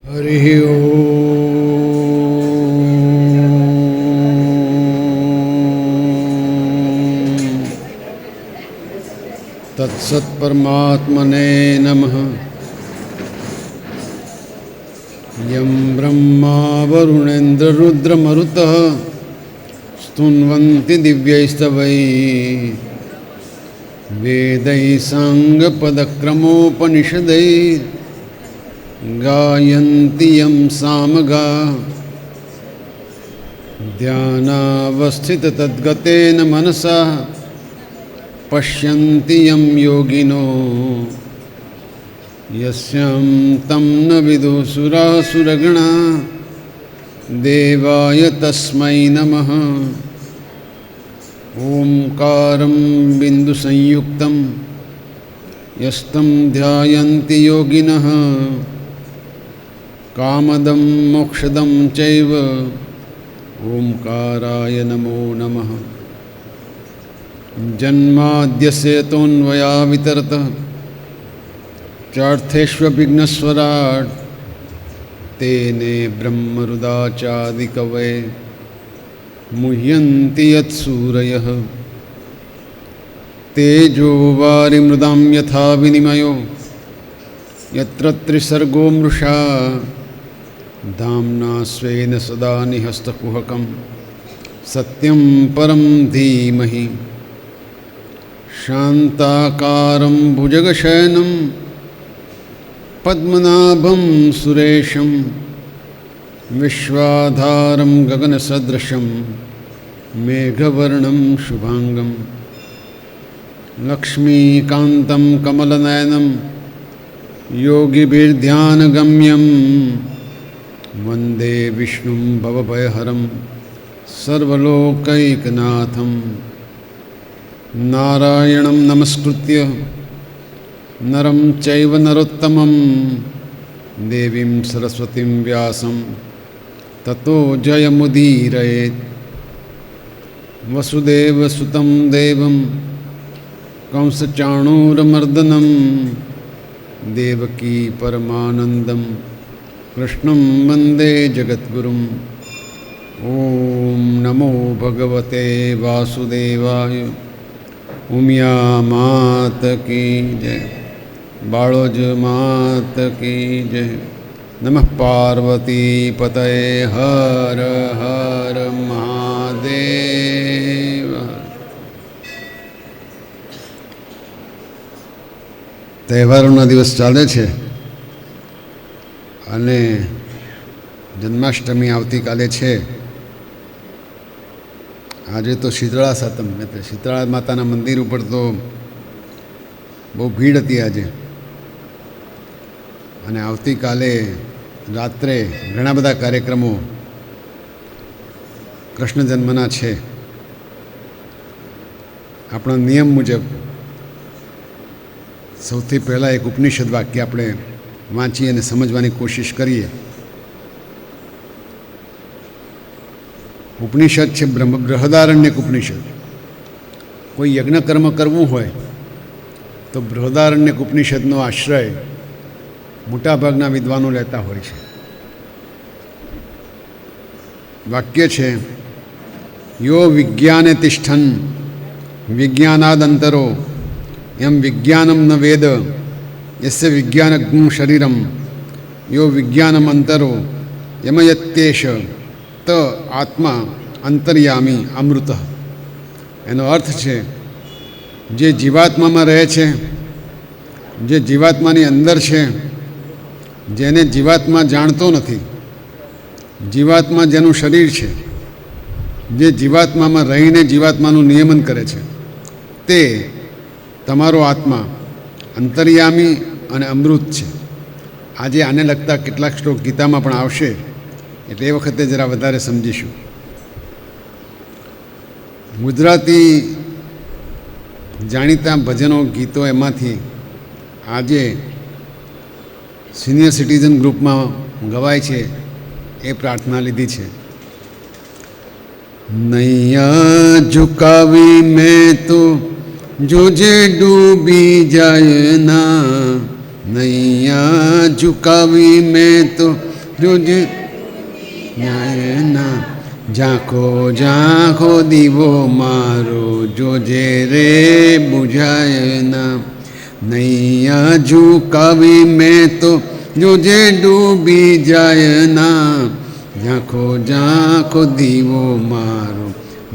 हरि ओम तत्सत्परमात्मने नमः। यं ब्रह्मा वरुणेन्द्र रुद्रमरुतः स्तुन्वन्ति दिव्यैस्तवैः वेदैः साङ्गपदक्रमोपनिषदैः गायन्ति यं सामगाः। ध्यानावस्थिततद्गतेन मनसा पश्यन्ति यं योगिनो यस्यां तं न विदुः सुराः सुरगणाः देवाय तस्मै नमः। ओंकारं बिन्दुसंयुक्तं यस्तं ध्यायन्ति योगिनः कामदं मोक्षदं चैव ओंकाराय नमो नमः। जन्माद्यस्य तोऽन्वयादितरतः चार्थेष्वभिघ्नस्वराट् तेने ब्रह्मरुदाचादिकवये मुह्यन्ति यत्सूरयः। तेजो वारिमृदां यथा विनिमयो यत्र त्रिसर्गो मृषा धाम्ना स्वेन सदा निहस्तकुहकं सत्यं परं धीमहि। शान्ताकारं भुजगशयनं पद्मनाभं सुरेशं विश्वाधारं गगनसदृशं मेघवर्णं शुभांगं लक्ष्मीकान्तं कमलनयनं योगिभिर्ध्यानगम्यं वन्दे विष्णुं भवभयहरं सर्वलोकैकनाथं। नारायणं नमस्कृत्य नरं चैव नरोत्तमं देवीं सरस्वतीं व्यासं ततो जयमुदीरयेत्। वसुदेवसुतं देवं कंसचाणूरमर्दनं देवकी परमानन्दं कृष्णं वन्दे जगद्गुरुम्। ॐ नमो भगवते वासुदेवाय। उमिया मात की जय, बाळोज मात की जय। नमः पार्वती पतये हर हर महादेव। તહેવારોના દિવસ ચાલે છે અને જન્માષ્ટમી આવતીકાલે છે. આજે તો શીતળા સાતમ એટલે શીતળા માતાના મંદિર ઉપર તો બહુ ભીડ હતી આજે. અને આવતીકાલે રાત્રે ઘણા બધા કાર્યક્રમો કૃષ્ણ જન્મના છે. આપણા નિયમ મુજબ સૌથી પહેલાં એક ઉપનિષદ વાક્ય આપણે વાંચી અને સમજવાની કોશિશ કરીએ. ઉપનિષદ છે બૃહદારણ્યક ઉપનિષદ. કોઈ યજ્ઞ કર્મ કરવું હોય તો બૃહદારણ્યક ઉપનિષદનો આશ્રય મોટાભાગના વિદ્વાનો લેતા હોય છે. વાક્ય છે યો વિજ્ઞાને તિષ્ઠન વિજ્ઞાનાદંતરો એમ વિજ્ઞાનમ ન વેદ યસ્ય વિજ્ઞાનજ્ઞું શરીરમ યો વિજ્ઞાનમ અંતરો યમયત્યેષ ત આત્મા અંતર્યામી અમૃત. એનો અર્થ છે જે જીવાત્મામાં રહે છે, જે જીવાત્માની અંદર છે, જેને જીવાત્મા જાણતો નથી, જીવાત્મા જેનું શરીર છે, જે જીવાત્મામાં રહીને જીવાત્માનું નિયમન કરે છે, તે તમારો આત્મા અંતર્યામી અને અમૃત છે. આજે આને લગતા કેટલાક શ્લોક ગીતામાં પણ આવશે એટલે એ વખતે જરા વધારે સમજીશું. ગુજરાતી જાણીતા ભજનો ગીતો એમાંથી આજે સિનિયર સિટીઝન ગ્રુપમાં ગવાય છે એ પ્રાર્થના લીધી છે. નૈયા ઝુકાવી મેં તો જોજે ડૂબી જાય ના, નૈયા ઝુકાવી મેં તો જોજે ન્યાયના ઝાંખો ઝાંખો દીવો મારો જોજે રે બુઝાય ના નૈયા ઝુકાવી મેં તો જોજે ડૂબી જાય ના ઝાંખો ઝાંખો દીવો મારો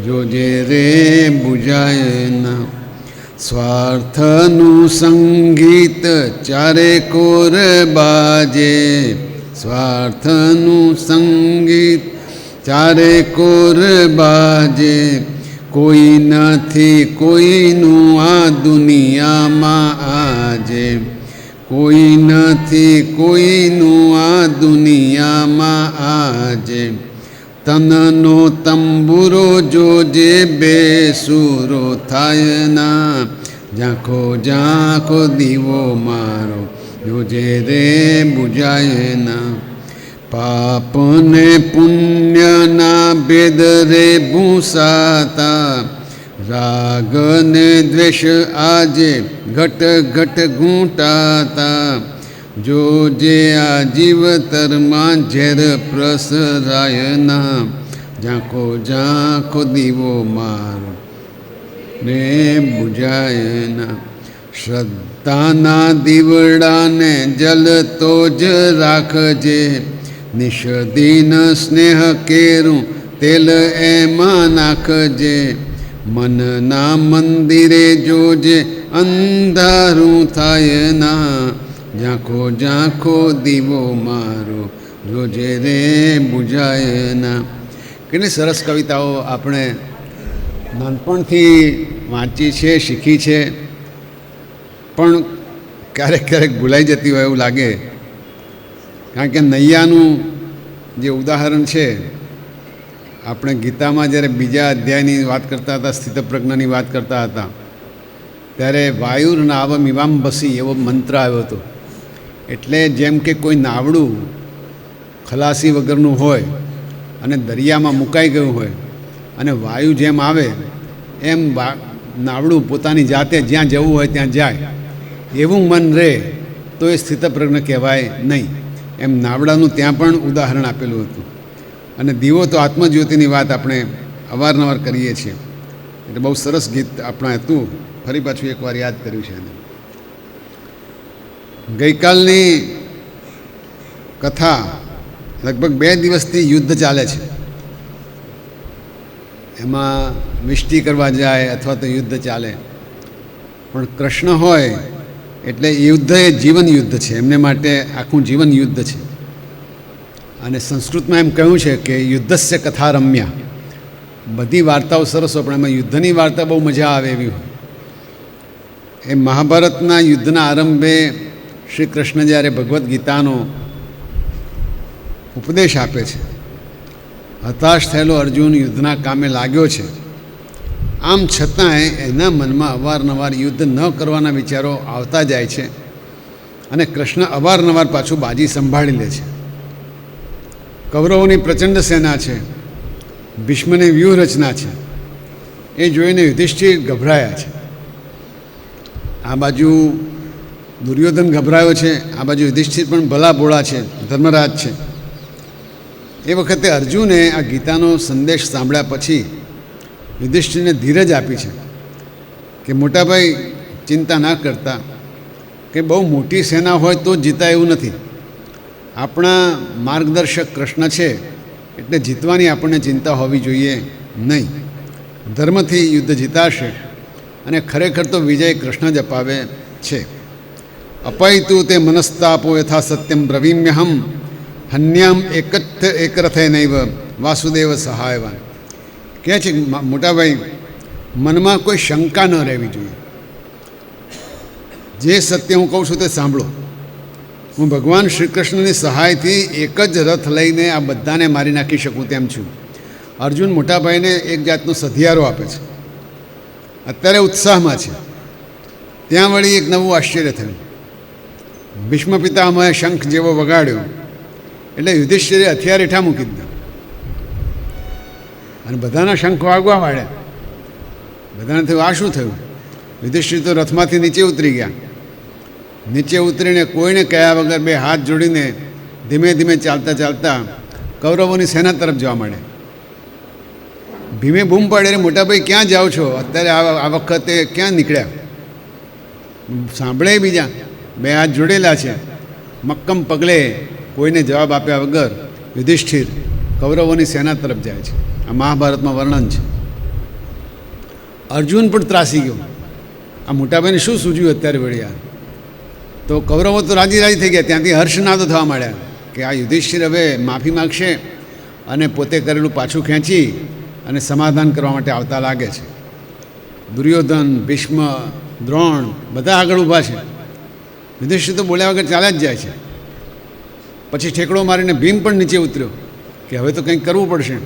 જોજે રે બુઝાય ના સ્વાર્થનું સંગીત ચારે કોર બાજે સ્વાર્થનું સંગીત ચારે કોર બાજે કોઈ નથી કોઈનું આ દુનિયામાં આજે કોઈ નથી કોઈનું આ દુનિયામાં આજે તનનો તંબુરો જોજે બેસુરો થાય ના ઝાંખો ઝાંખો દીવો મારો જોજે રે બુઝાય ના પાપ ને પુણ્યના ભેદ રે ભૂસાતા રાગ ને દ્વેષ આજે ઘટ ઘટ ઘૂંટાતા જોજે આ જીવતરમાં ઝેર પ્રસરાય ના ઝાંખો ઝાંખો દીવો મારો ને બુઝાય ના શ્રદ્ધાના દીવડાને જલતો જ રાખજે નિષદીન સ્નેહ કેરું તેલ એમાં નાખજે મનના મંદિરે જોજે અંધારું થાય ના ઝાંખો ઝાંખો દીવો મારો જોજે રે બુઝાય ના. કેટલી સરસ કવિતાઓ આપણે નાનપણથી વાંચી છે, શીખી છે, પણ ક્યારેક ક્યારેક ભૂલાઈ જતી હોય એવું લાગે. કારણ કે નૈયાનું જે ઉદાહરણ છે, આપણે ગીતામાં જ્યારે બીજા અધ્યાયની વાત કરતા હતા, સ્થિતપ્રજ્ઞની વાત કરતા હતા, ત્યારે વાયુર્નાવમ ઇવાંબસી એવો મંત્ર આવ્યો હતો. એટલે જેમ કે કોઈ નાવડું ખલાસી વગરનું હોય અને દરિયામાં મુકાઈ ગયું હોય અને વાયુ જેમ આવે એમ નાવડું પોતાની જાતે જ્યાં જવું હોય ત્યાં જાય, એવું મન રહે તો એ સ્થિતપ્રજ્ઞ કહેવાય નહીં. એમ નાવડાનું ત્યાં પણ ઉદાહરણ આપેલું હતું. અને દીવો તો આત્મજ્યોતિની વાત આપણે અવારનવાર કરીએ છીએ. એટલે બહુ સરસ ગીત આપણા હતું, ફરી પાછું એકવાર યાદ કર્યું છે. ગઈકાલની કથા લગભગ 2 દિવસથી યુદ્ધ ચાલે છે. એમાં વિષ્ટિ કરવા જાય અથવા તો યુદ્ધ ચાલે, પણ કૃષ્ણ હોય એટલે યુદ્ધ એ જીવન યુદ્ધ છે, એમને માટે આખું જીવન યુદ્ધ છે. અને સંસ્કૃતમાં એમ કહ્યું છે કે યુદ્ધસ્ય કથા રમ્યા. બધી વાર્તાઓ સરસ હોય પણ એમાં યુદ્ધની વાર્તા બહુ મજા આવે એવી હોય. એ મહાભારતના યુદ્ધના આરંભે શ્રી કૃષ્ણ જ્યારે ભગવદ્ ગીતાનો ઉપદેશ આપે છે, હતાશ થયેલો અર્જુન યુદ્ધના કામે લાગ્યો છે, આમ છતાંય એના મનમાં અવારનવાર યુદ્ધ ન કરવાના વિચારો આવતા જાય છે. અને કૃષ્ણ અવારનવાર પાછું બાજી સંભાળી લે છે. કૌરવોની પ્રચંડ સેના છે, ભીષ્મની વ્યૂહરચના છે, એ જોઈને યુધિષ્ઠિર ગભરાયા છે. આ બાજુ દુર્યોધન ગભરાયો છે, આ બાજુ યુધિષ્ઠિર પણ ભલા ભોળા છે, ધર્મરાજ છે. એ વખતે અર્જુને આ ગીતાનો સંદેશ સાંભળ્યા પછી યુધિષ્ઠિરને ધીરજ આપી છે કે મોટાભાઈ ચિંતા ના કરતા, કે બહુ મોટી સેના હોય તો જીતાય એવું નથી. આપણા માર્ગદર્શક કૃષ્ણ છે એટલે જીતવાની આપણને ચિંતા હોવી જોઈએ નહીં. ધર્મથી યુદ્ધ જીતાશે અને ખરેખર તો વિજય કૃષ્ણ જ અપાવે છે. અપૈતું તે મનસ્તાપો યથા સત્યમ બ્રવીમ્યહમ હન્યામ એકરથે નૈવ વાસુદેવ સહાયવાન. કહે છે મોટાભાઈ, મનમાં કોઈ શંકા ન રહેવી જોઈએ. જે સત્ય હું કહું છું તે સાંભળો. હું ભગવાન શ્રી કૃષ્ણની સહાયથી એક જ રથ લઈને આ બધાને મારી નાખી શકું તેમ છું. અર્જુન મોટાભાઈને એક જાતનો સધિયારો આપે છે. અત્યારે ઉત્સાહમાં છે. ત્યાં વળી એક નવું આશ્ચર્ય થયું. ભીષ્મ પિતામહે શંખ જેવો વગાડ્યો એટલે યુધિષ્ઠિરે હથિયાર હેઠા મૂકી દીધા અને બધાના શંખ વાગવા માંડ્યા. બધાને થયું આ શું થયું? યુધિષ્ઠિર તો રથમાંથી નીચે ઉતરી ગયા. નીચે ઉતરીને કોઈને કહ્યા વગર 2 હાથ જોડીને ધીમે ધીમે ચાલતા ચાલતા કૌરવોની સેના તરફ જવા માંડે. ભીમે બૂમ પાડે, મોટાભાઈ ક્યાં જાઓ છો? અત્યારે આ વખતે ક્યાં નીકળ્યા? સાંભળે બીજા, બે હાથ જોડેલા છે. મક્કમ પગલે કોઈને જવાબ આપ્યા વગર યુધિષ્ઠિર કૌરવોની સેના તરફ જાય છે. આ મહાભારતમાં વર્ણન છે. અર્જુન પણ ત્રાસી ગયો. આ મોટાભાઈને શું સૂઝ્યું અત્યારે વળ્યા? તો કૌરવો તો રાજી થઈ ગયા. ત્યાંથી હર્ષનાદો થવા માંડ્યા કે આ યુધિષ્ઠિર હવે માફી માગશે અને પોતે કરેલું પાછું ખેંચી અને સમાધાન કરવા માટે આવતા લાગે છે. દુર્યોધન, ભીષ્મ, દ્રોણ બધા આગળ ઊભા છે. યુધિષ્ઠિર તો બોલ્યા વગર ચાલ્યા જ જાય છે. પછી ઠેકડો મારીને ભીમ પણ નીચે ઉતર્યો કે હવે તો કંઈક કરવું પડશે.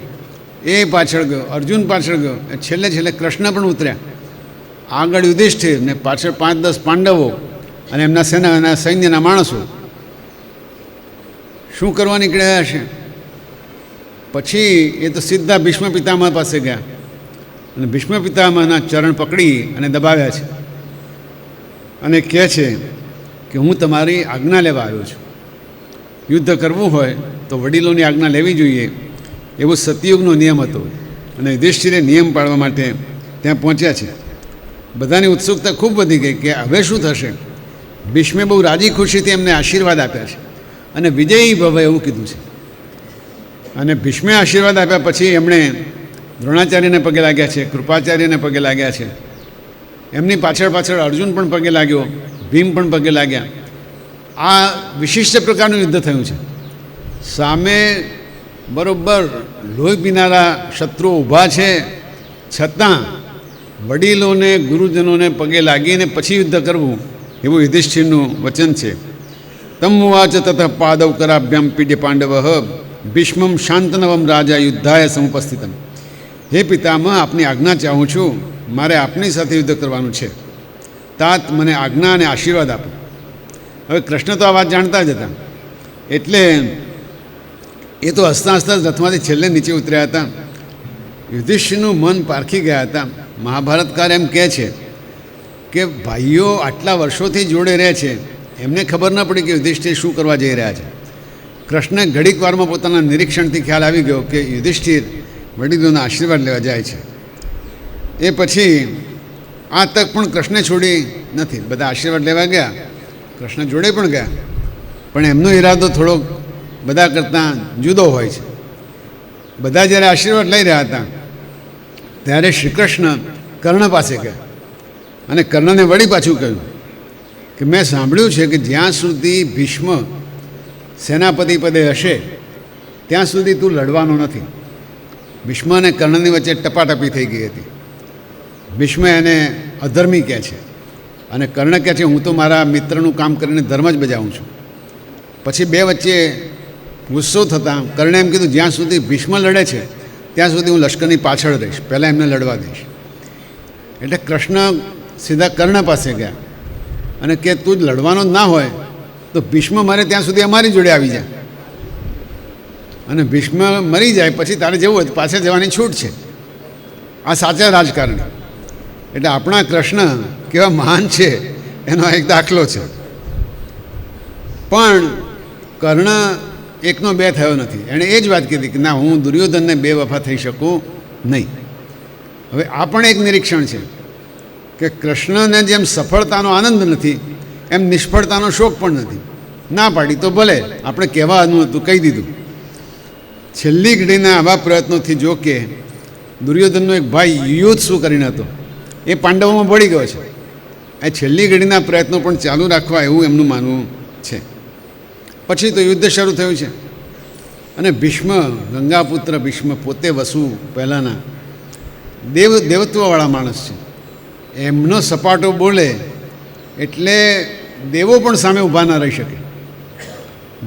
એ પાછળ ગયો, અર્જુન પાછળ ગયો, છેલ્લે કૃષ્ણ પણ ઉતર્યા. આગળ યુધિષ્ઠિર ને પાછળ 5-10 પાંડવો અને એમના સેનાના સૈન્યના માણસો શું કરવા નીકળ્યા હશે? પછી એ તો સીધા ભીષ્મ પિતામહ પાસે ગયા અને ભીષ્મ પિતામહના ચરણ પકડી અને દબાવ્યા છે અને કહે છે કે હું તમારી આજ્ઞા લેવા આવ્યો છું. યુદ્ધ કરવું હોય તો વડીલોની આજ્ઞા લેવી જોઈએ, એવો સતયુગનો નિયમ હતો અને યુધિષ્ઠિરે નિયમ પાળવા માટે ત્યાં પહોંચ્યા છે. બધાની ઉત્સુકતા ખૂબ વધી ગઈ કે હવે શું થશે. ભીષ્મે બહુ રાજી ખુશીથી એમને આશીર્વાદ આપ્યા છે અને વિજયી ભવ એવું કીધું છે. અને ભીષ્મે આશીર્વાદ આપ્યા પછી એમણે દ્રોણાચાર્યને પગે લાગ્યા છે, કૃપાચાર્યને પગે લાગ્યા છે. એમની પાછળ અર્જુન પણ પગે લાગ્યો, ભીમ પણ પગે લાગ્યા. આ વિશિષ્ટ પ્રકારનું યુદ્ધ થયું છે. સામે બરોબર લોહી પીનારા શત્રુઓ ઊભા છે, છતાં વડીલોને ગુરુજનોને પગે લાગીને પછી યુદ્ધ કરવું એવું યુધિષ્ઠિરનું વચન છે. તમ ઉવાચ તતઃ પાદવ કરાભ્યામ પીડ્ય પાંડવ ભીષ્મમ શાંતનવમ રાજા યુદ્ધાય સમુપસ્થિતમ. હે પિતામહ, આપની આજ્ઞા ચાહું છું, મારે આપની સાથે યુદ્ધ કરવાનું છે. તાત મને આજ્ઞા અને આશીર્વાદ આપો. હવે કૃષ્ણ તો આ વાત જાણતા જ હતા, એટલે એ તો હસતા હસતા રથમાંથી છેલ્લે નીચે ઉતર્યા હતા. યુધિષ્ઠિરનું મન પારખી ગયા હતા. મહાભારતકાર એમ કહે છે કે ભાઈઓ આટલા વર્ષોથી જોડે રહે છે, એમને ખબર ન પડી કે યુધિષ્ઠિર શું કરવા જઈ રહ્યા છે. કૃષ્ણ ઘડીક વારમાં પોતાના નિરીક્ષણથી ખ્યાલ આવી ગયો કે યુધિષ્ઠિર વડીલોના આશીર્વાદ લેવા જાય છે. એ પછી આ તક પણ કૃષ્ણે છોડી નથી. બધા આશીર્વાદ લેવા ગયા, કૃષ્ણ જોડે પણ ગયા, પણ એમનો ઈરાદો થોડોક બધા કરતાં જુદો હોય છે. બધા જ્યારે આશીર્વાદ લઈ રહ્યા હતા ત્યારે શ્રી કૃષ્ણ કર્ણ પાસે ગયા અને કર્ણને વળી પાછું કહ્યું કે મેં સાંભળ્યું છે કે જ્યાં સુધી ભીષ્મ સેનાપતિ પદે હશે ત્યાં સુધી તું લડવાનો નથી. ભીષ્મ અને કર્ણની વચ્ચે ટપાટપી થઈ ગઈ હતી. ભીષ્મ એને અધર્મી કહે છે અને કર્ણ કહે છે હું તો મારા મિત્રનું કામ કરીને ધર્મ જ બજાવું છું. પછી બે વચ્ચે ગુસ્સો થતાં કર્ણે એમ કીધું જ્યાં સુધી ભીષ્મ લડે છે ત્યાં સુધી હું લશ્કરની પાછળ રહીશ, પહેલાં એમને લડવા દઈશ. એટલે કૃષ્ણ સીધા કર્ણ પાસે ગયા અને કે તું જ લડવાનો જ ના હોય તો ભીષ્મ મરે ત્યાં સુધી અમારી જોડે આવી જાય અને ભીષ્મ મરી જાય પછી તારે જવું હોય પાછળ જવાની છૂટ છે. આ સાચા રાજકારણી. એટલે આપણા કૃષ્ણ કેવા મહાન છે એનો એક દાખલો છે. પણ કર્ણ એકનો બે થયો નથી. એણે એ જ વાત કીધી કે ના, હું દુર્યોધનને બે વફા થઈ શકું નહીં. હવે આ પણ એક નિરીક્ષણ છે કે કૃષ્ણને જેમ સફળતાનો આનંદ નથી એમ નિષ્ફળતાનો શોક પણ નથી. ના પાડી તો ભલે, આપણે કહેવાનું હતું કહી દીધું. છેલ્લી ઘડીના આવા પ્રયત્નોથી જો કે દુર્યોધનનો એક ભાઈ યુયુત્સુ શું કરીને હતો એ પાંડવોમાં ભળી ગયો છે. એ છેલ્લી ઘડીના પ્રયત્નો પણ ચાલુ રાખવા એવું એમનું માનવું છે. પછી તો યુદ્ધ શરૂ થયું છે અને ભીષ્મ, ગંગાપુત્ર ભીષ્મ પોતે વસુ પહેલાંના દેવત્વવાળા માણસ છે. એમનો સપાટો બોલે એટલે દેવો પણ સામે ઊભા ન રહી શકે.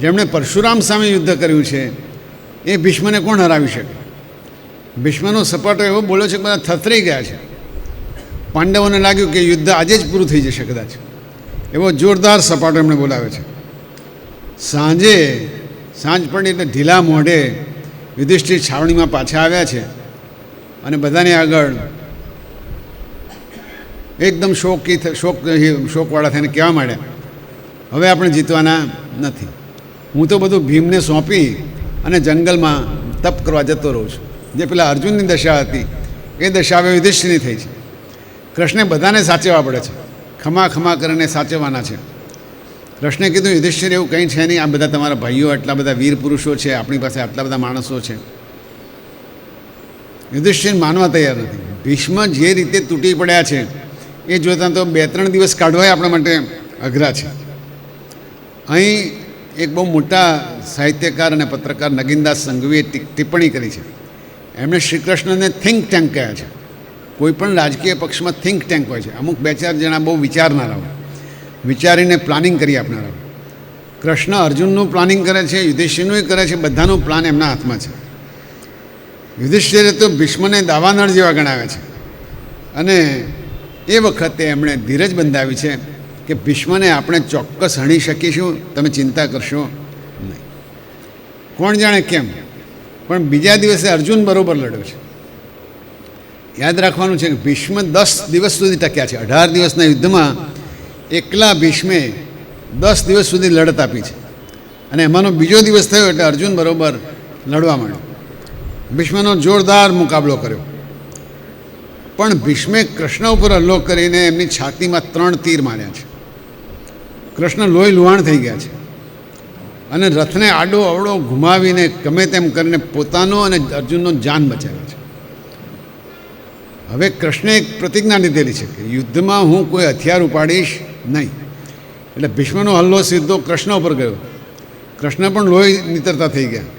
જેમણે પરશુરામ સામે યુદ્ધ કર્યું છે એ ભીષ્મને કોણ હરાવી શકે? ભીષ્મનો સપાટો એવો બોલ્યો છે કે બધા થથરી ગયા છે. પાંડવોને લાગ્યું કે યુદ્ધ આજે જ પૂરું થઈ જશે કદાચ. એવો જોરદાર સપાટો એમણે બોલાવ્યો છે. સાંજ પડી એટલે ઢીલા મોઢે યુધિષ્ઠિર છાવણીમાં પાછા આવ્યા છે અને બધાની આગળ એકદમ શોકવાળા થઈને કહેવા માંડ્યા હવે આપણે જીતવાના નથી. હું તો બધું ભીમને સોંપી અને જંગલમાં તપ કરવા જતો રહું છું. જે પેલા અર્જુનની દશા હતી એ દશા હવે યુધિષ્ઠિરની થઈ છે. કૃષ્ણે બધાને સાચવવા પડે છે, ખમા ખમા કરીને સાચવવાના છે. કૃષ્ણે કીધું યુધિષ્ઠિર એવું કંઈ છે નહીં, આ બધા તમારા ભાઈઓ આટલા બધા વીર પુરુષો છે, આપણી પાસે આટલા બધા માણસો છે. યુધિષ્ઠિર માનવા તૈયાર નથી. ભીષ્મ જે રીતે તૂટી પડ્યા છે એ જોતાં તો 2-3 દિવસ કાઢવાય આપણા માટે અઘરા છે. અહીં એક બહુ મોટા સાહિત્યકાર અને પત્રકાર નગીનદાસ સંઘવીએ ટિપ્પણી કરી છે. એમણે શ્રી કૃષ્ણને થિંક ટેન્ક કહ્યા છે. કોઈ પણ રાજકીય પક્ષમાં થિંક ટેન્ક હોય છે. અમુક 2-4 જણા બહુ વિચારનારા હોય, વિચારીને પ્લાનિંગ કરી આપનારા. કૃષ્ણ અર્જુનનું પ્લાનિંગ કરે છે, યુધિષ્ઠિરનું કરે છે, બધાનું પ્લાન એમના હાથમાં છે. યુધિષ્ઠિરે તો ભીષ્મને દાવાનળ જેવા ગણાવ્યા છે અને એ વખતે એમણે ધીરજ બંધાવી છે કે ભીષ્મને આપણે ચોક્કસ હણી શકીશું, તમે ચિંતા કરશો નહીં. કોણ જાણે કેમ, પણ બીજા દિવસે અર્જુન બરાબર લડ્યો છે. યાદ રાખવાનું છે કે ભીષ્મ 10 દિવસ સુધી ટક્યા છે. 18 દિવસના યુદ્ધમાં એકલા ભીષ્મે 10 દિવસ સુધી લડત આપી છે અને એમાંનો બીજો દિવસ થયો એટલે અર્જુન બરાબર લડવા માંડ્યો. ભીષ્મનો જોરદાર મુકાબલો કર્યો, પણ ભીષ્મે કૃષ્ણ ઉપર હલ્લો કરીને એમની છાતીમાં 3 તીર માર્યા છે. કૃષ્ણ લોહી લુહાણ થઈ ગયા છે અને રથને આડો અવળો ઘુમાવીને ગમે તેમ કરીને પોતાનો અને અર્જુનનો જાન બચાવ્યો છે. હવે કૃષ્ણે એક પ્રતિજ્ઞા લીધેલી છે કે યુદ્ધમાં હું કોઈ હથિયાર ઉપાડીશ નહીં. એટલે ભીષ્મનો હલ્લો સીધો કૃષ્ણ ઉપર ગયો. કૃષ્ણ પણ લોહી નીતરતા થઈ ગયા.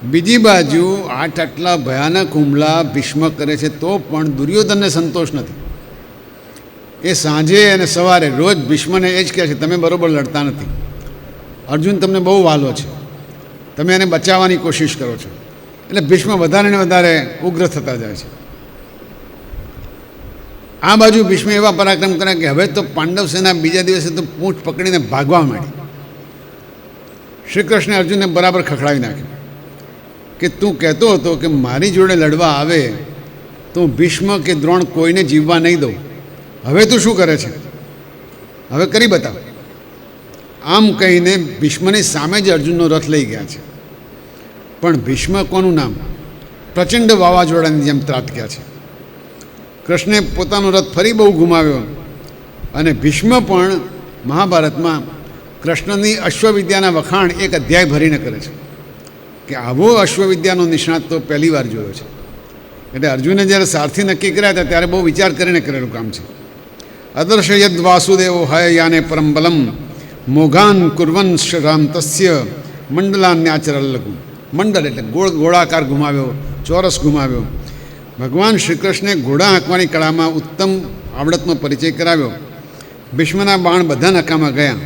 બીજી બાજુ આટલા ભયાનક હુમલા ભીષ્મ કરે છે તો પણ દુર્યોધનને સંતોષ નથી. એ સાંજે અને સવારે રોજ ભીષ્મને એ જ કહે છે, તમે બરાબર લડતા નથી, અર્જુન તમને બહુ વહાલો છે, તમે એને બચાવવાની કોશિશ કરો છો. એટલે ભીષ્મ વધારે ને વધારે ઉગ્ર થતા જાય છે. આ બાજુ ભીષ્મ એવા પરાક્રમ કરે કે હવે તો પાંડવ સેના બીજા દિવસે તો પૂંછ પકડીને ભાગવા માંડી. શ્રી કૃષ્ણે અર્જુનને બરાબર ખખડાવી નાખ્યો કે તું કહેતો હતો કે મારી જોડે લડવા આવે તો ભીષ્મ કે દ્રોણ કોઈને જીવવા નહીં દઉં, હવે તું શું કરે છે, હવે કરી બતાવ. આમ કહીને ભીષ્મની સામે જ અર્જુનનો રથ લઈ ગયા છે. પણ ભીષ્મ કોનું નામ, પ્રચંડ વાવાઝોડાની જેમ ત્રાટક્યા છે. કૃષ્ણે પોતાનો રથ ફરી બહુ ગુમાવ્યો અને ભીષ્મ પણ મહાભારતમાં કૃષ્ણની અશ્વવિદ્યાના વખાણ એક અધ્યાય ભરીને કરે છે કે આવો અશ્વવિદ્યાનો નિષ્ણાત તો પહેલી વાર જોયો છે. એટલે અર્જુને જ્યારે સારથી નક્કી કર્યા હતા ત્યારે બહુ વિચાર કરીને કરેલું કામ છે. અદર્શ યદ વાસુદેવો હય યાને પરમ બલમ મોઘાન કુર્વન રામ તસ્ય મંડલાન્યાચરલ્લગુ. મંડળ એટલે ગોળાકાર ગુમાવ્યો, ચોરસ ગુમાવ્યો. ભગવાન શ્રી કૃષ્ણે ઘોડા હાંકવાની કળામાં ઉત્તમ આવડતનો પરિચય કરાવ્યો. ભીષ્મના બાણ બધા નકામાં ગયા.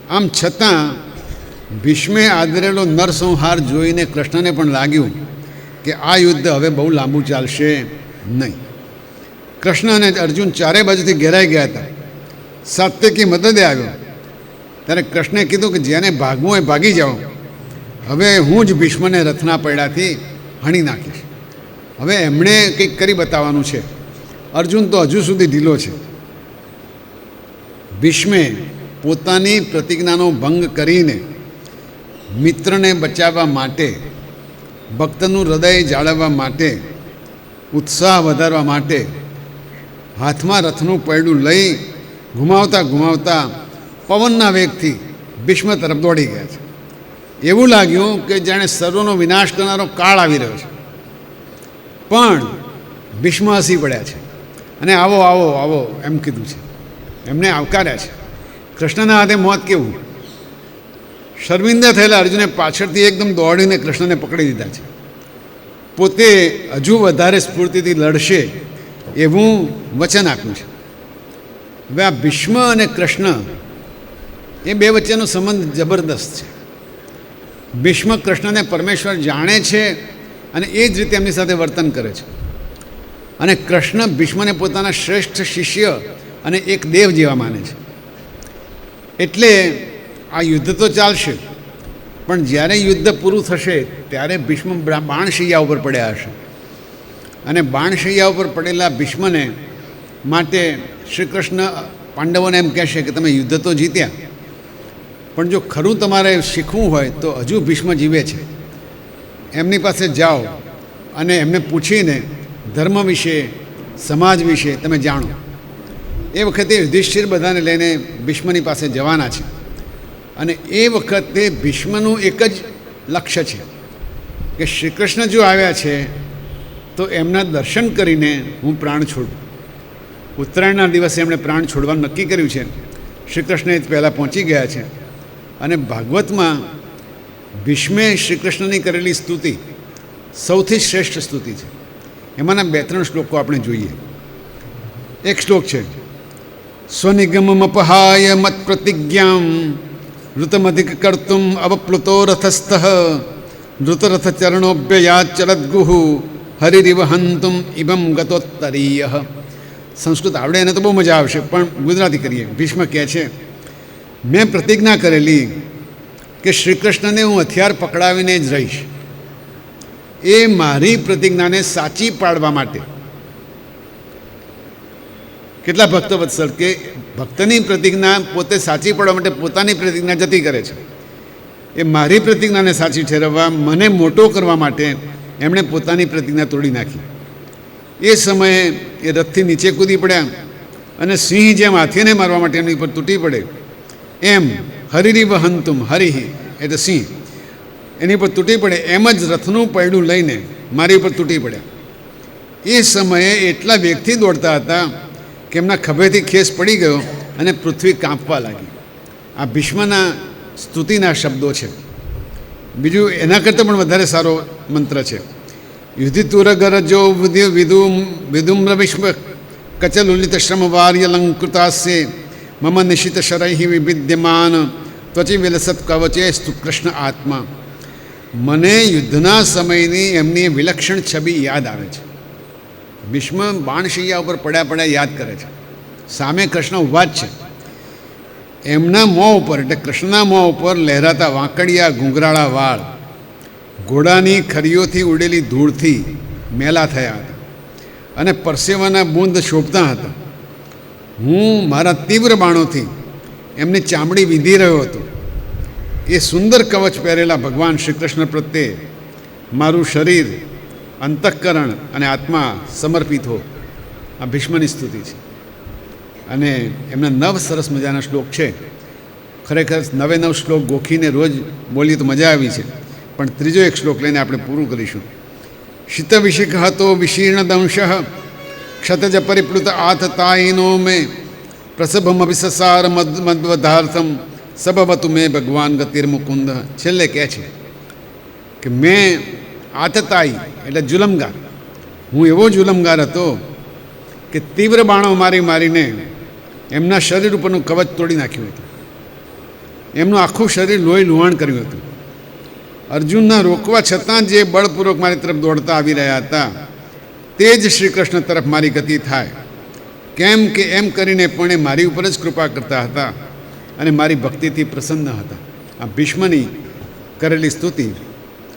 આમ છતાં ભીષ્મે આદરેલો નરસંહાર જોઈને કૃષ્ણને પણ લાગ્યું કે આ યુદ્ધ હવે બહુ લાંબુ ચાલશે નહીં. કૃષ્ણ અને અર્જુન ચારે બાજુથી ઘેરાઈ ગયા હતા. સાત્યકી મદદે આવ્યો ત્યારે કૃષ્ણે કીધું કે જેને ભાગવું હોય ભાગી જાઓ, હવે હું જ ભીષ્મને રથના પૈડાથી હણી નાખીશ. હવે એમણે કંઈક કરી બતાવવાનું છે. અર્જુન તો હજુ સુધી ઢીલો છે. ભીષ્મે પોતાની પ્રતિજ્ઞાનો ભંગ કરીને મિત્રને બચાવવા માટે, ભક્તનું હૃદય જાળવવા માટે, ઉત્સાહ વધારવા માટે હાથમાં રથનું પૈડું લઈ ઘુમાવતા ઘુમાવતા પવનના વેગથી ભીષ્મ તરફ દોડી ગયા છે. એવું લાગ્યું કે જાણે સર્વનો વિનાશ કરનારો કાળ આવી રહ્યો છે. પણ ભીષ્મ હસી પડ્યા છે અને આવો આવો આવો એમ કીધું છે. એમને આવકાર્યા છે. કૃષ્ણના હાથે મોત કેવું. શર્મિંદા થયેલા અર્જુને પાછળથી એકદમ દોડીને કૃષ્ણને પકડી દીધા છે. પોતે હજુ વધારે સ્ફૂર્તિથી લડશે એવું વચન આપ્યું છે. હવે આ ભીષ્મ અને કૃષ્ણ એ બે વચ્ચેનો સંબંધ જબરદસ્ત છે. ભીષ્મ કૃષ્ણને પરમેશ્વર જાણે છે અને એ જ રીતે એમની સાથે વર્તન કરે છે. અને કૃષ્ણ ભીષ્મને પોતાના શ્રેષ્ઠ શિષ્ય અને એક દેવ જેવા માને છે. એટલે આ યુદ્ધ તો ચાલશે, પણ જ્યારે યુદ્ધ પૂરું થશે ત્યારે ભીષ્મ બાણશૈયા ઉપર પડ્યા હશે અને બાણશૈયા ઉપર પડેલા ભીષ્મને માટે શ્રી કૃષ્ણ પાંડવોને એમ કહેશે કે તમે યુદ્ધ તો જીત્યા, પણ જો ખરું તમારે શીખવું હોય તો હજુ ભીષ્મ જીવે છે, એમની પાસે જાઓ અને એમને પૂછીને ધર્મ વિશે, સમાજ વિશે તમે જાણો. એ વખતે યુધિષ્ઠિર બધાને લઈને ભીષ્મની પાસે જવાના છે અને એ વખતે ભીષ્મનું એક જ લક્ષ્ય છે કે શ્રી કૃષ્ણ જો આવ્યા છે તો એમના દર્શન કરીને હું પ્રાણ છોડું. ઉત્તરાયણના દિવસે એમણે પ્રાણ છોડવાનું નક્કી કર્યું છે. શ્રી કૃષ્ણ એ પહેલાં પહોંચી ગયા છે અને ભાગવતમાં ભીષ્મે શ્રી કૃષ્ણની કરેલી સ્તુતિ સૌથી શ્રેષ્ઠ સ્તુતિ છે. એમાંના 2-3 શ્લોકો આપણે જોઈએ. એક શ્લોક છે, સ્વનિગમમપહાય મત પ્રતિજ્ઞામ ઋતમધિક કર્તુમ અવપ્લુતો રથસ્થ ધૃતરથચરણોભ્યયાત ચરદ્ગુઃ હરિરિવ હંતુમ ઇબમ ગતોત્તરીય. સંસ્કૃત આવડે એને તો બહુ મજા આવશે, પણ ગુજરાતી કરીએ. ભીષ્મ કહે છે, મેં પ્રતિજ્ઞા કરેલી કે શ્રી કૃષ્ણને હું હથિયાર પકડાવીને જ રહીશ. એ મારી પ્રતિજ્ઞાને સાચી પાડવા માટે કેટલા ભક્તો વત્સલ કે ભક્તની પ્રતિજ્ઞા પોતે સાચી પાડવા માટે પોતાની પ્રતિજ્ઞા જતી કરે છે. એ મારી પ્રતિજ્ઞાને સાચી ઠેરવવા, મને મોટો કરવા માટે એમણે પોતાની પ્રતિજ્ઞા તોડી નાખી. એ સમયે એ રથથી નીચે કૂદી પડ્યા અને સિંહ જેમ હાથીને મારવા માટે એમની ઉપર તૂટી પડે એમ હરિરિવ હંતુમ, હરિ એટલે સિંહ, એની પર તૂટી પડે એમ જ રથનું પૈડું લઈને મારી ઉપર તૂટી પડ્યા. એ સમયે એટલા વેગથી દોડતા હતા કે એમના ખભેથી ખેસ પડી ગયો અને પૃથ્વી કાંપવા લાગી. આ ભીષ્મના સ્તુતિના શબ્દો છે. બીજું એના કરતાં પણ વધારે સારો મંત્ર છે, યુધિતુરગરજો વિધુમ્ર વિશ્વ કચલુલિત શ્રમવાર્યલંકૃતાસ્ય મમ નિશિત શરૈઃ વિવિદ્યમાન ત્વચિ વિલસત કવચે સ્તુ કૃષ્ણ આત્મા. મને યુદ્ધના સમયની એમની વિલક્ષણ છબી યાદ આવે છે. ભીષ્મ બાણશૈયા ઉપર પડ્યા યાદ કરે છે. સામે કૃષ્ણ ઊભા જ છે. એમના મોં ઉપર એટલે કૃષ્ણના મોં ઉપર લહેરાતા વાંકડિયા ઘૂંઘરાળા વાળ ઘોડાની ખરીઓથી ઉડેલી ધૂળથી મેલા થયા હતા અને પરસેવાના બૂંદ શોભતા હતા. હું મારા તીવ્ર બાણોથી એમની ચામડી વીંધી રહ્યો હતો. એ સુંદર કવચ પહેરેલા ભગવાન શ્રી કૃષ્ણ પ્રત્યે મારું શરીર, અંતઃકરણ અને આત્મા સમર્પિત હો. આ ભીષ્મની સ્તુતિ છે. અને એમના 9 સરસ મજાના શ્લોક છે. ખરેખર 9 શ્લોક ગોખીને રોજ બોલીએ તો મજા આવી છે, પણ ત્રીજો એક શ્લોક લઈને આપણે પૂરું કરીશું. શીતવિષિક હતો વિશીર્ણ દંશ ક્ષતજ પરિપ્લુત આથતાયિનો મેં પ્રસભમભિસસાર મદ્વધાર્થમ સબવતુ મેં ભગવાન ગતિર્મુકુંદ. છેલ્લે કહે છે કે મેં આતતાઈ એટલે જુલમગાર, હું એવો જુલમગાર હતો કે તીવ્ર બાણો મારીને એમના શરીર ઉપરનું કવચ તોડી નાખ્યું હતું. એમનું આખું શરીર લોહી લુહાણ કર્યું હતું. અર્જુનના રોકવા છતાં જે બળપૂર્વક મારી તરફ દોડતા આવી રહ્યા હતા તે જ શ્રી કૃષ્ણ તરફ મારી ગતિ થાય કેમ કે એમ કરીને પણ એ મારી ઉપર જ કૃપા કરતા હતા અને મારી ભક્તિથી પ્રસન્ન હતા. આ ભીષ્મની કરેલી સ્તુતિ.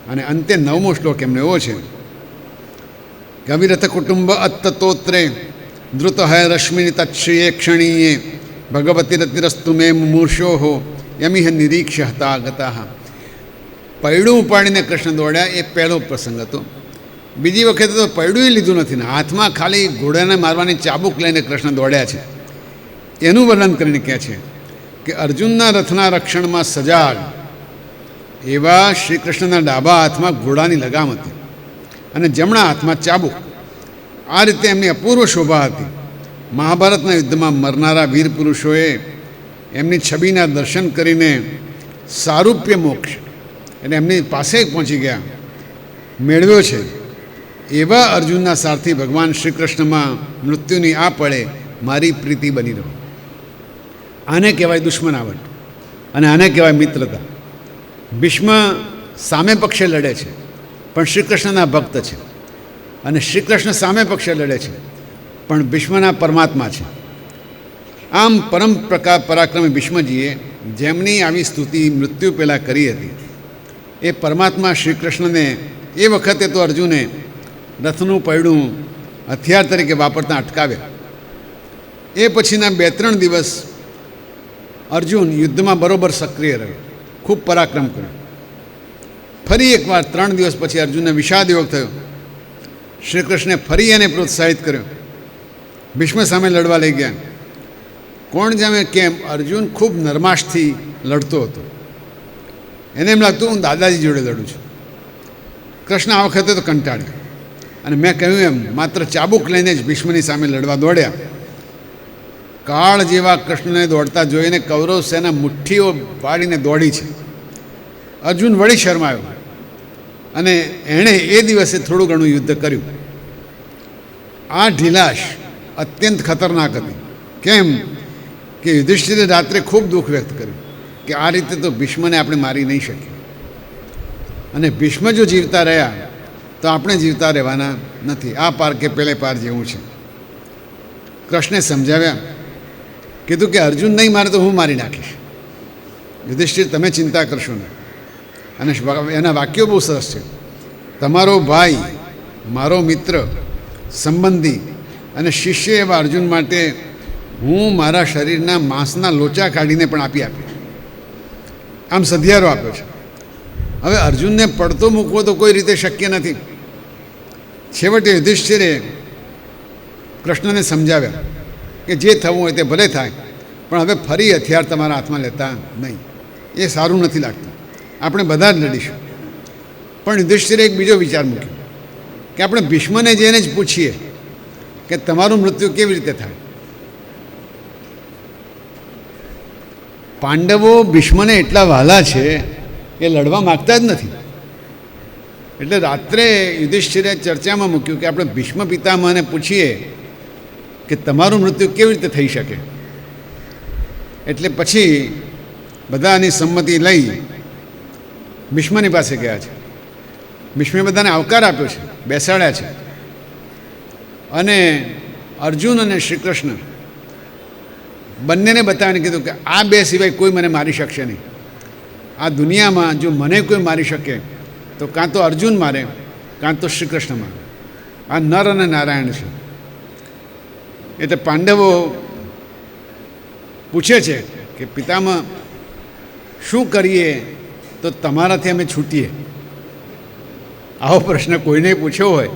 અને અંતે 9મો શ્લોક એમનો એવો છે, કવિરથ કુટુંબ અત્તોત્રે ધૃત હૈ રશ્મિની તત્શ્રિયે ક્ષણીયે ભગવતી રતિરસ્તુ મે મુમૂર્ષો યમિહ નિરીક્ષ હતા ગતા. પૈડું ઉપાડીને કૃષ્ણ દોડ્યા એ પહેલો પ્રસંગ હતો. બીજી વખતે તો પૈડું લીધું નથી ને હાથમાં ખાલી ઘોડાને મારવાની ચાબુક લઈને કૃષ્ણ દોડ્યા છે. એનું વર્ણન કરીને કહે છે કે અર્જુનના રથના રક્ષણમાં સજાગ એવા શ્રી કૃષ્ણના ડાબા હાથમાં ઘોડાની લગામ હતી અને જમણા હાથમાં ચાબુક. આ રીતે એમની અપૂર્વ શોભા હતી. મહાભારતના યુદ્ધમાં મરનારા વીર પુરુષોએ એમની છબીના દર્શન કરીને સારૂપ્ય મોક્ષ એટલે એમની પાસે પહોંચી ગયા મેળવ્યો છે. એવા અર્જુનના સારથી ભગવાન શ્રી કૃષ્ણમાં મૃત્યુની આ પળે મારી પ્રીતિ બની રહો. આને કહેવાય દુશ્મનાવટ અને આને કહેવાય મિત્રતા. ભીષ્મ સામે પક્ષે લડે છે પણ શ્રી કૃષ્ણના ભક્ત છે અને શ્રી કૃષ્ણ સામે પક્ષે લડે છે પણ ભીષ્મના પરમાત્મા છે. આમ પરમ પરાક્રમી ભીષ્મજીએ જેમની આવી સ્તુતિ મૃત્યુ પહેલાં કરી હતી એ પરમાત્મા શ્રી કૃષ્ણને એ વખતે તો અર્જુને રથનું પૈડું હથિયાર તરીકે વાપરતા અટકાવ્યા. એ પછીના 2-3 દિવસ અર્જુન યુદ્ધમાં બરોબર સક્રિય રહ્યો, ખૂબ પરાક્રમ કર્યો. ફરી એકવાર 3 દિવસ પછી અર્જુનને વિષાદ યોગ થયો. શ્રી કૃષ્ણે ફરી એને પ્રોત્સાહિત કર્યો. ભીષ્મ સામે લડવા લઈ ગયા. કોણ જાણે કેમ અર્જુન ખૂબ નરમાશથી લડતો હતો. એને એમ લાગતું હું દાદાજી જોડે લડું છું. કૃષ્ણ આ વખતે તો કંટાળ્યો અને મેં કહ્યું એમ માત્ર ચાબુક લઈને જ ભીષ્મની સામે લડવા દોડ્યા. કાળ જેવા કૃષ્ણને દોડતા જોઈને કૌરવ સેના મુઠ્ઠીઓ પાડીને દોડી છે. અર્જુન વળી શરમાયો અને એણે એ દિવસે થોડું ઘણું યુદ્ધ કર્યું. આ ઢીલાશ અત્યંત ખતરનાક હતી. કેમ કે યુધિષ્ઠિરે રાત્રે ખૂબ દુઃખ વ્યક્ત કર્યું કે આ રીતે તો ભીષ્મને આપણે મારી નહીં શકીએ, અને ભીષ્મ જો જીવતા રહ્યા તો આપણે જીવતા રહેવાના નથી. આ પાર કે પેલે પાર જેવું છે. કૃષ્ણે સમજાવ્યા, કીધું કે અર્જુન નહીં મારે તો હું મારી નાખીશ. યુધિષ્ઠિર તમે ચિંતા કરશો નહીં. અને એના વાક્યો બહુ સરસ છે. તમારો ભાઈ, મારો મિત્ર, સંબંધી અને શિષ્ય એવા અર્જુન માટે હું મારા શરીરના માંસના લોચા કાઢીને પણ આપીશ. આમ સધિયારો આપ્યો છે. હવે અર્જુનને પડતો મૂકવો તો કોઈ રીતે શક્ય નથી. છેવટે યુધિષ્ઠિરે કૃષ્ણને સમજાવ્યા કે જે થવું હોય તે ભલે થાય, પણ હવે ફરી હથિયાર તમારા હાથમાં લેતા નહીં. એ સારું નથી લાગતું. આપણે બધા જ લડીશું. પણ યુધિષ્ઠિરે એક બીજો વિચાર મૂક્યો કે આપણે ભીષ્મને જઈને જ પૂછીએ કે તમારું મૃત્યુ કેવી રીતે થાય. પાંડવો ભીષ્મને એટલા વહાલા છે કે લડવા માગતા જ નથી. એટલે રાત્રે યુધિષ્ઠિરે ચર્ચામાં મૂક્યું કે આપણે ભીષ્મ પિતામહને પૂછીએ કે તમારું મૃત્યુ કેવી રીતે થઈ શકે. એટલે પછી બધાની સંમતિ લઈ ભીષ્મની પાસે ગયા છે. ભીષ્મે બધાને આવકાર આપ્યો છે, બેસાડ્યા છે, અને અર્જુન અને શ્રી કૃષ્ણ બંનેને બતાવીને કીધું કે આ બે સિવાય કોઈ મને મારી શકશે નહીં. આ દુનિયામાં જો મને કોઈ મારી શકે તો કાં તો અર્જુન મારે, કાં તો શ્રી કૃષ્ણ મારે. આ નર અને નારાયણ છે. એટલે પાંડવો પૂછે છે કે પિતામહ શું કરીએ તો તમારાથી અમે છૂટીએ. આવો પ્રશ્ન કોઈને પૂછ્યો હોય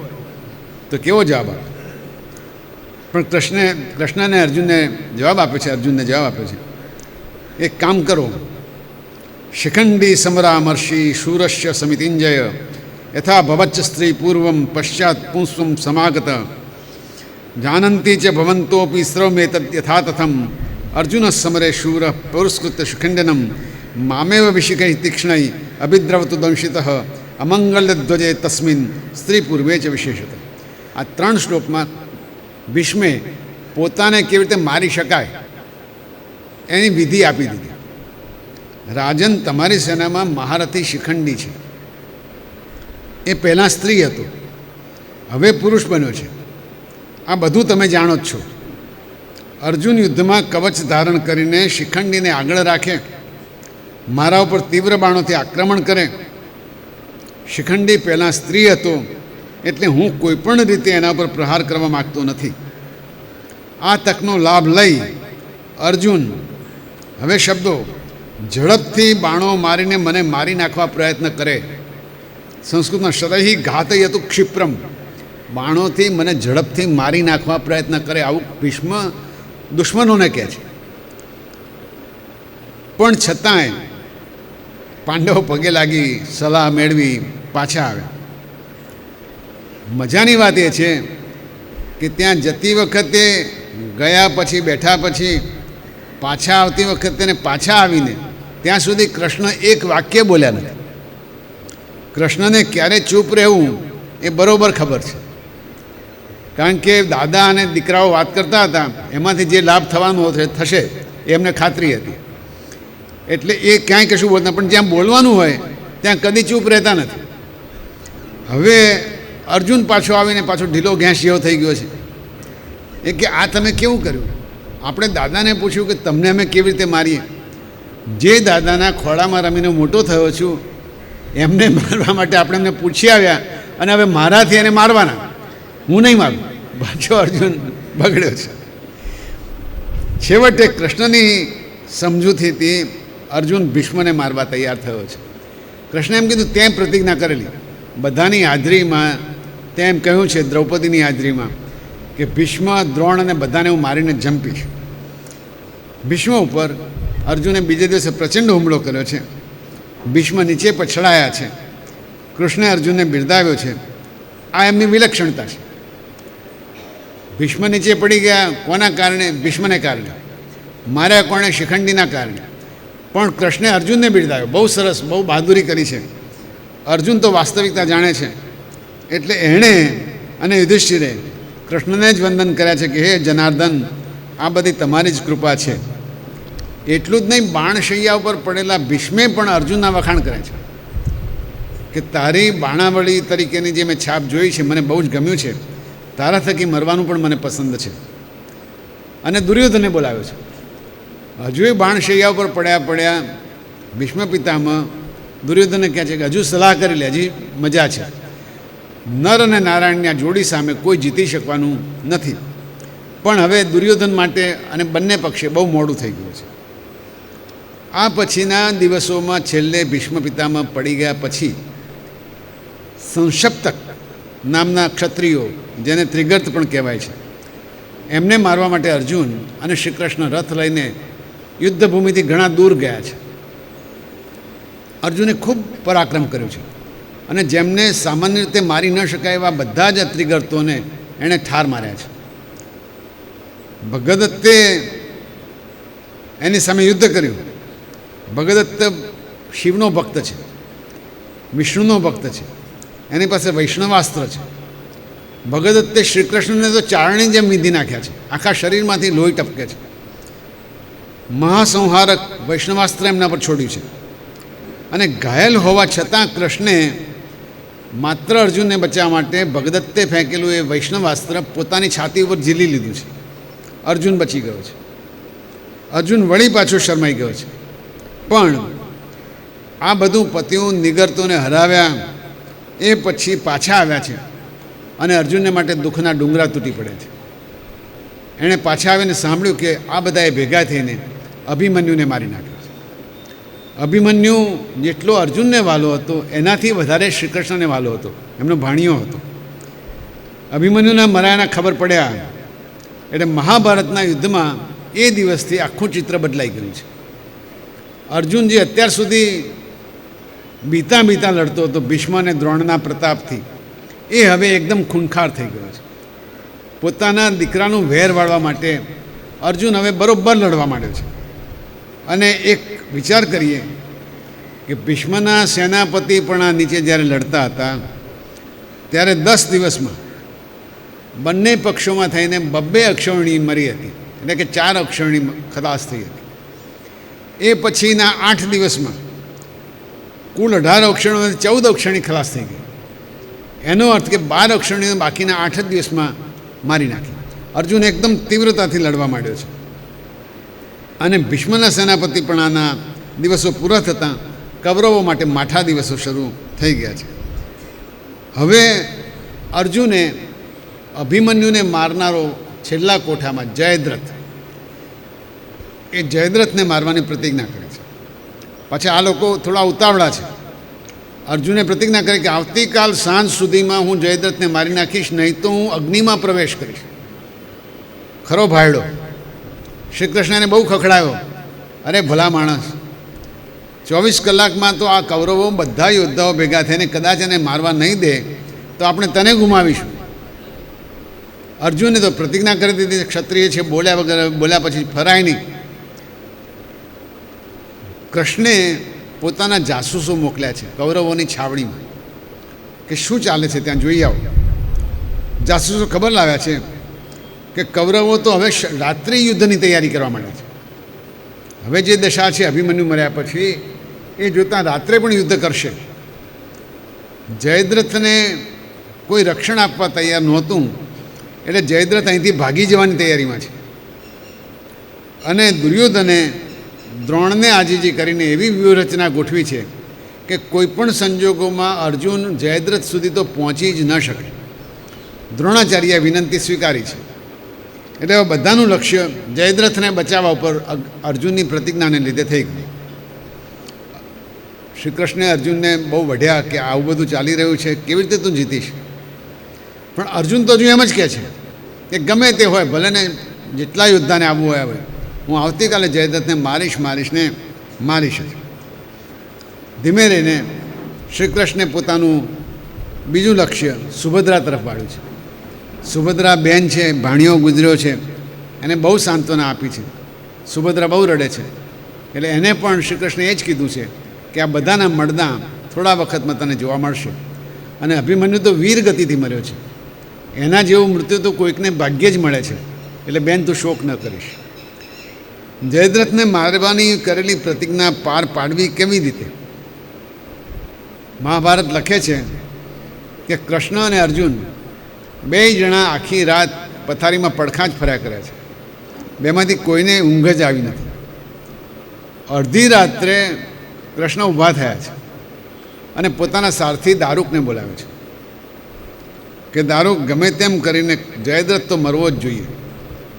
તો કેવો જવાબ આપે. પણ કૃષ્ણને અર્જુનને જવાબ આપ્યો છે. અર્જુનને જવાબ આપ્યો છે, એક કામ કરો, શિખંડી સમરામર્ષિ શૂરસ્ય સમિતિંજય યથા ભવચ્ચ સ્ત્રી પૂર્વમ પશ્ચાત પુંસ્વમ સમાગત જાનંતી ચ ભવંતોપી સ્રવમેતદ યથા તથમ અર્જુન સમરે શૂર પુરસ્કૃત શિખંડનમ મામેવ વિશિકૈ તીક્ષ્ણૈ અભિદ્રવતુ દંશિત અમંગલધ્વજે તસ્મિન સ્ત્રી પૂર્વે ચ વિશેષત. આ 3 શ્લોકમાં ભીષ્મે પોતાને કેવી રીતે મારી શકાય એની વિધિ આપી દીધી. રાજન, તમારી સેનામાં મહારથી શિખંડી છે. એ પહેલાં સ્ત્રી હતો, હવે પુરુષ બન્યો છે. આ બધું તમે જાણો જ છો. અર્જુન યુદ્ધમાં કવચ ધારણ કરીને શિખંડીને આગળ રાખે, મારા ઉપર તીવ્ર બાણોથી આક્રમણ કરે. શિખંડી પહેલાં સ્ત્રી હતો, એટલે હું કોઈપણ રીતે એના પર પ્રહાર કરવા માગતો નથી. આ તકનો લાભ લઈ અર્જુન હવે શબ્દો ઝડપથી બાણો મારીને મને મારી નાખવા પ્રયત્ન કરે. સંસ્કૃતમાં શરૈ ઘાતયતુ ક્ષિપ્રમ, બાણોથી મને ઝડપથી મારી નાખવા પ્રયત્ન કરે. આવું ભીષ્મ દુશ્મનોને કહે છે. પણ છતાંય પાંડવો પગે લાગી સલાહ મેળવી પાછા આવ્યા. મજાની વાત એ છે કે ત્યાં જતી વખતે ગયા પછી બેઠા પછી પાછા આવતી વખતે ને પાછા આવીને ત્યાં સુધી કૃષ્ણ એક વાક્ય બોલ્યા નથી. કૃષ્ણને ક્યારે ચૂપ રહેવું એ બરાબર ખબર છે. કારણ કે દાદા અને દીકરાઓ વાત કરતા હતા, એમાંથી જે લાભ થવાનો થશે એ એમને ખાતરી હતી. એટલે એ ક્યાંય કશું બોલતા, પણ જ્યાં બોલવાનું હોય ત્યાં કદી ચૂપ રહેતા નથી. હવે અર્જુન પાછો આવીને પાછો ઢીલો ઘેંસ જેવો થઈ ગયો છે. એ કે આ તમે કેવું કર્યું? આપણે દાદાને પૂછ્યું કે તમને અમે કેવી રીતે મારીએ? જે દાદાના ખોળામાં રમીને મોટો થયો છું એમને મારવા માટે આપણે એમને પૂછી આવ્યા, અને હવે મારાથી એને મારવાના, હું નહીં મારું. પાછો અર્જુન બગડ્યો છે. છેવટે કૃષ્ણની સમજૂતીથી અર્જુન ભીષ્મને મારવા તૈયાર થયો છે. કૃષ્ણે એમ કીધું તેમ પ્રતિજ્ઞા કરેલી બધાની હાજરીમાં, તેમ કહ્યું છે દ્રૌપદીની હાજરીમાં કે ભીષ્મ, દ્રોણ અને બધાને હું મારીને જંપીશ. ભીષ્મ ઉપર અર્જુને બીજે દિવસે પ્રચંડ હુમલો કર્યો છે. ભીષ્મ નીચે પછડાયા છે. કૃષ્ણે અર્જુનને બિરદાવ્યો છે. આ એમની વિલક્ષણતા છે. ભીષ્મ નીચે પડી ગયા કોના કારણે? ભીષ્મને કારણે. માર્યા કોણે? શિખંડીના કારણે. પણ કૃષ્ણે અર્જુનને બિરદાવ્યો. બહુ સરસ, બહુ બહાદુરી કરી છે. અર્જુન તો વાસ્તવિકતા જાણે છે એટલે એણે અને યુધિષ્ઠિરે કૃષ્ણને જ વંદન કર્યા છે કે હે જનાર્દન, આ બધી તમારી જ કૃપા છે. એટલું જ નહીં, બાણશૈયા ઉપર પડેલા ભીષ્મે પણ અર્જુનના વખાણ કર્યા છે કે તારી બાણાવળી તરીકેની જે મેં છાપ જોઈ છે મને બહુ જ ગમ્યું છે. તારા થકી મરવાનું પણ મને પસંદ છે. અને દુર્યોધને બોલાવ્યો છે. હજુય બાણશૈયા ઉપર પડ્યા ભીષ્મ પિતામહ દુર્યોધને કહે છે કે હજુ સલાહ કરી લે, હજી મજા છે. નર અને નારાયણની આ જોડી સામે કોઈ જીતી શકવાનું નથી. પણ હવે દુર્યોધન માટે અને બંને પક્ષે બહુ મોડું થઈ ગયું છે. આ પછીના દિવસોમાં છેલ્લે ભીષ્મ પિતામહ પડી ગયા પછી સંશપ્તક નામના ક્ષત્રિયો, જેને ત્રિગર્ત પણ કહેવાય છે, એમને મારવા માટે અર્જુન અને શ્રી કૃષ્ણ રથ લઈને યુદ્ધભૂમિથી ઘણા દૂર ગયા છે. અર્જુને ખૂબ પરાક્રમ કર્યું છે અને જેમને સામાન્ય રીતે મારી ન શકાય એવા બધા જ ત્રિગર્તોને એણે ઠાર માર્યા છે. ભગદત્તે એની સામે યુદ્ધ કર્યું. ભગદત્ત શિવનો ભક્ત છે, વિષ્ણુનો ભક્ત છે. એની પાસે વૈષ્ણવાસ્ત્ર છે. ભગદત્તે શ્રી કૃષ્ણને તો ચારણી જેમ વીંધી નાખ્યા છે. આખા શરીરમાંથી લોહી ટપકે છે. મહાસંહારક વૈષ્ણવાસ્ત્ર એમના પર છોડ્યું છે. અને ઘાયલ હોવા છતાં કૃષ્ણે માત્ર અર્જુનને બચાવવા માટે ભગદત્તે ફેંકેલું એ વૈષ્ણવાસ્ત્ર પોતાની છાતી ઉપર ઝીલી લીધું છે. અર્જુન બચી ગયો છે. અર્જુન વળી પાછો શરમાઈ ગયો છે. પણ આ બધું પતિઓ નિગર્તોને હરાવ્યા એ પછી પાછા આવ્યા છે અને અર્જુનને માટે દુઃખના ડુંગરા તૂટી પડ્યા છે. એણે પાછા આવીને સાંભળ્યું કે આ બધાએ ભેગા થઈને અભિમન્યુને મારી નાખ્યો છે. અભિમન્યુ જેટલો અર્જુનને વાલો હતો એનાથી વધારે શ્રીકૃષ્ણને વાલો હતો. એમનો ભાણિયો હતો. અભિમન્યુના મરાયાના ખબર પડ્યા એટલે મહાભારતના યુદ્ધમાં એ દિવસથી આખું ચિત્ર બદલાઈ ગયું છે. અર્જુન જે અત્યાર સુધી બીતા લડતો હતો ભીષ્મ અને દ્રોણના પ્રતાપથી, એ હવે એકદમ ખૂંખાર થઈ ગયો છે. પોતાના દીકરાનું વેર વાળવા માટે અર્જુન હવે બરોબર લડવા માંડ્યો છે. અને એક વિચાર કરીએ કે ભીષ્મના સેનાપતિ પણ આ નીચે જ્યારે લડતા હતા ત્યારે 10 દિવસમાં બંને પક્ષોમાં થઈને 2 અક્ષૌહિણી મરી હતી, એટલે કે 4 અક્ષૌહિણી ખલાસ થઈ હતી. એ પછીના 8 દિવસમાં કુલ 18 અક્ષૌહિણીમાંથી 14 અક્ષૌહિણી ખલાસ થઈ ગઈ. એનો અર્થ કે 12 અક્ષૌહિણીઓ બાકીના 8 જ દિવસમાં મારી નાખી. અર્જુન એકદમ તીવ્રતાથી લડવા માંડ્યો છે. અને ભીષ્મના સેનાપતિપણાના દિવસો પૂરા થતાં કૌરવો માટે માઠા દિવસો શરૂ થઈ ગયા છે. હવે અર્જુને અભિમન્યુને મારનારો છેલ્લા કોઠામાં જયદ્રથ, એ જયદ્રથને મારવાની પ્રતિજ્ઞા કરે છે. પછી આ લોકો થોડા ઉતાવળા છે. અર્જુને પ્રતિજ્ઞા કરી કે આવતીકાલ સાંજ સુધીમાં હું જયદ્રથને મારી નાખીશ, નહીં તો હું અગ્નિમાં પ્રવેશ કરીશ. ખરો ભાયડો. શ્રી કૃષ્ણને બહુ ખખડાયો. અરે ભલા માણસ, 24 કલાકમાં તો આ કૌરવો બધા યોદ્ધાઓ ભેગા થઈને કદાચ એને મારવા નહીં દે તો આપણે તને ગુમાવીશું. અર્જુને તો પ્રતિજ્ઞા કરી દીધી, ક્ષત્રિય છે, બોલ્યા વગર બોલ્યા પછી ફરાય નહીં. કૃષ્ણે પોતાના જાસૂસો મોકલ્યા છે કૌરવોની છાવણીમાં કે શું ચાલે છે ત્યાં જોઈ આવો. જાસૂસો ખબર લાવ્યા છે કે કૌરવો તો હવે રાત્રિ યુદ્ધની તૈયારી કરવા માંડ્યા છે. હવે જે દશા છે અભિમન્યુ મર્યા પછી એ જોતાં રાત્રે પણ યુદ્ધ કરશે. જયદ્રથને કોઈ રક્ષણ આપવા તૈયાર નહોતું એટલે જયદ્રથ અહીંથી ભાગી જવાની તૈયારીમાં છે. અને દુર્યોધને દ્રોણને આજીજી કરીને એવી વ્યૂહરચના ગોઠવી છે કે કોઈપણ સંજોગોમાં અર્જુન જયદ્રથ સુધી તો પહોંચી જ ન શકે. દ્રોણાચાર્યએ વિનંતી સ્વીકારી છે. એટલે બધાનું લક્ષ્ય જયદ્રથને બચાવવા ઉપર અર્જુનની પ્રતિજ્ઞાને લીધે થઈ ગયું. શ્રી કૃષ્ણે અર્જુનને બહુ વઢ્યા કે આવું બધું ચાલી રહ્યું છે, કેવી રીતે તું જીતીશ. પણ અર્જુન તો હજુ એમ જ કહે છે કે ગમે તે હોય, ભલે ને જેટલા યોદ્ધાને આવવું હોય આવે, હું આવતીકાલે જયદ્રથને મારીશ ને મારીશ જ. ધીમે રહીને શ્રી કૃષ્ણે પોતાનું બીજું લક્ષ્ય સુભદ્રા તરફ વાળ્યું છે. સુભદ્રા બેન છે, ભાણિયો ગુજર્યો છે, એને બહુ સાંત્વના આપી છે. સુભદ્રા બહુ રડે છે, એટલે એને પણ શ્રી કૃષ્ણે એ જ કીધું છે કે આ બધાના મળદા થોડા વખતમાં તને જોવા મળશે. અને અભિમન્યુ તો વીર ગતિથી મર્યો છે, એના જેવું મૃત્યુ તો કોઈકને ભાગ્યે જ મળે છે, એટલે બેન તું શોક ન કરીશ. જયદ્રથને મારવાની કરેલી પ્રતિજ્ઞા પાર પાડવી કેવી રીતે? મહાભારત લખે છે કે કૃષ્ણ અને અર્જુન બે જણા આખી રાત પથારીમાં પડખા જ ફર્યા કરે છે. બેમાંથી કોઈને ઊંઘ જ આવી નથી. અડધી રાત્રે કૃષ્ણ ઊભા થયા છે અને પોતાના સારથી દારૂકને બોલાવે છે કે દારૂક, ગમે તેમ કરીને જયદ્રથ તો મરવો જ જોઈએ.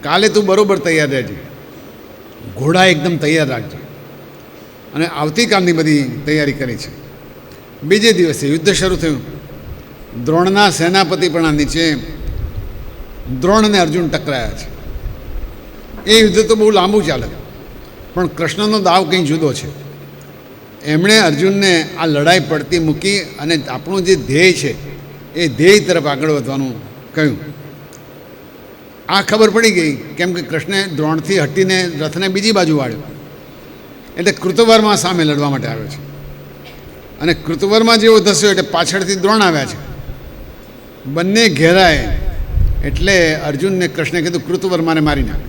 કાલે તું બરાબર તૈયાર રહેજે, ઘોડા એકદમ તૈયાર રાખજે. અને આવતીકાલની બધી તૈયારી કરી છે. બીજે દિવસે યુદ્ધ શરૂ થયું. દ્રોણના સેનાપતિ પણ નીચે દ્રોણ અને અર્જુન ટકરાયા છે. એ યુદ્ધ તો બહુ લાંબુ ચાલે, પણ કૃષ્ણનો દાવ કંઈ જુદો છે. એમણે અર્જુનને આ લડાઈ પડતી મૂકી અને આપણું જે ધ્યેય છે એ ધ્યેય તરફ આગળ વધવાનું કહ્યું. આ ખબર પડી ગઈ કેમ કે કૃષ્ણે દ્રોણથી હટીને રથને બીજી બાજુ વાળ્યો, એટલે કૃતવર્મા સામે લડવા માટે આવ્યો છે. અને કૃતવર્મા જેવો ધસ્યો એટલે પાછળથી દ્રોણ આવ્યા છે. બંને ઘેરાય એટલે અર્જુનને કૃષ્ણે કીધું કૃતવર્માને મારી નાખ.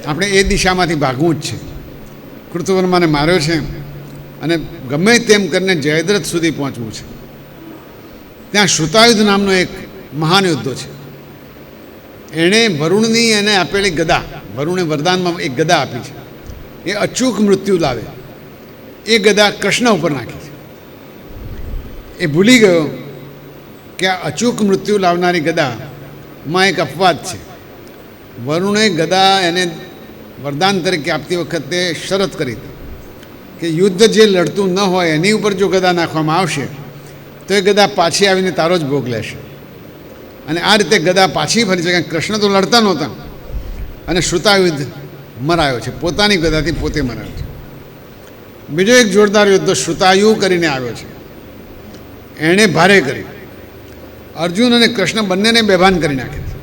આપણે એ દિશામાંથી ભાગવું જ છે. કૃતવર્માને માર્યો છે અને ગમે તેમ કરીને જયદ્રથ સુધી પહોંચવું છે. ત્યાં શ્રુતાયુધ નામનો એક મહાન યોદ્ધો છે. એણે વરુણની એને આપેલી ગદા, વરુણે વરદાનમાં એક ગદા આપી છે, એ અચૂક મૃત્યુ લાવે એ ગદા કૃષ્ણ ઉપર નાખી છે. એ ભૂલી ગયો કે આ અચૂક મૃત્યુ લાવનારી ગદામાં એક અપવાદ છે. વરુણે ગદા એને વરદાન તરીકે આપતી વખતે શરત કરી હતી કે યુદ્ધ જે લડતું ન હોય એની ઉપર જો ગદા નાખવામાં આવશે તો એ ગદા પાછી આવીને તારો જ ભોગ લેશે. અને આ રીતે ગદા પાછી ફરી છે. કૃષ્ણ તો લડતા નહોતા અને શ્રુતાયુધ મરાયો છે, પોતાની ગદાથી પોતે મરાયો છે. બીજો એક જોરદાર યુદ્ધ શ્રુતાયુ કરીને આવ્યો છે. એણે ભારે કરી અર્જુન અને કૃષ્ણ બંનેને બેભાન કરી નાખે છે.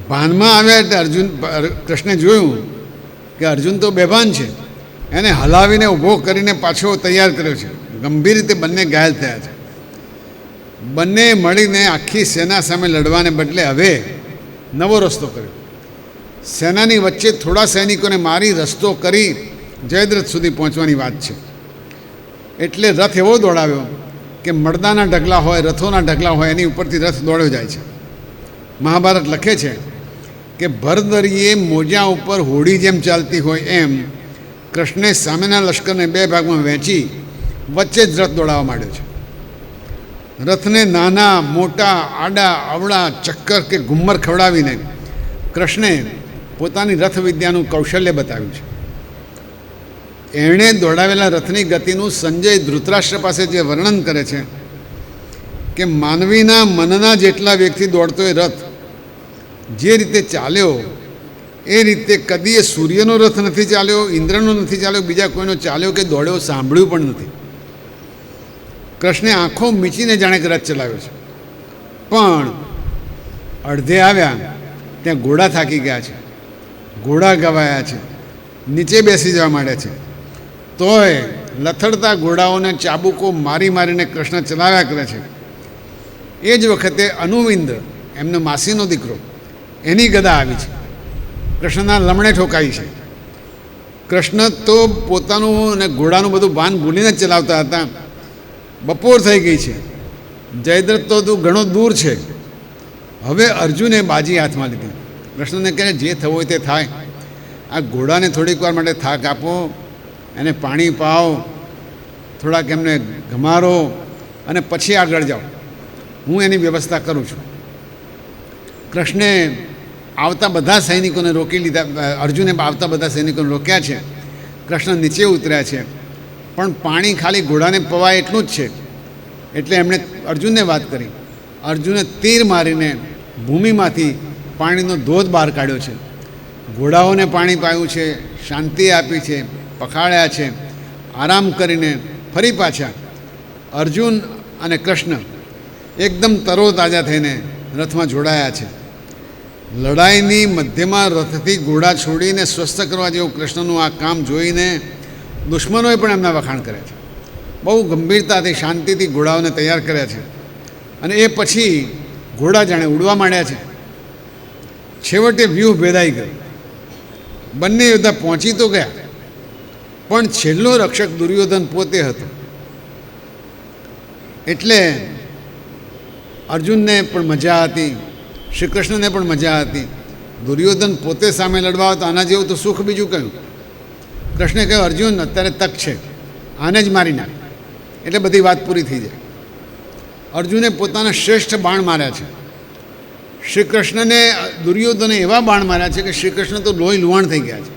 ભાનમાં આવ્યા એટલે કૃષ્ણે જોયું કે અર્જુન તો બેભાન છે. એને હલાવીને ઊભો કરીને પાછો તૈયાર કર્યો છે. ગંભીર રીતે બંને ઘાયલ થયા છે. બંને મળીને આખી સેના સામે લડવાને બદલે હવે નવો રસ્તો કર્યો. સેનાની વચ્ચે થોડા સૈનિકોને મારી રસ્તો કરી જયદ્રથ સુધી પહોંચવાની વાત છે. એટલે રથ એવો દોડાવ્યો કે મળદાના ઢગલા હોય, રથોના ઢગલા હોય, એની ઉપરથી રથ દોડ્યો જાય છે. મહાભારત લખે છે કે ભરદરીએ મોજા ઉપર હોડી જેમ ચાલતી હોય એમ કૃષ્ણે સામેના લશ્કરને બે ભાગમાં વહેંચી વચ્ચે જ રથ દોડાવવા માંડ્યો છે. રથને નાના મોટા, આડા અવળા, ચક્કર કે ઘુમ્મર ખવડાવીને કૃષ્ણે પોતાની રથ વિદ્યાનું કૌશલ્ય બતાવ્યું છે. એણે દોડાવેલા રથની ગતિનું સંજય ધૃતરાષ્ટ્ર પાસે જે વર્ણન કરે છે કે માનવીના મનના જેટલા વેગથી દોડતો એ રથ જે રીતે ચાલ્યો એ રીતે કદીએ સૂર્યનો રથ નથી ચાલ્યો, ઇન્દ્રનો નથી ચાલ્યો, બીજા કોઈનો ચાલ્યો કે દોડ્યો સાંભળ્યું પણ નથી. કૃષ્ણે આંખો મીચીને જાણે કે રથ ચલાવ્યો છે. પણ અડધે આવ્યા ત્યાં ઘોડા થાકી ગયા છે, ઘોડા ગવાયા છે, નીચે બેસી જવા માંડ્યા છે. તોય લથડતા ઘોડાઓને ચાબુકો મારી મારીને કૃષ્ણ ચલાવ્યા કરે છે. એ જ વખતે અનુવિંદ, એમનો માસીનો દીકરો, એની ગદા આવી છે. કૃષ્ણના લમણે ઠોકાઈ છે. કૃષ્ણ તો પોતાનું અને ઘોડાનું બધું ભાન ભૂલીને જ ચલાવતા હતા. બપોર થઈ ગઈ છે. જયદ્રથ તો ઘણો દૂર છે. હવે અર્જુને બાજી હાથમાં લીધી. કૃષ્ણને કહે જે થવું હોય તે થાય, આ ઘોડાને થોડીક વાર માટે થાક આપો, એને પાણી પાઓ, થોડાક એમને ઘમારો અને પછી આગળ જાઓ, હું એની વ્યવસ્થા કરું છું. કૃષ્ણે આવતા બધા સૈનિકોને રોકી લીધા. અર્જુને આવતા બધા સૈનિકોને રોક્યા છે. કૃષ્ણ નીચે ઉતર્યા છે, પણ પાણી ખાલી ઘોડાને પવાય એટલું જ છે. એટલે એમણે અર્જુનને વાત કરી. અર્જુને તીર મારીને ભૂમિમાંથી પાણીનો ધોધ બહાર કાઢ્યો છે. ઘોડાઓને પાણી પાયું છે, શાંતિ આપી છે, પખાડ્યા છે. આરામ કરીને ફરી પાછા અર્જુન અને કૃષ્ણ એકદમ તરોતાજા થઈને રથમાં જોડાયા છે. લડાઈની મધ્યમાં રથથી ઘોડા છોડીને સ્વસ્થ કરવા જેવું કૃષ્ણનું આ કામ જોઈને દુશ્મનોએ પણ એમના વખાણ કર્યા છે. બહુ ગંભીરતાથી શાંતિથી ઘોડાઓને તૈયાર કર્યા છે. અને એ પછી ઘોડા જાણે ઉડવા માંડ્યા છે. છેવટે વ્યૂહ ભેદાઈ ગયો. બંને યોદ્ધા પહોંચી તો ગયા, પણ છેલ્લો રક્ષક દુર્યોધન પોતે હતો. એટલે અર્જુનને પણ મજા હતી, શ્રી કૃષ્ણને પણ મજા હતી. દુર્યોધન પોતે સામે લડવા હતો, આના જેવું તો સુખ બીજું કહ્યું. કૃષ્ણે કહ્યું, અર્જુન અત્યારે તક છે, આને જ મારી નાખ, એટલે બધી વાત પૂરી થઈ જાય. અર્જુને પોતાના શ્રેષ્ઠ બાણ માર્યા છે. શ્રી કૃષ્ણને દુર્યોધને એવા બાણ માર્યા છે કે શ્રી કૃષ્ણ તો લોહી લુહાણ થઈ ગયા છે.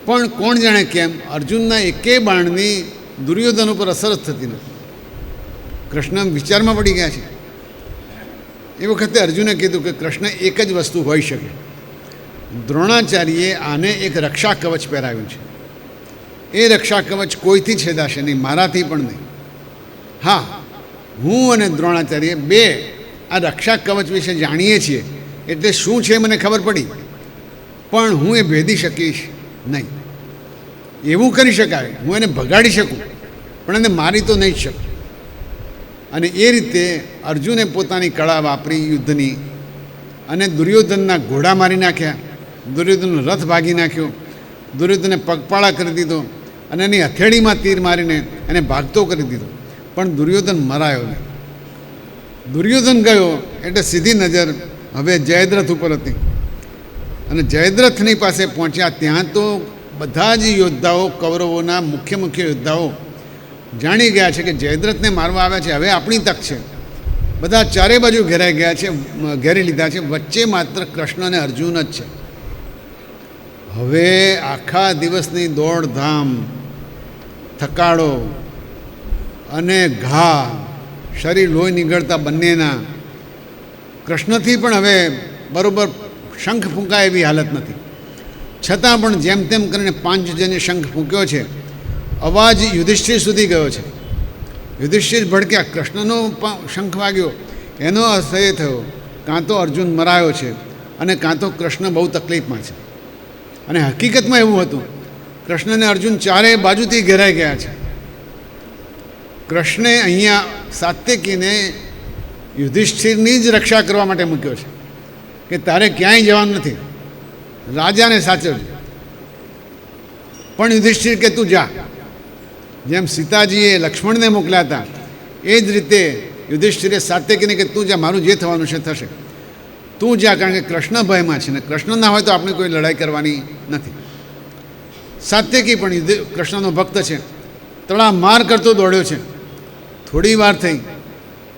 પણ કોણ જાણે કેમ અર્જુનના એકેય બાણની દુર્યોધન ઉપર અસર જ થતી નથી. કૃષ્ણ વિચારમાં પડી ગયા છે. એ વખતે અર્જુને કીધું કે કૃષ્ણ એક જ વસ્તુ હોઈ શકે. દ્રોણાચાર્યે આને એક રક્ષા કવચ પહેરાવ્યું છે. એ રક્ષા કવચ કોઈથી છેદાશે નહીં, મારાથી પણ નહીં. હા, હું અને દ્રોણાચાર્ય બે આ રક્ષા કવચ વિશે જાણીએ છીએ, એટલે શું છે મને ખબર પડી, પણ હું એ ભેદી શકીશ નહીં. એવું કરી શકાય, હું એને ભગાડી શકું, પણ એને મારી તો નહીં જ શકું. અને એ રીતે અર્જુને પોતાની કળા વાપરી યુદ્ધની, અને દુર્યોધનના ઘોડા મારી નાખ્યા, દુર્યોધનનો રથ ભાગી નાખ્યો, દુર્યોધને પગપાળા કરી દીધો, અને એની હથેળીમાં તીર મારીને એને ભાગતો કરી દીધો. પણ દુર્યોધન મરાયો નહીં. દુર્યોધન ગયો એટલે સીધી નજર હવે જયદ્રથ ઉપર હતી. અને જયદ્રથની પાસે પહોંચ્યા. ત્યાં તો બધા જ યોદ્ધાઓ, કૌરવોના મુખ્ય યોદ્ધાઓ જાણી ગયા છે કે જયદ્રથને મારવા આવ્યા છે, હવે આપણી તક છે. બધા ચારે બાજુ ઘેરાઈ ગયા છે, ઘેરી લીધા છે. વચ્ચે માત્ર કૃષ્ણ અને અર્જુન જ છે. હવે આખા દિવસની દોડધામ, થકાડો અને ઘા, શરીર લોહી નીકળતા બંનેના, કૃષ્ણથી પણ હવે બરાબર શંખ ફૂંકાય એવી હાલત નથી. છતાં પણ જેમ તેમ કરીને પાંચજન્ય શંખ ફૂંક્યો છે. અવાજ યુધિષ્ઠિર સુધી ગયો છે. યુધિષ્ઠિર ભડક્યા. કૃષ્ણનો શંખ વાગ્યો, એનો અર્થ એ થયો કાં તો અર્જુન મરાયો છે, અને કાં તો કૃષ્ણ બહુ તકલીફમાં છે. અને હકીકતમાં એવું હતું, કૃષ્ણ અને અર્જુન ચારેય બાજુથી ઘેરાઈ ગયા છે. કૃષ્ણે અહીંયા સાત્યકીને યુધિષ્ઠિરની જ રક્ષા કરવા માટે મૂક્યો છે કે તારે ક્યાંય જવાનું નથી, રાજાને સાચવજો. પણ યુધિષ્ઠિર કે તું જા. જેમ સીતાજીએ લક્ષ્મણને મોકલ્યા હતા એ જ રીતે યુધિષ્ઠિરે સાત્યકીને કે તું જા, મારું જે થવાનું છે થશે, તું જા, કારણ કે કૃષ્ણ ભયમાં છે ને કૃષ્ણ ના હોય તો આપણે કોઈ લડાઈ કરવાની નથી. સાત્યકી પણ કૃષ્ણનો ભક્ત છે, તડામાર કરતો દોડ્યો છે. થોડી વાર થઈ,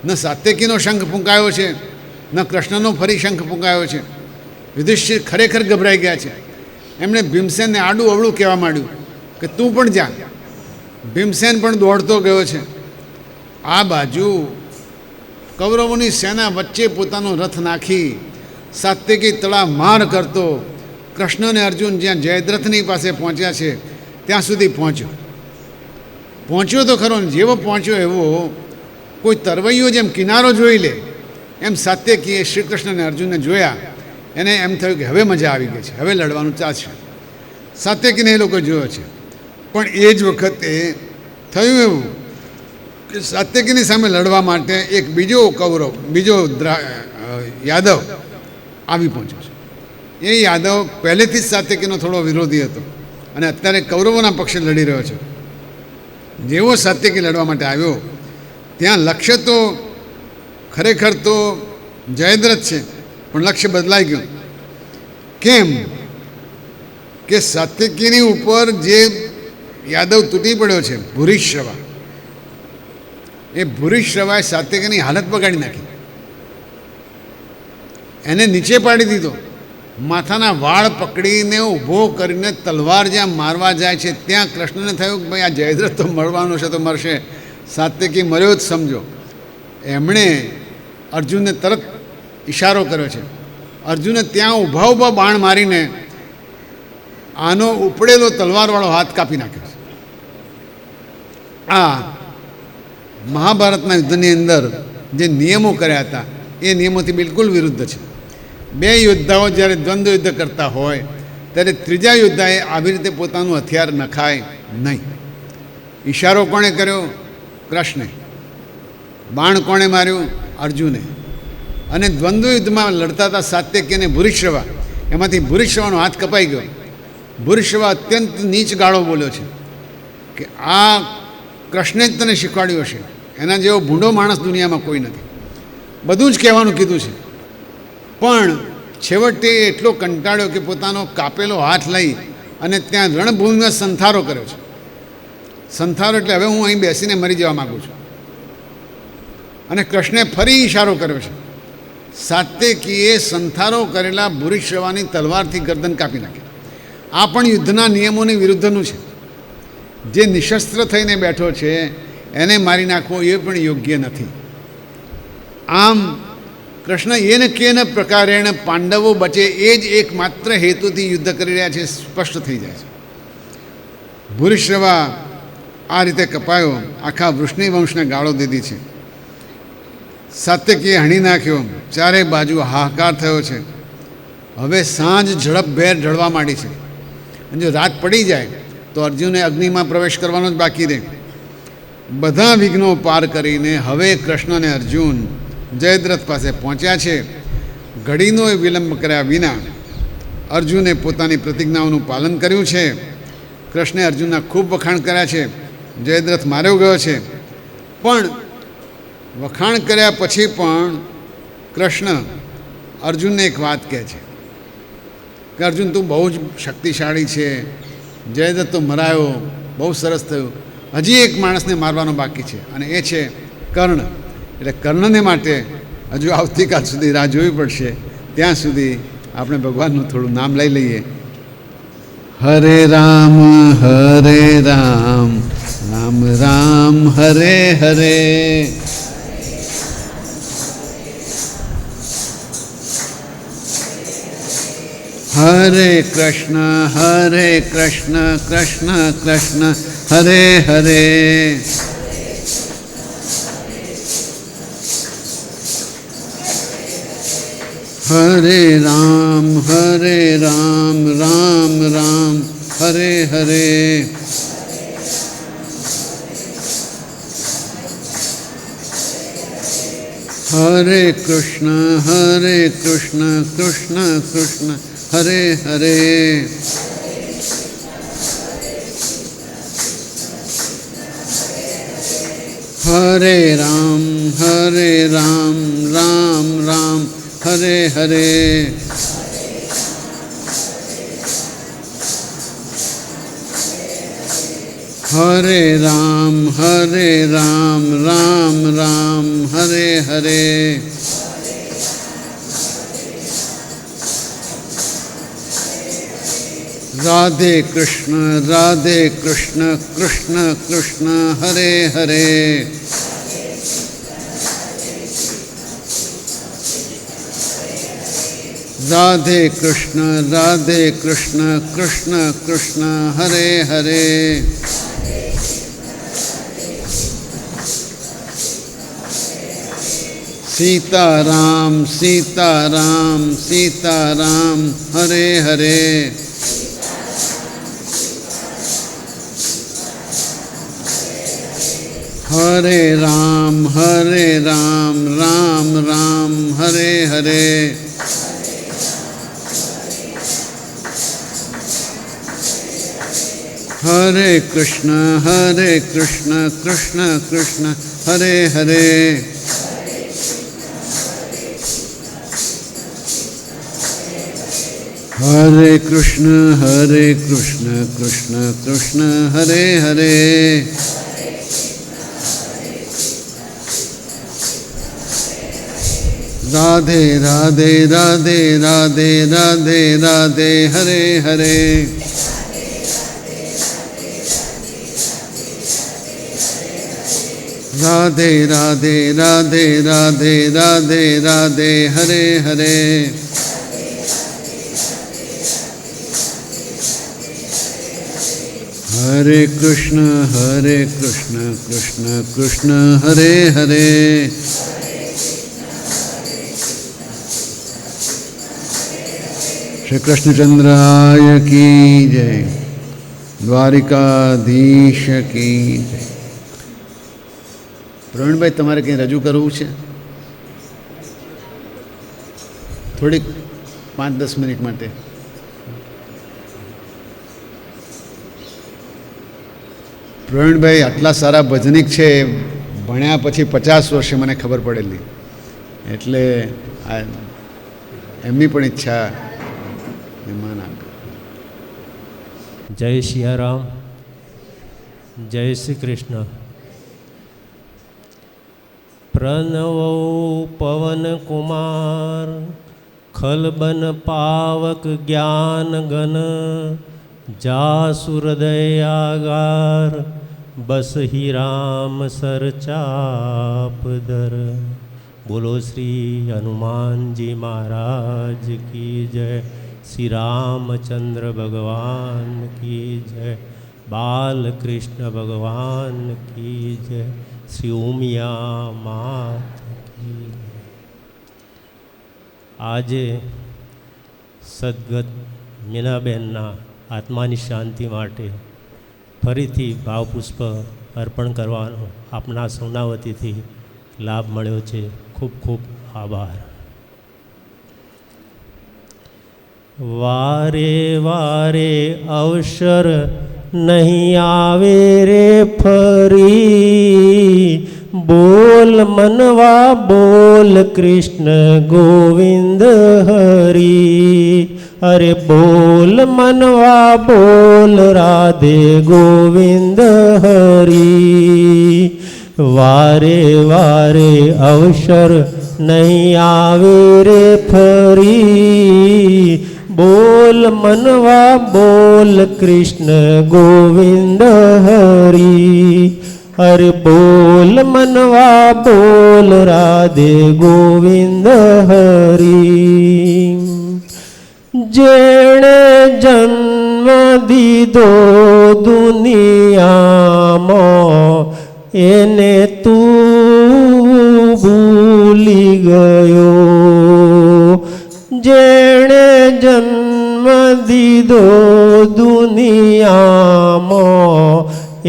ન સાત્યકીનો શંખ ફૂંકાયો છે, ન કૃષ્ણનો ફરી શંખ ફૂંકાયો છે. યુધિષ્ઠિર ખરેખર ગભરાઈ ગયા છે. એમણે ભીમસેનને આડું અવળું કહેવા માંડ્યું કે તું પણ જા. ભીમસેન પણ દોડતો ગયો છે. આ બાજુ કૌરવોની સેના વચ્ચે પોતાનો રથ નાખી સાત્યકી તડામાર કરતો કૃષ્ણ અને અર્જુન જ્યાં જયદ્રથની પાસે પહોંચ્યા છે ત્યાં સુધી પહોંચ્યો તો ખરો ને. જેવો પહોંચ્યો એવો કોઈ તરવૈયો જેમ કિનારો જોઈ લે એમ સાત્યકીએ શ્રી કૃષ્ણ અને અર્જુનને જોયા. એને એમ થયું કે હવે મજા આવી ગઈ છે, હવે લડવાનું ચાલશે. સાત્યકીને એ લોકો જોયો છે. પણ એ જ વખતે થયું એવું કે સાત્યકીની સામે લડવા માટે એક બીજો કૌરવ, બીજો યાદવ આવી પહોંચ્યો છે. એ યાદવ પહેલેથી જ સાત્યકીનો થોડો વિરોધી હતો અને અત્યારે કૌરવોના પક્ષે લડી રહ્યો છે. જેવો સાત્યકી લડવા માટે આવ્યો ત્યાં લક્ષ્ય તો ખરેખર તો જયદ્રથ છે, પણ લક્ષ્ય બદલાઈ ગયું. કેમ કે સાત્યકીની ઉપર જે યાદવ તૂટી પડ્યો છે, ભૂરિશ્રવા, એ ભૂરિશ્રવાએ સાત્યકીની હાલત બગાડી નાખી. એને નીચે પાડી દીધો. માથાના વાળ પકડીને ઊભો કરીને તલવાર જ્યાં મારવા જાય છે ત્યાં કૃષ્ણને થયું કે ભાઈ આ જયદ્રથ તો મળવાનો છે તો મરશે, સાત્યકી મર્યો જ સમજો. એમણે અર્જુનને તરત ઈશારો કર્યો છે. અર્જુને ત્યાં ઊભા ઊભા બાણ મારીને આનો ઉપડેલો તલવારવાળો હાથ કાપી નાખ્યો છે. આ મહાભારતના યુદ્ધની અંદર જે નિયમો કર્યા હતા એ નિયમોથી બિલકુલ વિરુદ્ધ છે. બે યોદ્ધાઓ જ્યારે દ્વંદ્વ યુદ્ધ કરતા હોય ત્યારે ત્રીજા યોદ્ધાએ આવી રીતે પોતાનું હથિયાર નખાય નહીં. ઈશારો કોણે કર્યો? કૃષ્ણે. બાણ કોણે માર્યું? અર્જુને. અને દ્વંદ્વ યુદ્ધમાં લડતા હતા સાત્યકી અને ભૂરિશ્રવા, એમાંથી ભૂરિશ્રવાનો હાથ કપાઈ ગયો. ભૂરિશ્રવા અત્યંત નીચ ગાળો બોલ્યો છે કે આ કૃષ્ણે જ તને શીખવાડ્યું હશે, એના જેવો ભૂંડો માણસ દુનિયામાં કોઈ નથી. બધું જ કહેવાનું કીધું છે, પણ છેવટે એટલો કંટાળ્યો કે પોતાનો કાપેલો હાથ લઈ અને ત્યાં રણભૂમિમાં સંથારો કર્યો છે. સંથારો એટલે હવે હું અહીં બેસીને મરી જવા માગું છું. અને કૃષ્ણે ફરી ઈશારો કર્યો છે. સાત્યકીએ સંથારો કરેલા ભૂરિશ્રવાની તલવારથી ગરદન કાપી નાખી. આ પણ યુદ્ધના નિયમોની વિરુદ્ધનું છે. જે નિશસ્ત્ર થઈને બેઠો છે એને મારી નાખવો એ પણ યોગ્ય નથી. આમ કૃષ્ણ એન કેન પ્રકારેણ પાંડવો બચે એ જ એકમાત્ર હેતુથી યુદ્ધ કરી રહ્યા છે સ્પષ્ટ થઈ જાય છે. ભૂરિશ્રવા આ રીતે કપાયો, આખા વૃષ્ણિ વંશને ગાળો દીધી છે. સાત્યકીએ હણી નાખ્યો, ચારે બાજુ હાહાકાર થયો છે. હવે સાંજ ઝડપભેર ઢળવા માંડી છે. અને જો રાત પડી જાય તો અર્જુને અગ્નિમાં પ્રવેશ કરવાનો જ બાકી રહે. બધા વિઘ્નો પાર કરીને હવે કૃષ્ણ અને અર્જુન જયદ્રથ પાસે પહોંચ્યા છે. ઘડીનો વિલંબ કર્યા વિના અર્જુને પોતાની પ્રતિજ્ઞાઓનું પાલન કર્યું છે. કૃષ્ણે અર્જુનના ખૂબ વખાણ કર્યા છે. જયદ્રથ માર્યો ગયો છે, પણ વખાણ કર્યા પછી પણ કૃષ્ણ અર્જુનને એક વાત કહે છે કે અર્જુન તું બહુ જ શક્તિશાળી છે, જયદ્રથ તો મરાયો, બહુ સરસ થયું, હજી એક માણસને મારવાનો બાકી છે અને એ છે કર્ણ. એટલે કર્ણને માટે હજુ આવતીકાલ સુધી રાહ જોવી પડશે. ત્યાં સુધી આપણે ભગવાનનું થોડું નામ લઈ લઈએ. હરે રામ રામ રામ હરે હરે. હરે કૃષ્ણ કૃષ્ણ કૃષ્ણ હરે હરે. હરે રામ રામ રામ હરે હરે. હરે કૃષ્ણ કૃષ્ણ કૃષ્ણ હરે હરે. હરે રામ રામ હરે હરે. હરે રામ રામ હરે હરે. રાધે કૃષ્ણ કૃષ્ણ કૃષ્ણ હરે હરે. રાધે કૃષ્ણ કૃષ્ણ કૃષ્ણ હરે હરે. સીતારામ હરે હરે. હરે રામ રામ હરે હરે. હરે કૃષ્ણ કૃષ્ણ કૃષ્ણ હરે હરે. હરે કૃષ્ણ કૃષ્ણ કૃષ્ણ હરે હરે. રાધે રાધે રાધે રાધે રાધે રાધે હરે હરે. રાધે રાધે રાધે રાધે રાધે રાધે હરે હરે. હરે કૃષ્ણ કૃષ્ણ કૃષ્ણ હરે હરે. શ્રી કૃષ્ણચંદ્રાય કી જય. દ્વારિકાધીશ કી જય. પ્રવીણભાઈ, તમારે કંઈ રજૂ કરવું છે? થોડીક 5-10 મિનિટ માટે. પ્રવીણભાઈ આટલા સારા ભજનિક છે, ભણ્યા પછી 50 વર્ષે મને ખબર પડેલી, એટલે એમની પણ ઈચ્છા મહેમાન આપે. જય સિયારામ, જય શ્રી કૃષ્ણ. પ્रणवो पवन कुमार खलबन पावक ज्ञान गण जासुरदयागार बस ही राम सर चाप दर. बोलो श्री हनुमान जी महाराज की जय. श्री रामचंद्र भगवान की जय. बाल कृष्ण भगवान की जय. श्री उमिया मात की. આજે સદગત મીનાબેનના આત્માની શાંતિ માટે ફરીથી ભાવપુષ્પ અર્પણ કરવાનો આપના સૌના વતીથી લાભ મળ્યો છે. ખૂબ ખૂબ આભાર. વારે વારે અવસર નહીં આવે રે ફરી, બોલ મનવા બોલ કૃષ્ણ ગોવિંદ હરી. અરે બોલ મનવા બોલ રાધે ગોવિંદ હરી. વારે વારે અવસર નહીં આવે રે ફરી, બોલ મનવા બોલ કૃષ્ણ ગોવિંદ હરી. અરે બોલ મનવા બોલ રાધે ગોવિંદ હરી. જેણે જન્મ દીધો દુનિયામાં એને તું ભૂલી ગયો. જેણે જન્મ દીધો દુનિયામાં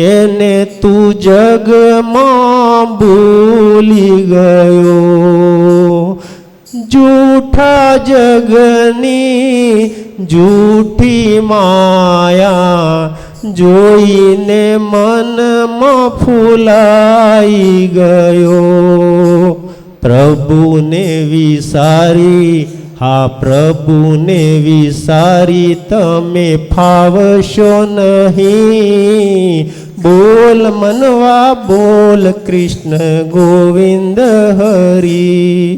એને તું જગમાં ભૂલી ગયો. જૂઠા જગની જૂઠી માયા જોઈને મનમાં ફૂલાઈ ગયો. પ્રભુને વિસારી, હા પ્રભુને વિસારી તમે ફાવશો નહીં. બોલ મનવા બોલ કૃષ્ણ ગોવિંદ હરી.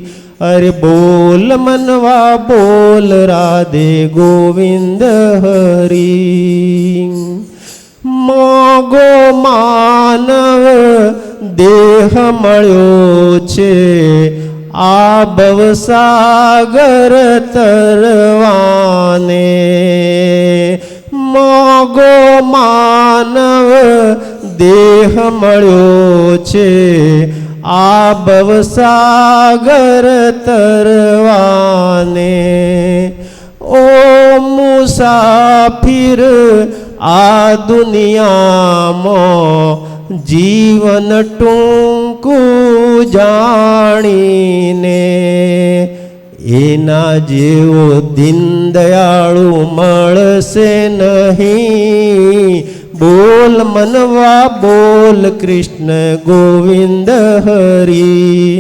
અરે બોલ મનવા બોલ રાધે ગોવિંદ હરી. મોગો માનવ દેહ મળ્યો છે આ ભવસાગર તરવાને. મોગો માનવ દેહ મળ્યો છે આ ભવસાગર તરવાને. ઓ મુસાફિર આ દુનિયામાં જીવન ટૂંકું જાણીને, એના જેવો દીન દયાળુ મળશે નહીં. બોલ મનવા બોલ કૃષ્ણ ગોવિંદ હરી.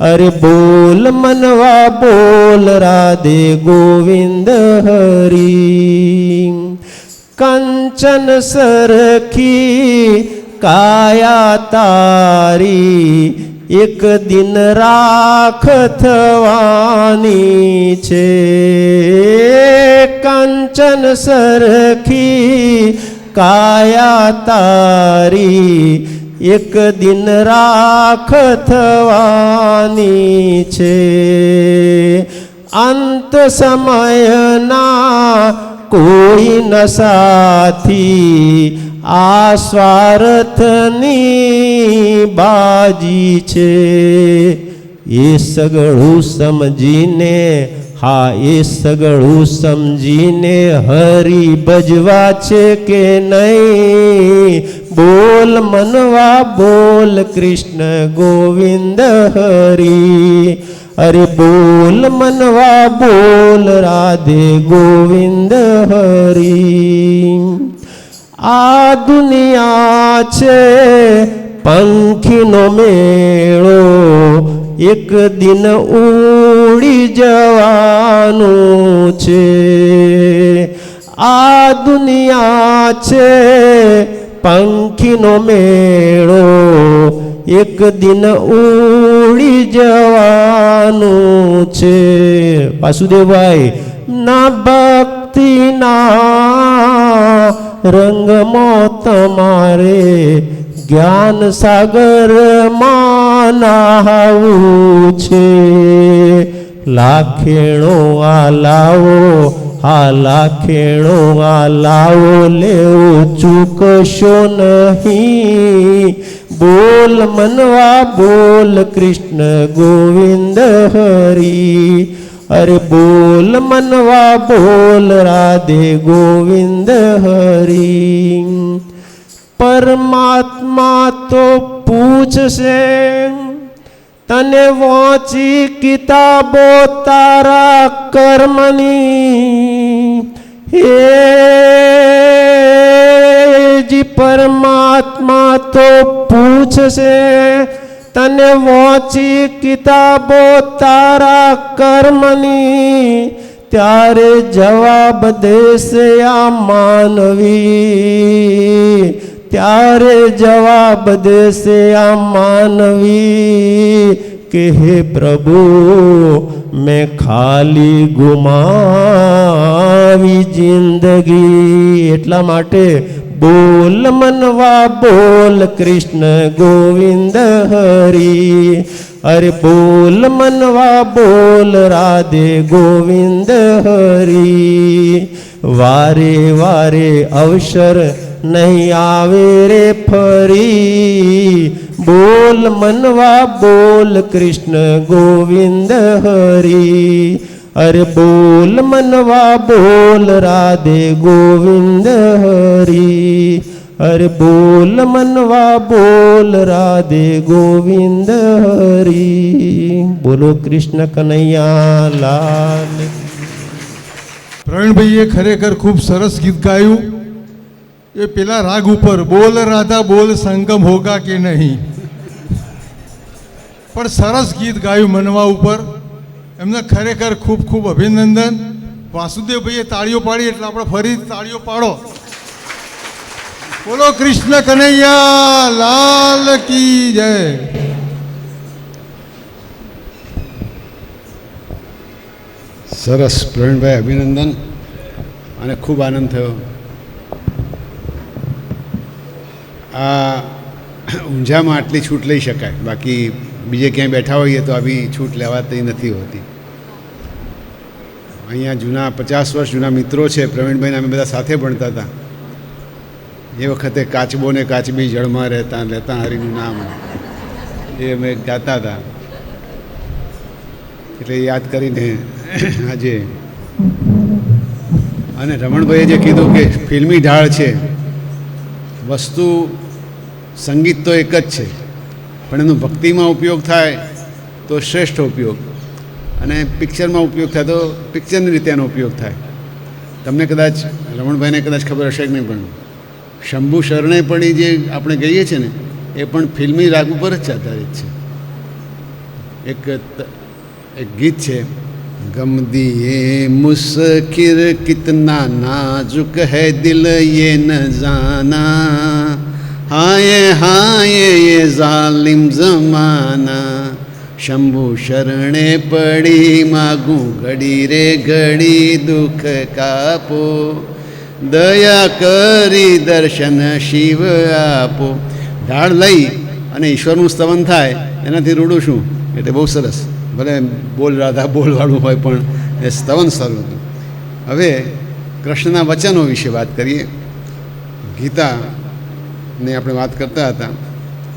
અરે બોલ મનવા બોલ રાધે ગોવિંદ હરી. કંચન સરખી કાયા તારી એક દિન રાખ થવાની છે, કાંચન સરખી કાયા તારી, એક દિન રાખ થવાની છે. અંત સમયના કોઈ ન સાથી, આ સ્વાર્થની બાજી છે. એ સગળું સમજીને, હા એ સગળું સમજીને હરી ભજવા છે કે નહીં? બોલ મનવા બોલ કૃષ્ણ ગોવિંદ હરી, અરે બોલ મનવા બોલ રાધે ગોવિંદ હરી. આ દુનિયા છે પંખીનો મેળો, એક દિન ઉડી જવાનું છે. આ દુનિયા છે પંખીનો મેળો, એક દિન ઉડી જવાનું છે. વાસુદેવભાઈ, ના ભક્તિના રંગમાં તમારે જ્ઞાન સાગરમાં નાહવું છે. લાખેણો આ લાવો, હા લાખેણો આ લાવો, લેવો ચૂકશો નહીં. બોલ મનવા બોલ કૃષ્ણ ગોવિંદ હરી, અરે બોલ મનવા બોલ રાધે ગોવિંદ હરી. પરમાત્મા તો પૂછશે તને વાંચી કિતાબો તારા કર્મની. હે જી પરમાત્મા તો પૂછશે તને વાંચી કિતાબો તારા કર્મની. ત્યારે જવાબ દેશે આ માનવી, ત્યારે જવાબ દેશે આ માનવી કે હે પ્રભુ મેં ખાલી ગુમાવી જિંદગી. એટલા માટે બોલ મનવા બોલ કૃષ્ણ ગોવિંદ હરી, અરે બોલ મનવા બોલ રાધે ગોવિંદ હરી. વારે વારે અવસર નહીં આવે રે ફરી, બોલ મનવા બોલ કૃષ્ણ ગોવિંદ હરી, અરે બોલ મનવા બોલ રાધે ગોવિંદ હરી, અરે બોલ મનવા બોલ રાધે ગોવિંદ હરી. બોલો કૃષ્ણ કનૈયા લાલ. પ્રવીણભાઈએ ખરેખર ખૂબ સરસ ગીત ગાયું. એ પેલા રાગ ઉપર બોલ રાધા બોલ સંગમ હોગા કે નહીં, પણ સરસ ગીત ગાયું મનવા ઉપર. એમને ખરેખર ખૂબ ખૂબ અભિનંદન. વાસુદેવભાઈએ તાળીઓ પાડી એટલે આપણે ફરી તાળીઓ પાડો. બોલો કૃષ્ણ કનૈયા લાલ કી જય. સરસ પ્રવીણભાઈ, અભિનંદન અને ખૂબ આનંદ થયો. આ ઊંઝામાં આટલી છૂટ લઈ શકાય, બાકી બીજે ક્યાંય બેઠા હોઈએ તો આવી છૂટ લેવાતી નથી હોતી. અહીંયા જૂના 50 વર્ષ જૂના મિત્રો છે પ્રવીણભાઈને, અમે બધા સાથે ભણતા હતા. એ વખતે કાચબો ને કાચબી જળમાં રહેતા લેતા હરીનું નામ એ અમે ગાતા હતા. એટલે યાદ કરીને આજે. અને રમણભાઈએ જે કીધું કે ફિલ્મી ઢાળ છે, વસ્તુ સંગીત તો એક જ છે, પણ એનો ભક્તિમાં ઉપયોગ થાય તો શ્રેષ્ઠ ઉપયોગ, અને પિક્ચરમાં ઉપયોગ થાય તો પિક્ચરની રીતે એનો ઉપયોગ થાય. તમને કદાચ રમણભાઈને કદાચ ખબર હશે કે નહીં, પણ શંભુ શરણે પડી જે આપણે કહીએ છીએ ને, એ પણ ફિલ્મી રાગ ઉપર જ આધારિત છે. એક ગીત છે, ગમ દિએ મુસ્કિર કિતના નાजुक है दिल ये न जाना, હાય ये जालिम जमाना शंभु शरणे पड़ी मागू घड़ी रे घड़ी दुख कापो दया કરી દર્શન શિવ આપો. ઢાળ લઈ અને ઈશ્વરનું સ્તવન થાય એનાથી રૂડું શું, એટલે બહુ સરસ. ભલે બોલ રાધા બોલવાળું હોય પણ એ સ્તવન સારું હતું. હવે કૃષ્ણના વચનો વિશે વાત કરીએ. ગીતાને આપણે વાત કરતા હતા.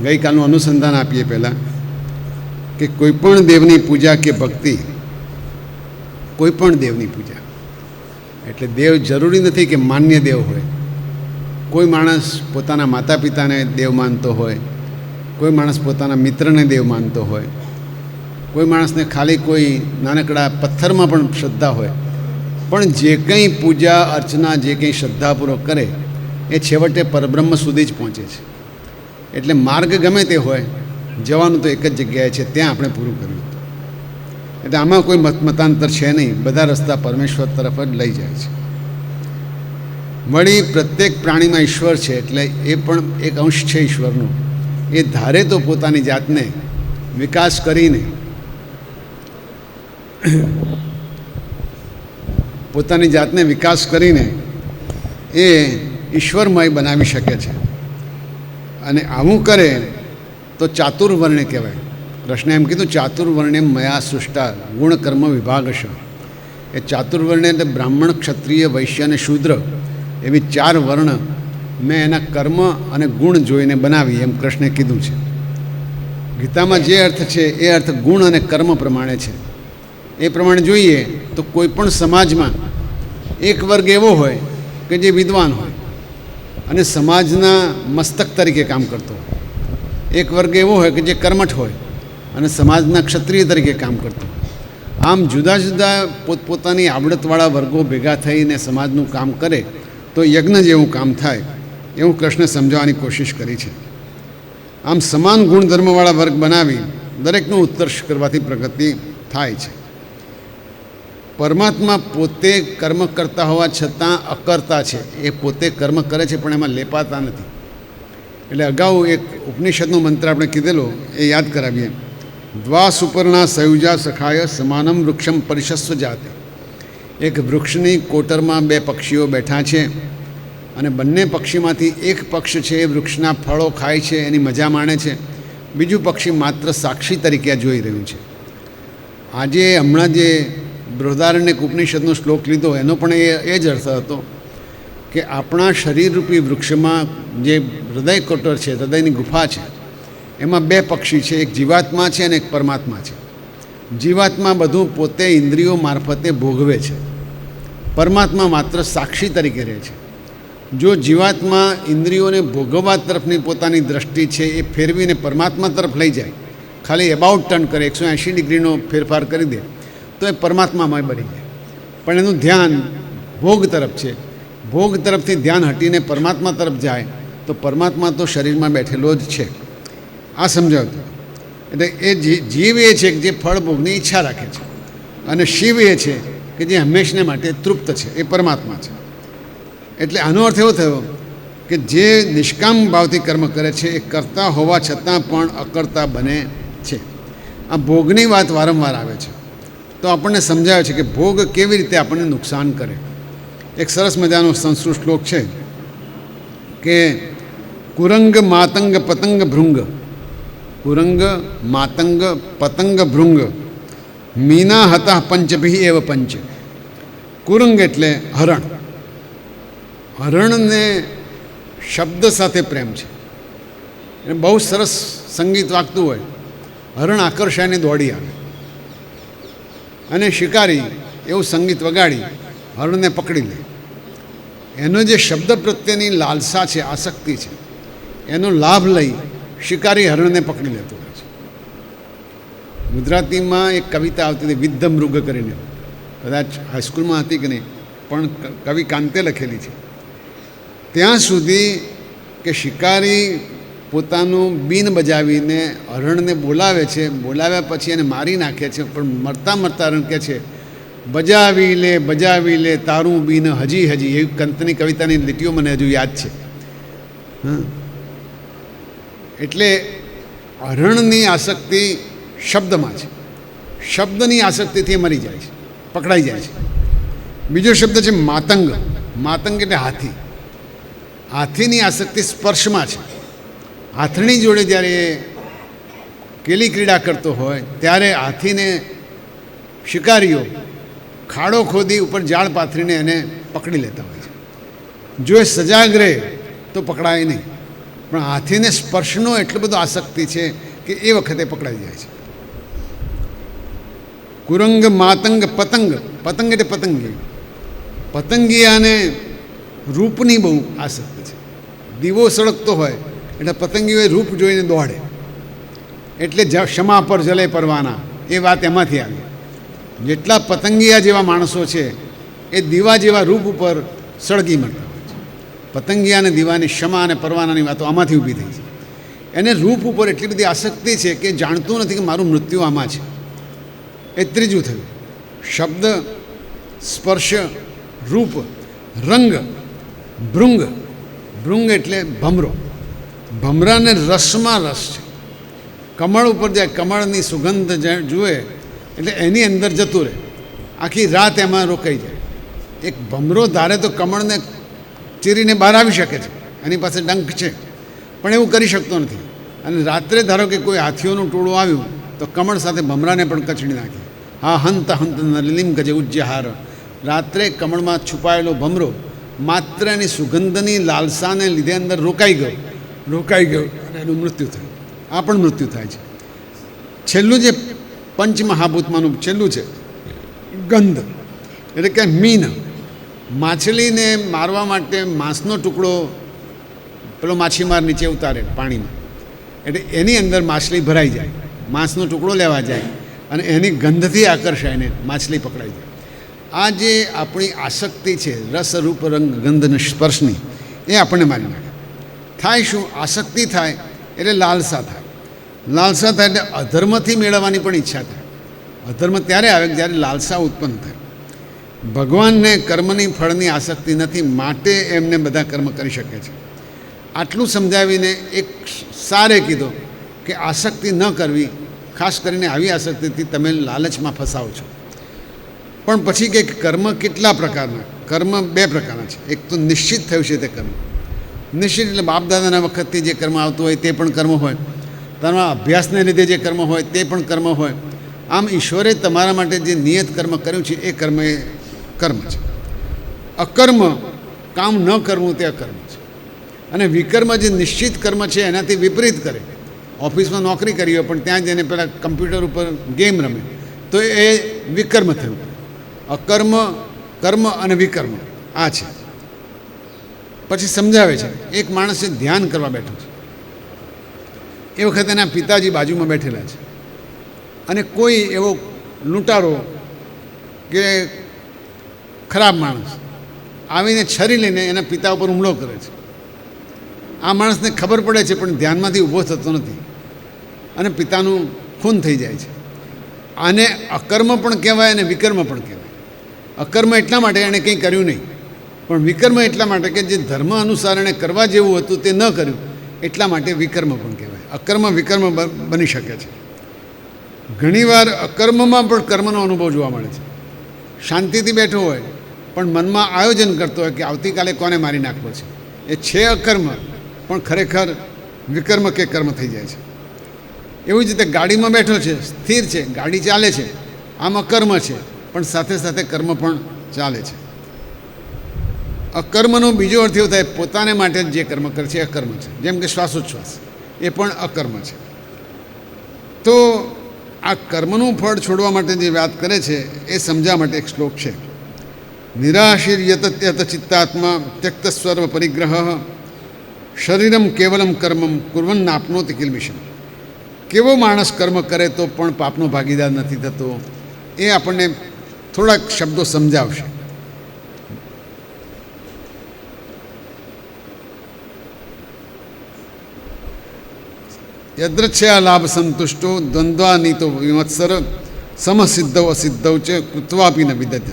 ગઈકાલનું અનુસંધાન આપીએ પહેલાં કે કોઈપણ દેવની પૂજા કે ભક્તિ, કોઈપણ દેવની પૂજા એટલે દેવ જરૂરી નથી કે માન્ય દેવ હોય. કોઈ માણસ પોતાના માતા પિતાને દેવ માનતો હોય, કોઈ માણસ પોતાના મિત્રને દેવ માનતો હોય, કોઈ માણસને ખાલી કોઈ નાનકડા પથ્થરમાં પણ શ્રદ્ધા હોય, પણ જે કંઈ પૂજા અર્ચના જે કંઈ શ્રદ્ધાપૂર્વક કરે એ છેવટે પરબ્રહ્મ સુધી જ પહોંચે છે. એટલે માર્ગ ગમે તે હોય, જવાનું તો એક જ જગ્યાએ છે, ત્યાં આપણે પૂરું કર્યું. એટલે આમાં કોઈ મતાંતર છે નહીં, બધા રસ્તા પરમેશ્વર તરફ જ લઈ જાય છે. વળી પ્રત્યેક પ્રાણીમાં ઈશ્વર છે, એટલે એ પણ એક અંશ છે ઈશ્વરનો. એ ધારે તો પોતાની જાતને વિકાસ કરીને એ ઈશ્વરમય બનાવી શકે છે. અને આવું કરે તો ચાતુર્વર્ણ્ય કહેવાય. કૃષ્ણે એમ કીધું ચાતુર્વર્ણ્યમ મયા સૃષ્ટા ગુણ કર્મ વિભાગશ. એ ચાતુર્વર્ણ્ય એટલે બ્રાહ્મણ, ક્ષત્રિય, વૈશ્ય અને શૂદ્ર એવી 4 વર્ણ મેં એના કર્મ અને ગુણ જોઈને બનાવી, એમ કૃષ્ણે કીધું છે. ગીતામાં જે અર્થ છે એ અર્થ ગુણ અને કર્મ પ્રમાણે છે. એ પ્રમાણે જોઈએ તો કોઈ પણ સમાજમાં એક વર્ગ એવો હોય કે જે વિદ્વાન હોય અને સમાજના મસ્તક તરીકે કામ કરતો હોય. એક વર્ગ એવો હોય કે જે કર્મઠ હોય અને સમાજના ક્ષત્રિય તરીકે કામ કરતો હોય. આમ જુદા જુદા પોતપોતાની આવડતવાળા વર્ગો ભેગા થઈને સમાજનું કામ કરે તો યજ્ઞ જેવું કામ થાય, એવું કૃષ્ણે સમજાવવાની કોશિશ કરી છે. આમ સમાન ગુણધર્મવાળા વર્ગ બનાવી દરેકનો ઉત્કર્ષ કરવાથી પ્રગતિ થાય છે. પરમાત્મા પોતે કર્મ કરતા હોવા છતાં અકર્તા છે. એ પોતે કર્મ કરે છે પણ એમાં લેપાતા નથી. એટલે અગાઉ એક ઉપનિષદનો મંત્ર આપણે કીધેલો એ યાદ કરાવીએ. દ્વા સુપર્ણા સયુજા સખાય સમાનમ વૃક્ષમ પરિશસ્વ જાતે. એક વૃક્ષની કોટરમાં 2 પક્ષીઓ બેઠા છે અને બંને પક્ષીમાંથી એક પક્ષ છે એ વૃક્ષના ફળો ખાય છે, એની મજા માણે છે. બીજું પક્ષી માત્ર સાક્ષી તરીકે જોઈ રહ્યું છે. આજે હમણાં જે બૃહદારણ્યક ઉપનિષદનો શ્લોક લીધો એનો પણ એ જ અર્થ હતો કે આપણા શરીરરૂપી વૃક્ષમાં જે હૃદય કોટર છે, હૃદયની ગુફા છે, એમાં 2 પક્ષી છે. એક જીવાત્મા છે અને એક પરમાત્મા છે. જીવાત્મા બધું પોતે ઇન્દ્રિયો મારફતે ભોગવે છે, પરમાત્મા માત્ર સાક્ષી તરીકે રહે છે. જો જીવાત્મા ઇન્દ્રિયોને ભોગવવા તરફની પોતાની દ્રષ્ટિ છે એ ફેરવીને પરમાત્મા તરફ લઈ જાય, ખાલી એબાઉટ ટર્ન કરે, 180 ડિગ્રીનો ફેરફાર કરી દે તો એ પરમાત્મામાં બની જાય. પણ એનું ધ્યાન ભોગ તરફ છે. ભોગ તરફથી ધ્યાન હટીને પરમાત્મા તરફ જાય તો પરમાત્મા તો શરીરમાં બેઠેલો જ છે. આ સમજાવતું. એટલે એ જીવ એ છે કે જે ફળ ભોગની ઈચ્છા રાખે છે અને શિવ એ છે કે જે હંમેશને માટે તૃપ્ત છે, એ પરમાત્મા છે. એટલે આનો અર્થ એવો થયો કે જે નિષ્કામ ભાવથી કર્મ કરે છે એ કરતા હોવા છતાં પણ અકર્તા બને છે. આ ભોગની વાત વારંવાર આવે છે તો આપણને સમજાવે છે કે ભોગ કેવી રીતે આપણને નુકસાન કરે. એક સરસ મજાનો સંસ્કૃત શ્લોક છે કે કુરંગ માતંગ પતંગ ભૃંગ, કુરંગ માતંગ પતંગ ભૃંગ મીના હતા પંચભી એવ પંચ. કુરંગ એટલે હરણ. હરણને શબ્દ સાથે પ્રેમ છે. એ બહુ સરસ સંગીત વાગતું હોય, હરણ આકર્ષાઈને દોડી આવે અને શિકારી એવું સંગીત વગાડી હરણને પકડી લે. એનો જે શબ્દ પ્રત્યેની લાલસા છે, આસક્તિ છે, એનો લાભ લઈ શિકારી હરણને પકડી લેતો હોય છે. ગુજરાતીમાં એક કવિતા આવતી હતી વિદ્ધ મૃગ કરીને, કદાચ હાઈસ્કૂલમાં હતી કે નહીં, પણ કવિ કાંતે લખેલી છે. ત્યાં સુધી કે શિકારી પોતાનું બીન બજાવીને હરણને બોલાવે છે, બોલાવ્યા પછી એને મારી નાખે છે, પણ મરતા મરતા હરણ કહે છે બજાવી લે તારું બીન હજી હજી. એવી કંતની કવિતાની લીટીઓ મને હજુ યાદ છે. એટલે હરણની આસક્તિ શબ્દમાં છે, શબ્દની આસક્તિથી એ મરી જાય છે, પકડાઈ જાય છે. બીજો શબ્દ છે માતંગ. માતંગ એટલે હાથી. હાથીની આસક્તિ સ્પર્શમાં છે. હાથણી જોડે જ્યારે એ કેલી ક્રીડા કરતો હોય ત્યારે હાથીને શિકારીઓ ખાડો ખોદી ઉપર જાળ પાથરીને એને પકડી લેતા હોય છે. જો એ સજાગ રહે તો પકડાય નહીં, પણ હાથીને સ્પર્શનો એટલો બધો આસક્તિ છે કે એ વખતે પકડાઈ જાય છે. કુરંગ, માતંગ, પતંગ. પતંગ એટલે પતંગી. પતંગિયાને રૂપની બહુ આસક્તિ છે. દીવો સળગતો હોય એટલે પતંગીઓ રૂપ જોઈને દોડે, એટલે ક્ષમા પર જલે પરવાના એ વાત એમાંથી આવી. જેટલા પતંગિયા જેવા માણસો છે એ દીવા જેવા રૂપ ઉપર સળગી મળતા હોય છે. પતંગિયા અને દીવાની ક્ષમા અને પરવાનાની વાતો આમાંથી ઊભી થઈ છે. એને રૂપ ઉપર એટલી બધી આસક્તિ છે કે જાણતું નથી કે મારું મૃત્યુ આમાં છે. એ ત્રીજું થયું. શબ્દ, સ્પર્શ, રૂપ, રંગ, ભૃંગ. ભૃંગ એટલે ભમરો. ભમરાને રસમાં રસ છે. કમળ ઉપર જાય, કમળની સુગંધ જુએ એટલે એની અંદર જતું રહે, આખી રાત એમાં રોકાઈ જાય. એક ભમરો ધારે તો કમળને ચીરીને બહાર આવી શકે છે, એની પાસે ડંખ છે, પણ એવું કરી શકતો નથી. અને રાત્રે ધારો કે કોઈ હાથીઓનું ટોળું આવ્યું તો કમળ સાથે ભમરાને પણ કચડી નાખે. હા હંત હંત નલિમ ગજે ઉજ્જહાર. રાત્રે કમળમાં છુપાયેલો ભમરો માત્ર એની સુગંધની લાલસાને લીધે અંદર રોકાઈ ગયો અને એનું મૃત્યુ થયું. આ પણ મૃત્યુ થાય છે. છેલ્લું જે પંચમહાભૂતમાંનું છેલ્લું છે ગંધ, એટલે કે મીન. માછલીને મારવા માટે માંસનો ટુકડો પેલો માછીમાર નીચે ઉતારે પાણીમાં, એટલે એની અંદર માછલી ભરાઈ જાય, માંસનો ટુકડો લેવા જાય અને એની ગંધથી આકર્ષાઈને માછલી પકડાઈ જાય. આ જે આપણી આસક્તિ છે રસ, રૂપ, રંગ, ગંધ અને સ્પર્શની, એ આપણને મારી નાખે. થાય શું? આસક્તિ થાય એટલે લાલસા થાય. લાલસા થાય એટલે અધર્મથી મેળવવાની પણ ઈચ્છા થાય. અધર્મ ત્યારે આવે જ્યારે લાલસા ઉત્પન્ન થાય. ભગવાનને કર્મની ફળની આસક્તિ નથી, માટે એમને બધા કર્મ કરી શકે છે. આટલું સમજાવીને એક સારે કીધો કે આસક્તિ ન કરવી, ખાસ કરીને આવી આસક્તિથી તમે લાલચમાં ફસાવો છો. પણ પછી કે કર્મ કેટલા પ્રકારના? કર્મ બે પ્રકારના છે. એક તો નિશ્ચિત થયું છે તે કર્મ. નિશ્ચિત એટલે બાપ દાદાના વખતથી જે કર્મ આવતું હોય તે પણ કર્મ હોય, તમારા અભ્યાસને લીધે જે કર્મ હોય તે પણ કર્મ હોય. આમ ઈશ્વરે તમારા માટે જે નિયત કર્મ કર્યું છે એ કર્મ છે. અકર્મ, કામ ન કરવું તે અકર્મ છે. અને વિકર્મ જે નિશ્ચિત કર્મ છે એનાથી વિપરીત કરે. ઓફિસમાં નોકરી કરી હોય પણ ત્યાં જઈને પેલા કમ્પ્યુટર ઉપર ગેમ રમે તો એ વિકર્મ થયું. અકર્મ, કર્મ અને વિકર્મ આ છે. પછી સમજાવે છે, એક માણસે ધ્યાન કરવા બેઠો છે. એ વખતે એના પિતાજી બાજુમાં બેઠેલા છે અને કોઈ એવો લૂંટારો કે ખરાબ માણસ આવીને છરી લઈને એના પિતા ઉપર હુમલો કરે છે. આ માણસને ખબર પડે છે પણ ધ્યાનમાંથી ઊભો થતો નથી અને પિતાનું ખૂન થઈ જાય છે. આને અકર્મ પણ કહેવાય અને વિકર્મ પણ કહેવાય. અકર્મ એટલા માટે એણે કંઈ કર્યું નહીં, પણ વિકર્મ એટલા માટે કે જે ધર્મ અનુસાર એણે કરવા જેવું હતું તે ન કર્યું, એટલા માટે વિકર્મ પણ કહેવાય. અકર્મ વિકર્મ બની શકે છે. ઘણીવાર અકર્મમાં પણ કર્મનો અનુભવ જોવા મળે છે. શાંતિથી બેઠો હોય પણ મનમાં આયોજન કરતો હોય કે આવતીકાલે કોને મારી નાખવો છે. એ છે અકર્મ પણ ખરેખર વિકર્મ કે કર્મ થઈ જાય છે. એવી જ રીતે ગાડીમાં બેઠો છે, સ્થિર છે, ગાડી ચાલે છે, આમ અકર્મ છે પણ સાથે સાથે કર્મ પણ ચાલે છે. અકર્મનો બીજો અર્થ એવો થાય પોતાને માટે જે કર્મ કરે છે એ અકર્મ છે. જેમ કે શ્વાસોચ્છ્વાસ એ પણ અકર્મ છે. તો આ કર્મનું ફળ છોડવા માટે જે વાત કરે છે એ સમજવા માટે એક શ્લોક છે. નિરાશીર્યત ચિત્તાત્મા ત્યક્ત સર્વ પરિગ્રહ શરીરમ કેવલમ કર્મમ કુર્વન આપનોતિ કિલ્બિષમ. કેવો માણસ કર્મ કરે તો પણ પાપનો ભાગીદાર નથી થતો, એ આપણને થોડાક શબ્દો સમજાવશે. યદ્રચ્છયા લાભ સંતુષ્ટો દ્વંદ્વાનીતો વિમત્સર સમસિદ્ધવ અસિદ્ધવ છે કૃત્વાપી ન વિદધ્યતે.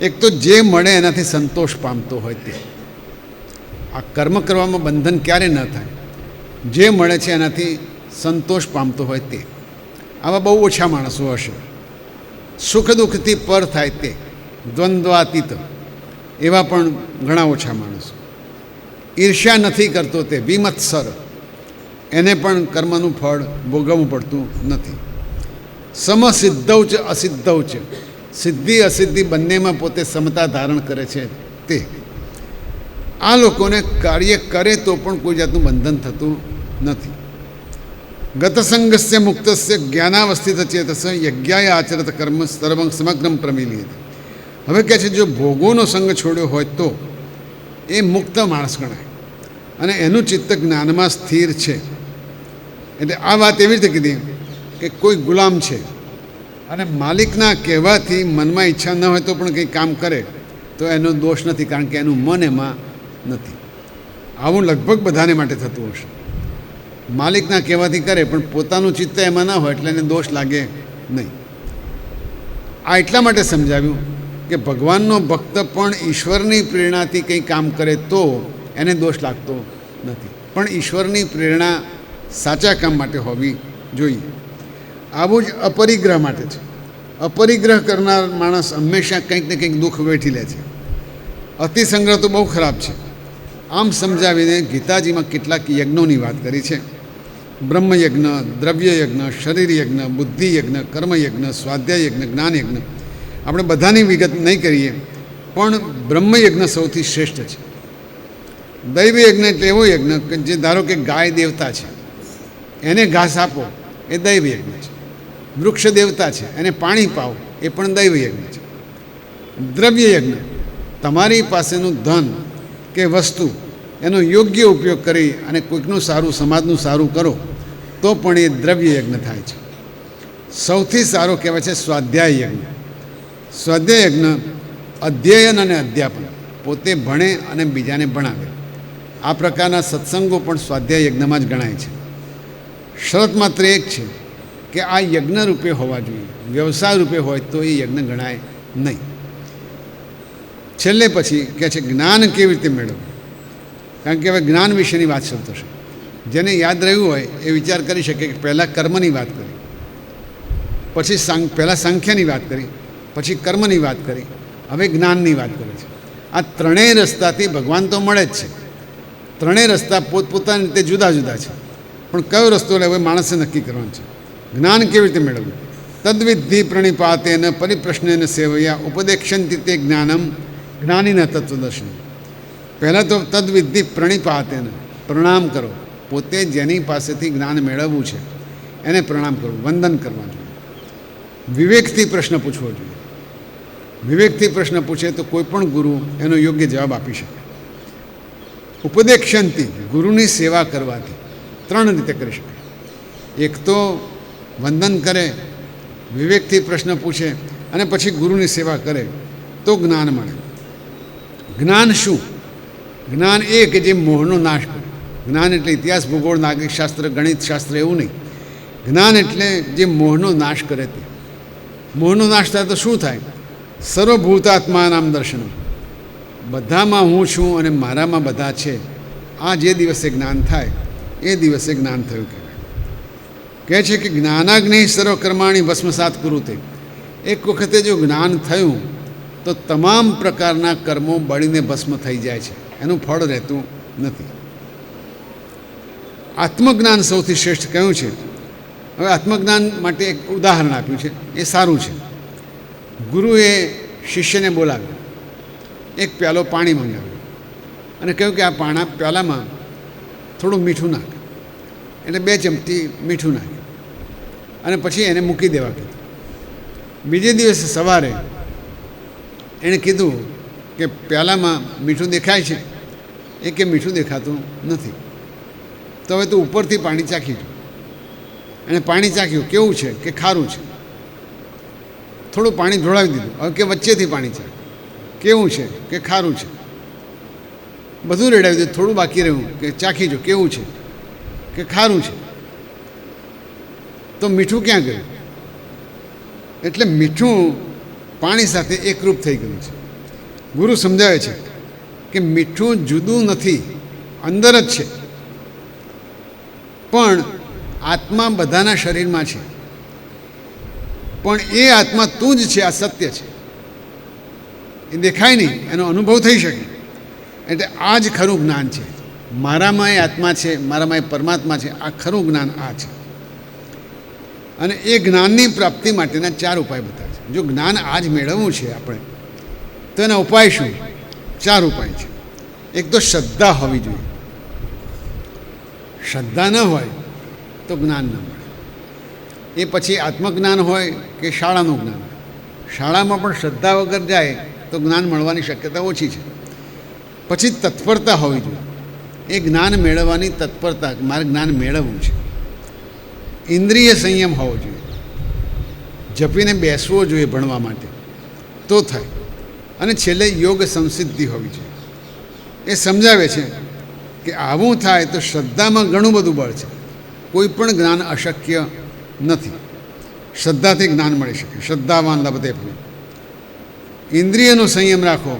એક તો જે મળે એનાથી સંતોષ પામતો હોય તે. આ કર્મ કરવામાં બંધન ક્યારે ન થાય. જે મળે છે એનાથી સંતોષ પામતો હોય તે. આવા બહુ ઓછા માણસો હશે. સુખ દુઃખથી પર થાય તે દ્વંદ્વાતીત એવા પણ ઘણા ઓછા માણસો. ઈર્ષ્યા નથી કરતો તે વિમત્સર, એને પણ કર્મનું ફળ ભોગવવું પડતું નથી. સમસિદ્ધૌ ચ અસિદ્ધૌ ચ, સિદ્ધિ અસિદ્ધિ બંનેમાં પોતે સમતા ધારણ કરે છે તે. આ લોકોને કાર્ય કરે તો પણ કોઈ જાતનું બંધન થતું નથી. ગતસંગસ્ય મુક્તસ્ય જ્ઞાનાવસ્થિત ચેતસ યજ્ઞાય આચરત કર્મ સર્વં સમગ્રમ પ્રમિલિયત. હવે કહે છે જો ભોગોનો સંગ છોડ્યો હોય તો એ મુક્ત માણસ ગણાય અને એનું ચિત્ત જ્ઞાનમાં સ્થિર છે. એટલે આ વાત એવી રીતે કીધી કે કોઈ ગુલામ છે અને માલિકના કહેવાથી મનમાં ઈચ્છા ન હોય તો પણ કંઈ કામ કરે તો એનો દોષ નથી, કારણ કે એનું મન એમાં નથી. આવું લગભગ બધાને માટે થતું હશે. માલિકના કહેવાથી કરે પણ પોતાનું ચિત્ત એમાં ના હોય એટલે એને દોષ લાગે નહીં. આ એટલા માટે સમજાવ્યું કે ભગવાનનો ભક્ત પણ ઈશ્વરની પ્રેરણાથી કંઈ કામ કરે તો એને દોષ લાગતો નથી, પણ ઈશ્વરની પ્રેરણા સાચા કામ માટે હોવી જોઈએ. આવું જ અપરિગ્રહ માટે છે. અપરિગ્રહ કરનાર માણસ હંમેશા કંઈક ને કંઈક દુઃખ વેઠી લે છે. અતિસંગ્રહ તો બહુ ખરાબ છે. આમ સમજાવીને ગીતાજીમાં કેટલાક યજ્ઞોની વાત કરી છે. બ્રહ્મયજ્ઞ, દ્રવ્યયજ્ઞ, શરીર યજ્ઞ, બુદ્ધિયજ્ઞ, કર્મયજ્ઞ, સ્વાધ્યાય યજ્ઞ, જ્ઞાનયજ્ઞ. આપણે બધાની વિગત નહીં કરીએ, પણ બ્રહ્મયજ્ઞ સૌથી શ્રેષ્ઠ છે. દૈવ યજ્ઞ એટલે એવો યજ્ઞ કે જે ધારો કે ગાય દેવતા છે એને ઘાસ આપો એ દૈવ યજ્ઞ છે. વૃક્ષ દેવતા છે એને પાણી પાઓ એ પણ દૈવ યજ્ઞ છે. દ્રવ્ય યજ્ઞ, તમારી પાસેનું ધન કે વસ્તુ એનો યોગ્ય ઉપયોગ કરી અને કોઈકનું સારું, સમાજનું સારું કરો તો પણ એ દ્રવ્ય યજ્ઞ થાય છે. સૌથી સારો કહેવાય છે સ્વાધ્યાય યજ્ઞ. સ્વાધ્યાય યજ્ઞ અધ્યયન અને અધ્યાપન, પોતે ભણે અને બીજાને ભણાવે. આ પ્રકારના સત્સંગો પણ સ્વાધ્યાય યજ્ઞમાં જ ગણાય છે. શરત માત્ર એક છે કે આ યજ્ઞ રૂપે હોવા જોઈએ. વ્યવસાય રૂપે હોય તો એ યજ્ઞ ગણાય નહીં. છેલ્લે પછી કહે છે જ્ઞાન કેવી રીતે મેળવવું, કારણ કે હવે જ્ઞાન વિશેની વાત શરૂ થશે. જેને યાદ રહ્યું હોય એ વિચાર કરી શકે કે પહેલાં કર્મની વાત કરી, પછી પહેલાં સંખ્યાની વાત કરી, પછી કર્મની વાત કરી, હવે જ્ઞાનની વાત કરે છે. આ ત્રણેય રસ્તાથી ભગવાન તો મળે જ છે. ત્રણેય રસ્તા પોતપોતાની રીતે જુદા જુદા છે, પણ કયો રસ્તો લેવો એ માણસે નક્કી કરવાનો છે. જ્ઞાન કેવી રીતે મેળવવું? તદ્વિદ્ધિ પ્રણિપાતેન પરિપ્રશ્નેન સેવયા ઉપદેક્ષંતિ તે જ્ઞાનમ જ્ઞાનીના તત્વદર્શન. પહેલાં તો તદ્વિદ્ધિ પ્રણિપાતેન, પ્રણામ કરો. પોતે જેની પાસેથી જ્ઞાન મેળવવું છે એને પ્રણામ કરવું, વંદન કરવા જોઈએ. વિવેકથી પ્રશ્ન પૂછવો જોઈએ. વિવેકથી પ્રશ્ન પૂછે તો કોઈ પણ ગુરુ એનો યોગ્ય જવાબ આપી શકે. ઉપદેક્ષંતિ, ગુરુની સેવા કરવાથી ત્રણ રીતે કરી શકે. એક તો વંદન કરે, વિવેકથી પ્રશ્ન પૂછે અને પછી ગુરુની સેવા કરે તો જ્ઞાન મળે. જ્ઞાન શું? જ્ઞાન એ કે જે મોહનો નાશ કરે. જ્ઞાન એટલે ઇતિહાસ, ભૂગોળ, નાગરિક શાસ્ત્ર, ગણિત શાસ્ત્ર એવું નહીં. જ્ઞાન એટલે જે મોહનો નાશ કરે તે. મોહનો નાશ થાય તો શું થાય? સર્વભૂતાત્માનામ દર્શનમ, બધામાં હું છું અને મારામાં બધા છે. આ જે દિવસે જ્ઞાન થાય એ દિવસે જ્ઞાન થયું કહેવાય. કહે છે કે જ્ઞાનાગ્નિ સર્વકર્માણી ભસ્મસાત કુરુતે. એક વખતે જો જ્ઞાન થયું તો તમામ પ્રકારના કર્મો બળીને ભસ્મ થઈ જાય છે, એનું ફળ રહેતું નથી. આત્મજ્ઞાન સૌથી શ્રેષ્ઠ કહ્યું છે. હવે આત્મજ્ઞાન માટે એક ઉદાહરણ આપ્યું છે, એ સારું છે. ગુરુએ શિષ્યને બોલાવ્યો, એક પ્યાલો પાણી મંગાવ્યું અને કહ્યું કે આ પ્યાલામાં થોડું મીઠું નાખ. એટલે 2 ચમચી મીઠું નાખ્યું અને પછી એને મૂકી દેવા કીધું. બીજે દિવસે સવારે એણે કીધું કે પ્યાલામાં મીઠું દેખાય છે? એ કે મીઠું દેખાતું નથી. તો હવે તું ઉપરથી પાણી ચાખી જો. એણે પાણી ચાખ્યું, કેવું છે? કે ખારું છે. થોડું પાણી ઢોળાવી દીધું. હવે કે વચ્ચેથી પાણી ચાખ, કેવું છે? કે ખારું છે. બધું રેડાવી દીધું, થોડું બાકી રહ્યું કે ચાખી જો, કેવું છે? કે ખારું છે. તો મીઠું ક્યાં ગયું? એટલે મીઠું પાણી સાથે એકરૂપ થઈ ગયું છે. ગુરુ સમજાવે છે કે મીઠું જુદું નથી, અંદર જ છે. પણ આત્મા બધાના શરીરમાં છે, પણ એ આત્મા તું જ છે, આ સત્ય છે, એ દેખાય નહીં, એનો અનુભવ થઈ શકે. એટલે આ જ ખરું જ્ઞાન છે. મારામાં એ આત્મા છે, મારામાં એ પરમાત્મા છે, આ ખરું જ્ઞાન આ છે. અને એ જ્ઞાનની પ્રાપ્તિ માટેના 4 ઉપાય બતાવે છે. જો જ્ઞાન આજ મેળવવું છે આપણે, તો એના ઉપાય શું? 4 ઉપાય છે. એક તો શ્રદ્ધા હોવી જોઈએ. શ્રદ્ધા ન હોય તો જ્ઞાન ન મળે. એ પછી આત્મજ્ઞાન હોય કે શાળાનું જ્ઞાન હોય. શાળામાં પણ શ્રદ્ધા વગર જાય તો જ્ઞાન મળવાની શક્યતા ઓછી છે. પછી તત્પરતા હોવી જોઈએ. એ જ્ઞાન મેળવવાની તત્પરતા, મારે જ્ઞાન મેળવવું છે. ઇન્દ્રિય સંયમ હોવો જોઈએ. જપીને બેસવો જોઈએ ભણવા માટે, તો થાય. અને છેલ્લે યોગ સંસિદ્ધિ હોવી જોઈએ. એ સમજાવે છે કે આવું થાય તો શ્રદ્ધામાં ઘણું બધું બળ છે. કોઈ પણ જ્ઞાન અશક્ય નથી. શ્રદ્ધાથી જ્ઞાન મળી શકે. શ્રદ્ધાવાન લભતે ફલે. ઇન્દ્રિયનો સંયમ રાખો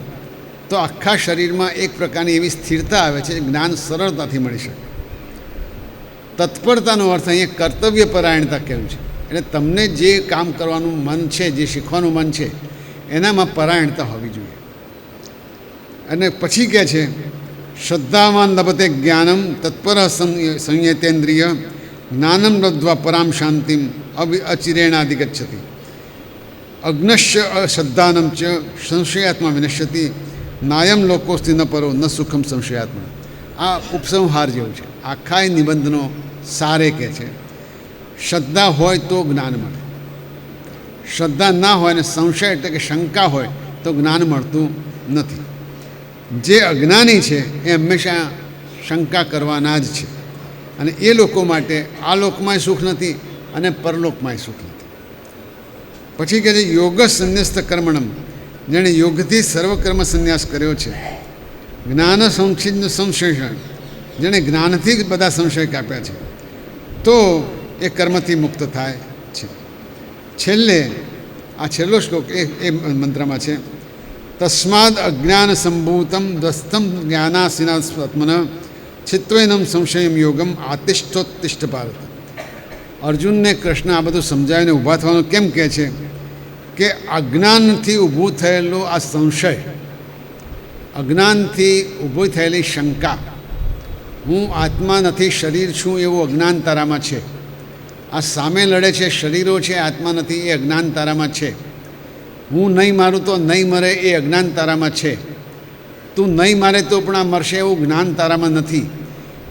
તો આખા શરીરમાં એક પ્રકારની એવી સ્થિરતા આવે છે, જ્ઞાન સરળતાથી મળી શકે. તત્પરતાનો અર્થ અહીંયા કર્તવ્ય પરાયણતા કહેવું છે. એટલે તમને જે કામ કરવાનું મન છે, જે શીખવાનું મન છે, એનામાં પરાયણતા હોવી જોઈએ. અને પછી કહે છે શ્રદ્ધાવાન લભતે જ્ઞાનમ તત્પર સંયતેન્દ્રિય જ્ઞાનમ લબ્ધ્વા પરામ શાંતિમ અચિરેણાધિગચ્છતિ અગ્નશ્ય અશ્રદ્ધાનમ ચ સંશયાત્મા વિનશ્યતિ નાયમ લોકોસ્તિ ન પરો ન સુખમ સંશયાત્મા. આ ઉપસંહાર જેવું છે. આખા એ નિબંધનો સારે કહે છે શ્રદ્ધા હોય તો જ્ઞાન મળે. શ્રદ્ધા ના હોય અને સંશય એટલે કે શંકા હોય તો જ્ઞાન મળતું નથી. જે અજ્ઞાની છે એ હંમેશા શંકા કરવાના જ છે. અને એ લોકો માટે આ લોકમાંય સુખ નથી અને પરલોકમાંય સુખ નથી. પછી કહે છે યોગ સંન્યસ્ત કર્મણમ, જેણે યોગથી સર્વકર્મ સંન્યાસ કર્યો છે. જ્ઞાન સંક્ષિપ્ત સંશેષણ, જેણે જ્ઞાનથી બધા સંશય કાપ્યા છે, તો એ કર્મથી મુક્ત થાય છે. છેલ્લે આ છેલ્લો શ્લોક એ મંત્રમાં છે તસ્માદ અજ્ઞાન સંભૂતમ દ્વસ્તમ જ્ઞાનાસીનાત્મન છિત્વેનમ સંશયમ યોગમ આતિષ્ઠોત્તિષ્ઠ ભારત. અર્જુનને કૃષ્ણ આ બધું સમજાવીને ઊભા થવાનું કેમ કહે છે કે અજ્ઞાનથી ઊભું થયેલું આ સંશય, અજ્ઞાનથી ઊભી થયેલી શંકા, હું આત્મા નથી શરીર છું એવું અજ્ઞાન તારામાં છે. આ સામે લડે છે શરીરો છે, આત્મા નથી, એ અજ્ઞાન તારામાં છે. હું નહીં મારું તો નહીં મરે, એ અજ્ઞાન તારામાં છે. તું નહીં મારે તો પણ આ મરશે એવું જ્ઞાન તારામાં નથી.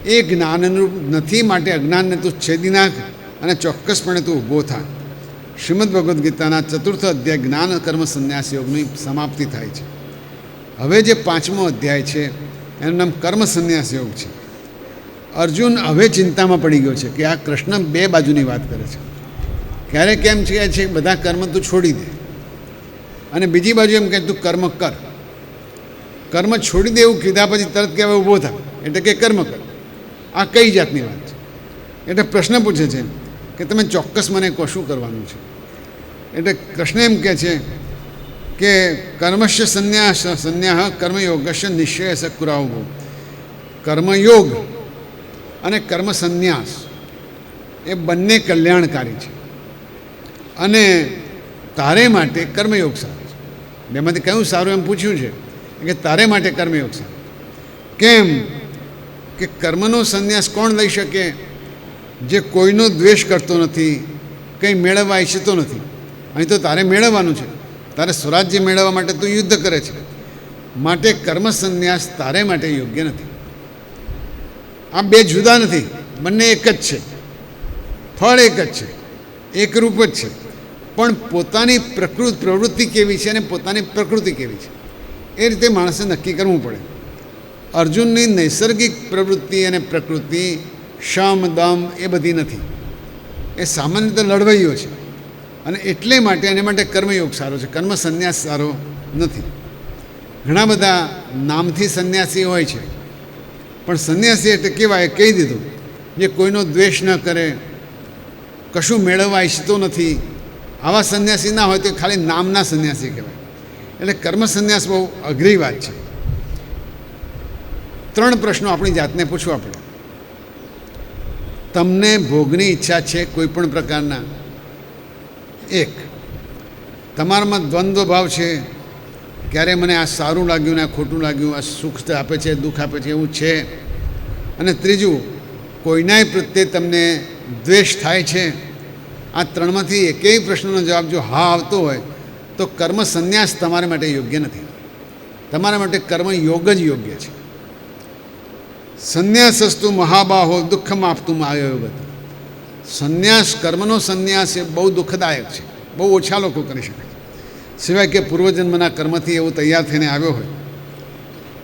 એ જ્ઞાનનું નથી માટે અજ્ઞાનને તું છેદી નાખ અને ચોક્કસપણે તું ઊભો થા. શ્રીમદ ભગવદ્ ગીતાના 4th અધ્યાય જ્ઞાન કર્મ સંન્યાસ યોગની સમાપ્તિ થાય છે. હવે જે 5મો અધ્યાય છે એનું નામ કર્મ સંન્યાસ યોગ છે. અર્જુન હવે ચિંતામાં પડી ગયો છે કે આ કૃષ્ણ 2 બાજુની વાત કરે છે. ક્યારેક કેમ છે બધા કર્મ તું છોડી દે, અને બીજી બાજુ એમ કહે તું કર્મ કર. કર્મ છોડી દે એવું કીધા પછી તરત કહેવાય ઊભો થા, એટલે કે કર્મ કર. આ કઈ જાતની વાત છે? એટલે પ્રશ્ન પૂછે છે કે તમે ચોક્કસ મને કહો શું કરવાનું છે. એટલે કૃષ્ણ એમ કહે છે કે કર્મશ્ય સંન્યાહ કર્મયોગસ્ય નિશ્ચય સકુરાવો. કર્મયોગ અને કર્મ સંન્યાસ એ બંને કલ્યાણકારી છે. અને તારે માટે કર્મયોગ સારું છે. બેમાંથી કયું સારું એમ પૂછ્યું છે કે તારે માટે કર્મયોગ સારું. કેમ કે કર્મનો સંન્યાસ કોણ લઈ શકે? જે કોઈનો દ્વેષ કરતો નથી, કંઈ મેળવવા ઈચ્છતો નથી. અહીં તો તારે મેળવવાનું છે. તારે સ્વરાજ્ય મેળવવા માટે તું યુદ્ધ કરે છે. માટે કર્મ સંન્યાસ તારે માટે યોગ્ય નથી. આ 2 જુદા નથી, બંને એક જ છે. ફળ એક જ છે, એકરૂપ જ છે. પણ પોતાની પ્રવૃત્તિ કેવી છે અને પોતાની પ્રકૃતિ કેવી છે એ રીતે માણસે નક્કી કરવું પડે. અર્જુનની નૈસર્ગિક પ્રવૃત્તિ અને પ્રકૃતિ શમ દમ એ બધી નથી. એ સામાન્ય રીતે લડવૈયો છે. અને એટલે માટે એને માટે કર્મયોગ સારો છે, કર્મ સંન્યાસ સારો નથી. ઘણા બધા નામથી સંન્યાસી હોય છે, પણ સંન્યાસી એટલે કેવાય કહી દીધું, જે કોઈનો દ્વેષ ન કરે, કશું મેળવવા ઈચ્છતો નથી, આવા સંન્યાસી ના હોય તો ખાલી નામના સંન્યાસી કહેવાય. એટલે કર્મ સંન્યાસ બહુ અઘરી વાત છે. 3 પ્રશ્નો આપણી જાતને પૂછવા પડે. તમને ભોગની ઈચ્છા છે કોઈ પણ પ્રકારના, એક તમારામાં દ્વંદ્વ ભાવ છે, ક્યારે મને આ સારું લાગ્યું ને આ ખોટું લાગ્યું, આ સુખ આપે છે દુઃખ આપે છે એવું છે, અને ત્રીજું કોઈનાય પ્રત્યે તમને દ્વેષ થાય છે. આ ત્રણમાંથી એકેય પ્રશ્નનો જવાબ જો હા આવતો હોય તો કર્મ સંન્યાસ તમારા માટે યોગ્ય નથી. તમારા માટે કર્મ યોગ જ યોગ્ય છે. સંન્યાસસ્તુ મહાબાહો દુઃખમ આપતું આયોગ. સંન્યાસ, કર્મનો સંન્યાસ એ બહુ દુઃખદાયક છે, બહુ ઓછા લોકો કરી શકે છે, સિવાય કે પૂર્વજન્મના કર્મથી એવું તૈયાર થઈને આવ્યો હોય.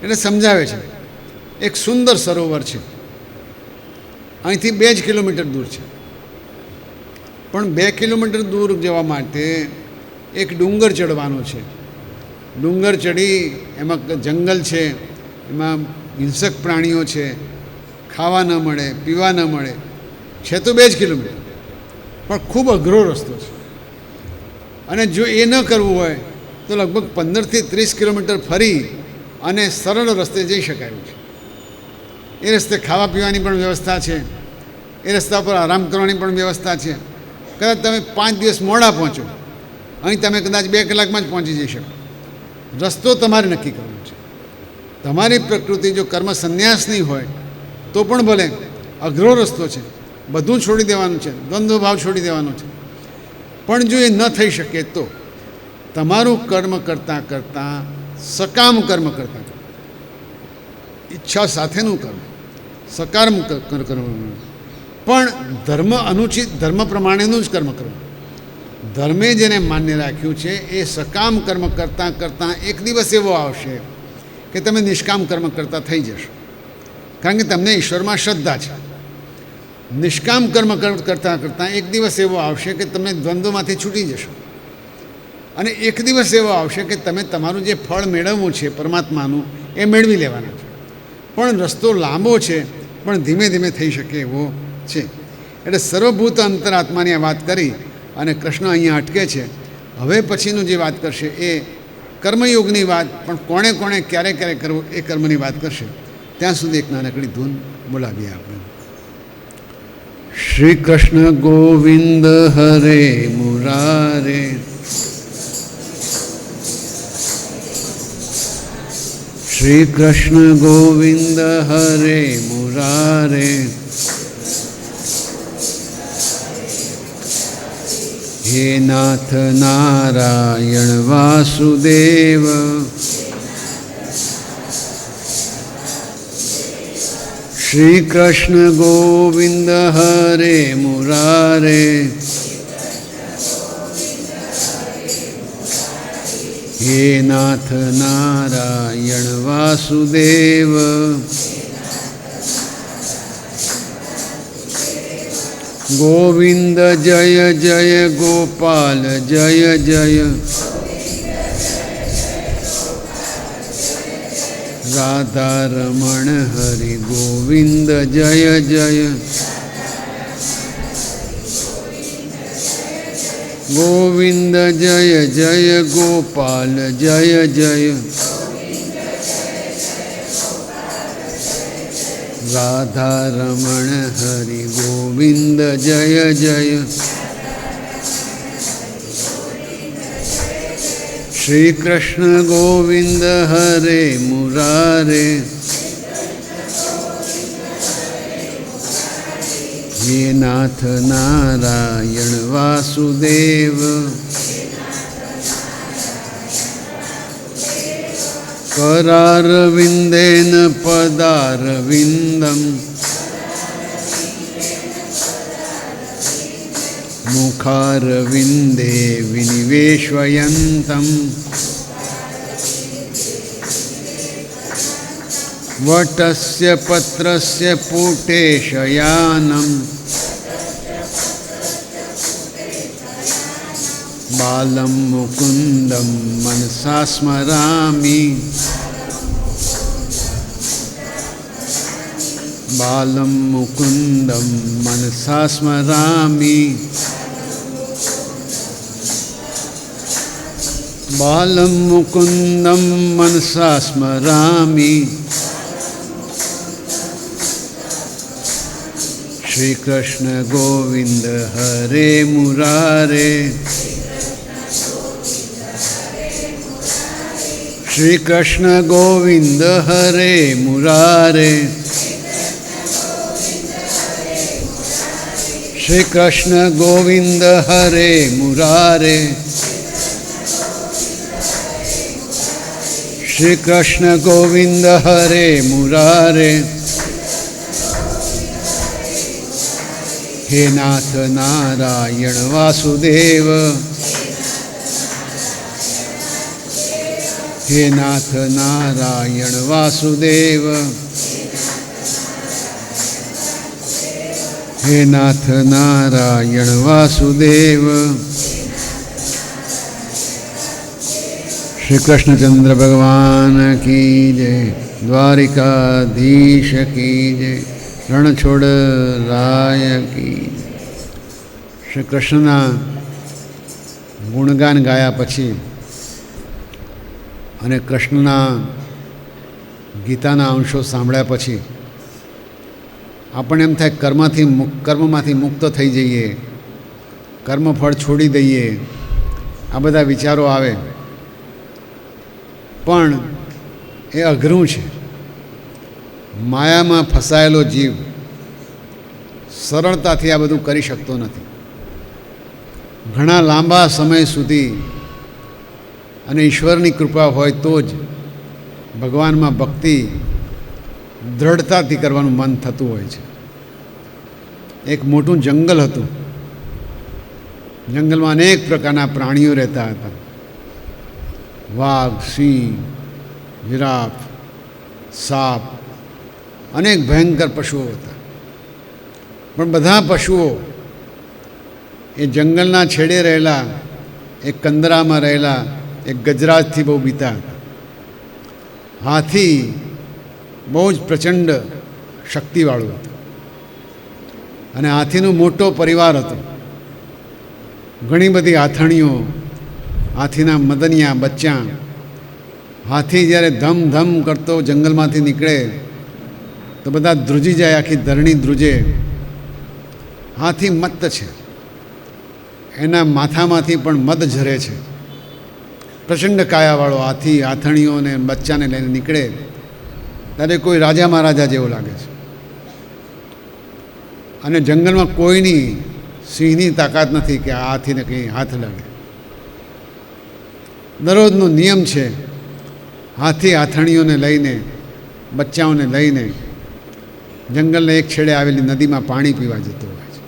એટલે સમજાવે છે, એક સુંદર સરોવર છે, અહીંથી 2 જ કિલોમીટર દૂર છે, પણ 2 કિલોમીટર દૂર જવા માટે એક ડુંગર ચડવાનો છે. ડુંગર ચડી એમાં જંગલ છે, એમાં હિંસક પ્રાણીઓ છે, ખાવા ન મળે પીવા ન મળે, છે તો 2 જ કિલોમીટર, પણ ખૂબ અઘરો રસ્તો છે. અને જો એ ન કરવું હોય તો લગભગ 15થી 30 કિલોમીટર ફરી અને સરળ રસ્તે જઈ શકાય છે. એ રસ્તે ખાવા પીવાની પણ વ્યવસ્થા છે, એ રસ્તા પર આરામ કરવાની પણ વ્યવસ્થા છે. કદાચ તમે 5 દિવસ મોડા પહોંચો, અહીં તમે કદાચ 2 કલાકમાં જ પહોંચી જઈ શકો. રસ્તો તમારે નક્કી કરવાનો છે. તમારી પ્રકૃતિ જો કર્મ સંન્યાસની હોય તો પણ ભલે, અઘરો રસ્તો છે, બધું છોડી દેવાનું છે, દ્વંદ્વ ભાવ છોડી દેવાનો છે. પણ જો એ ન થઈ શકે તો તમારું કર્મ કરતાં કરતાં, સકામ કર્મ કરતાં કરતાં, ઈચ્છા સાથેનું કર્મ, સકામ કરવું, પણ ધર્મ અનુચિત, ધર્મ પ્રમાણેનું જ કર્મ કરવું. ધર્મે જેને માન્ય રાખ્યું છે એ સકામ કર્મ કરતાં કરતાં એક દિવસ એવો આવશે કે તમે નિષ્કામ કર્મ કરતા થઈ જશો, કારણ કે તમને ઈશ્વરમાં શ્રદ્ધા છે. નિષ્કામ કર્મ કરતાં કરતાં એક દિવસ એવો આવશે કે તમે દ્વંદ્વમાંથી છૂટી જશો, અને એક દિવસ એવો આવશે કે તમે તમારું જે ફળ મેળવવું છે પરમાત્માનું એ મેળવી લેવાના છે. પણ રસ્તો લાંબો છે, પણ ધીમે ધીમે થઈ શકે એવો છે. એટલે સર્વભૂત અંતરાત્માની આ વાત કરી અને કૃષ્ણ અહીંયા અટકે છે. હવે પછીનું જે વાત કરશે એ કર્મયોગની વાત, પણ કોણે કોણે ક્યારે ક્યારે કરવું એ કર્મની વાત કરશે. ત્યાં સુધી એક નાનકડી ધૂન બોલાવીએ આપણે. શ્રી કૃષ્ણ ગોવિંદ હરે મુરારે, શ્રી કૃષ્ણ ગોવિંદ હરે મુરારે, હે નાથ નારાયણ વાસુદેવ, શ્રી કૃષ્ણ ગોવિંદ હરે મુરારે, હે નાથ નારાયણ વાસુદેવ, ગોવિંદ જય જય ગોપાલ જય જય, રાધા રમણ હરિ ગોવિંદ જય જય, ગોવિંદ જય જય ગોપાલ જય જય, રાધા રમણ હરિ ગોવિંદ જય જય, શ્રી કૃષ્ણ ગોવિંદ હરે મુરારે, હે નાથ નારાયણ વાસુદેવ, करारविन्देन पदारविन्दम् मुखारविन्दे विनिवेशयन्तम् वटस्य पत्रस्य पुटे शयानम् बालं मुकुन्दं मनसा स्मरामि, बालं मुकुन्दं मनसा स्मरामि, बालं मुकुन्दं मनसा स्मरामि, શ્રી કૃષ્ણ ગોવિંદ હરે મુરારે, શ્રી કૃષ્ણ ગોવિંદ હરે મુરારે, શ્રી કૃષ્ણ ગોવિંદ હરે મુરારે, શ્રી કૃષ્ણ ગોવિંદ હરે મુરારે. હે નાથ નારાયણ વાસુદેવ, હે નાથ નારાયણ વાસુદેવ, હે નાથ નારાયણ વાસુદેવ. શ્રી કૃષ્ણચંદ્ર ભગવાન કી જય, દ્વારિકાધીશ કી જય, રણછોડ રાય કી. શ્રી કૃષ્ણના ગુણગાન ગાયા પછી અને કૃષ્ણના ગીતાના અંશો સાંભળ્યા પછી આપણને એમ થાય કર્મમાંથી મુક્ત થઈ જઈએ, કર્મફળ છોડી દઈએ, આ બધા વિચારો આવે. પણ એ અઘરું છે. માયામાં ફસાયેલો જીવ સરળતાથી આ બધું કરી શકતો નથી. ઘણા લાંબા સમય સુધી અને ઈશ્વરની કૃપા હોય તો જ ભગવાનમાં ભક્તિ દ્રઢતાથી કરવાનું મન થતું હોય છે. એક મોટું જંગલ હતું. જંગલમાં અનેક પ્રકારના પ્રાણીઓ રહેતા હતા. વાઘ, સિંહ, જીરાફ, સાપ, અનેક ભયંકર પશુઓ હતા. પણ બધા પશુઓ એ જંગલના છેડે રહેલા એક કંદરામાં રહેલા એક ગજરાજથી બહુ બીતા હતા. હાથી બહુ જ પ્રચંડ શક્તિવાળું હતું અને હાથીનો મોટો પરિવાર હતો. ઘણી બધી આથણીઓ, હાથીના મદનિયા બચ્ચા. હાથી જ્યારે ધમ ધમ કરતો જંગલમાંથી નીકળે તો બધા ધ્રુજી જાય, આખી ધરણી ધ્રુજે. હાથી મત્ત છે, એના માથામાંથી પણ મદ ઝરે છે. પ્રચંડ કાયાવાળો હાથી આથણીઓને બચ્ચાને લઈને નીકળે ત્યારે કોઈ રાજા મહારાજા જેવો લાગે છે. અને જંગલમાં કોઈની સિંહની તાકાત નથી કે આ હાથીને કંઈ હાથ લાગે. દરરોજનો નિયમ છે, હાથી આથણીઓને લઈને, બચ્ચાઓને લઈને જંગલના એક છેડે આવેલી નદીમાં પાણી પીવા જતો હોય છે.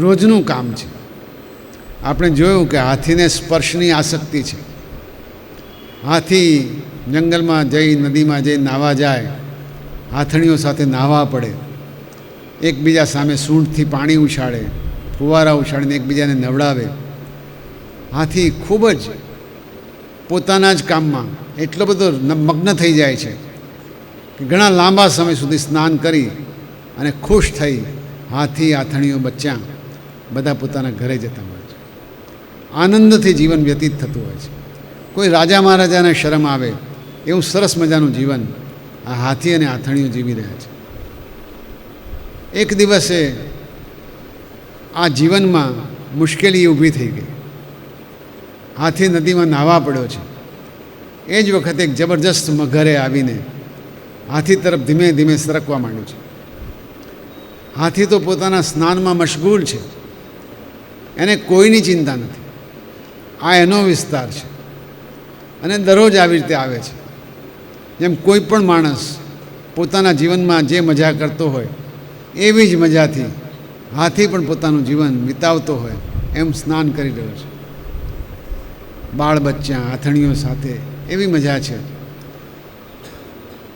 રોજનું કામ છે. આપણે જોયું કે હાથીને સ્પર્શની આસક્તિ છે. હાથી જંગલમાં જઈ, નદીમાં જઈ નાહવા જાય, હાથણીઓ સાથે નાહવા પડે, એકબીજા સામે સૂંઢથી પાણી ઉછાળે, ફુવારા ઉછાળીને એકબીજાને નવડાવે. હાથી ખૂબ જ પોતાના જ કામમાં એટલો બધો મગ્ન થઈ જાય છે કે ઘણા લાંબા સમય સુધી સ્નાન કરી અને ખુશ થઈ હાથી, આથણીઓ, બચ્ચા બધા પોતાના ઘરે જતા હોય છે. આનંદથી જીવન વ્યતીત થતું હોય છે. કોઈ રાજા મહારાજાને શરમ આવે એવું સરસ મજાનું જીવન આ હાથી અને આથણીઓ જીવી રહ્યા છે. એક દિવસે આ જીવનમાં મુશ્કેલી ઊભી થઈ ગઈ. હાથી નદીમાં નાહવા પડ્યો છે. એ જ વખતે એક જબરજસ્ત મગરે આવીને હાથી તરફ ધીમે ધીમે સરકવા માંડ્યું છે. હાથી તો પોતાના સ્નાનમાં મશગુલ છે, એને કોઈની ચિંતા નથી. આ એનો વિસ્તાર છે અને દરરોજ આવી રીતે આવે છે. જેમ કોઈ પણ માણસ પોતાના જીવનમાં જે મજા કરતો હોય એવી જ મજાથી હાથી પણ પોતાનું જીવન વિતાવતો હોય એમ સ્નાન કરી રહ્યો છે. બાળ બચ્ચા, આથણીઓ સાથે એવી મજા છે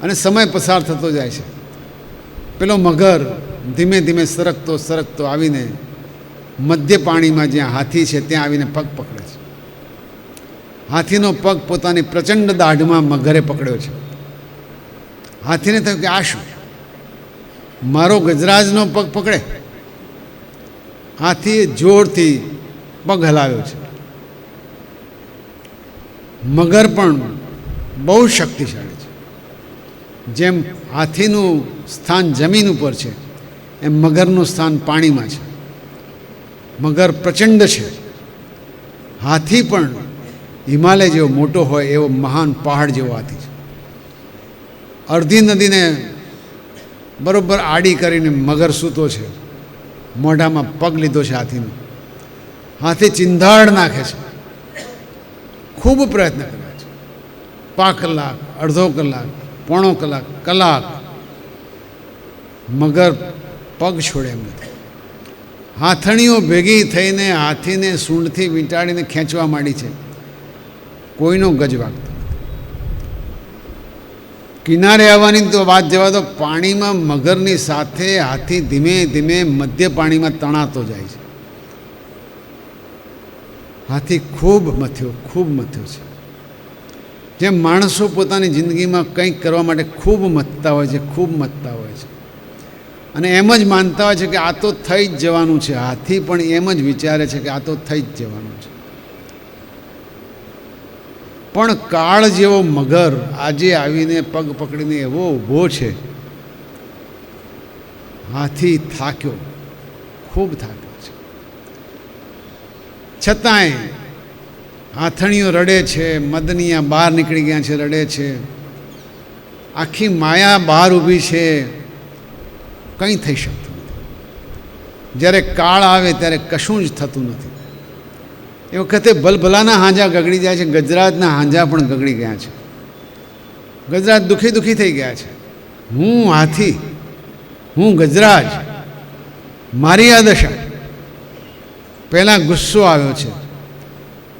અને સમય પસાર થતો જાય છે. પેલો મગર ધીમે ધીમે સરકતો આવીને મધ્ય પાણીમાં જ્યાં હાથી છે ત્યાં આવીને પગ પકડે છે. હાથીનો પગ પોતાની પ્રચંડ દાઢમાં મગરે પકડ્યો છે. હાથીને થયું કે આ શું, મારો ગજરાજનો પગ પકડે. હાથીએ જોરથી પગ હલાવ્યો છે. મગર પણ બહુ શક્તિશાળી છે. જેમ હાથીનું સ્થાન જમીન ઉપર છે એમ મગરનું સ્થાન પાણીમાં છે. મગર પ્રચંડ છે. હાથી પણ હિમાલય જેવો મોટો હોય એવો મહાન પહાડ જેવો હાથી છે. અડધી નદીને બરોબર આડી કરીને મગર સૂતો છે. મોઢામાં પગ લીધો છે હાથીનો. હાથી ચિંધાડ નાખે છે. ખૂબ પ્રયત્ન કર્યા છે. 5 કલાક, અડધો કલાક, પોણો કલાક, કલાક, મગર પગ છોડે એમ નથી. હાથણીઓ ભેગી થઈને હાથીને સૂંઢથી વીંટાળીને ખેંચવા માંડી છે. કોઈનો ગજ વાગતો નથી. કિનારે આવવાની તો વાત જવા દો, પાણીમાં મગરની સાથે હાથી ધીમે ધીમે મધ્ય પાણીમાં તણાતો જાય છે. હાથી ખૂબ મથ્યો છે. જેમ માણસો પોતાની જિંદગીમાં કંઈક કરવા માટે ખૂબ મથતા હોય છે, અને એમ જ માનતા હોય છે કે આ તો થઈ જ જવાનું છે. હાથી પણ એમ જ વિચારે છે કે આ તો થઈ જ જવાનું છે. પણ કાળ જેવો મગર આજે આવીને પગ પકડીને એવો ઊભો છે. હાથી થાક્યો, ખૂબ થાક્યો છે. છતાંય હાથણીઓ રડે છે, મદનિયા બહાર નીકળી ગયા છે, રડે છે. આખી માયા બહાર ઊભી છે. કંઈ થઈ શકતું નથી. જ્યારે કાળ આવે ત્યારે કશું જ થતું નથી. એ વખતે ભલભલાના હાંજા ગગડી જાય છે. ગજરાજના હાંજા પણ ગગડી ગયા છે. ગજરાજ દુઃખી થઈ ગયા છે. હું હાથી, હું ગજરાજ, મારી આ દશા. પહેલાં ગુસ્સો આવ્યો છે,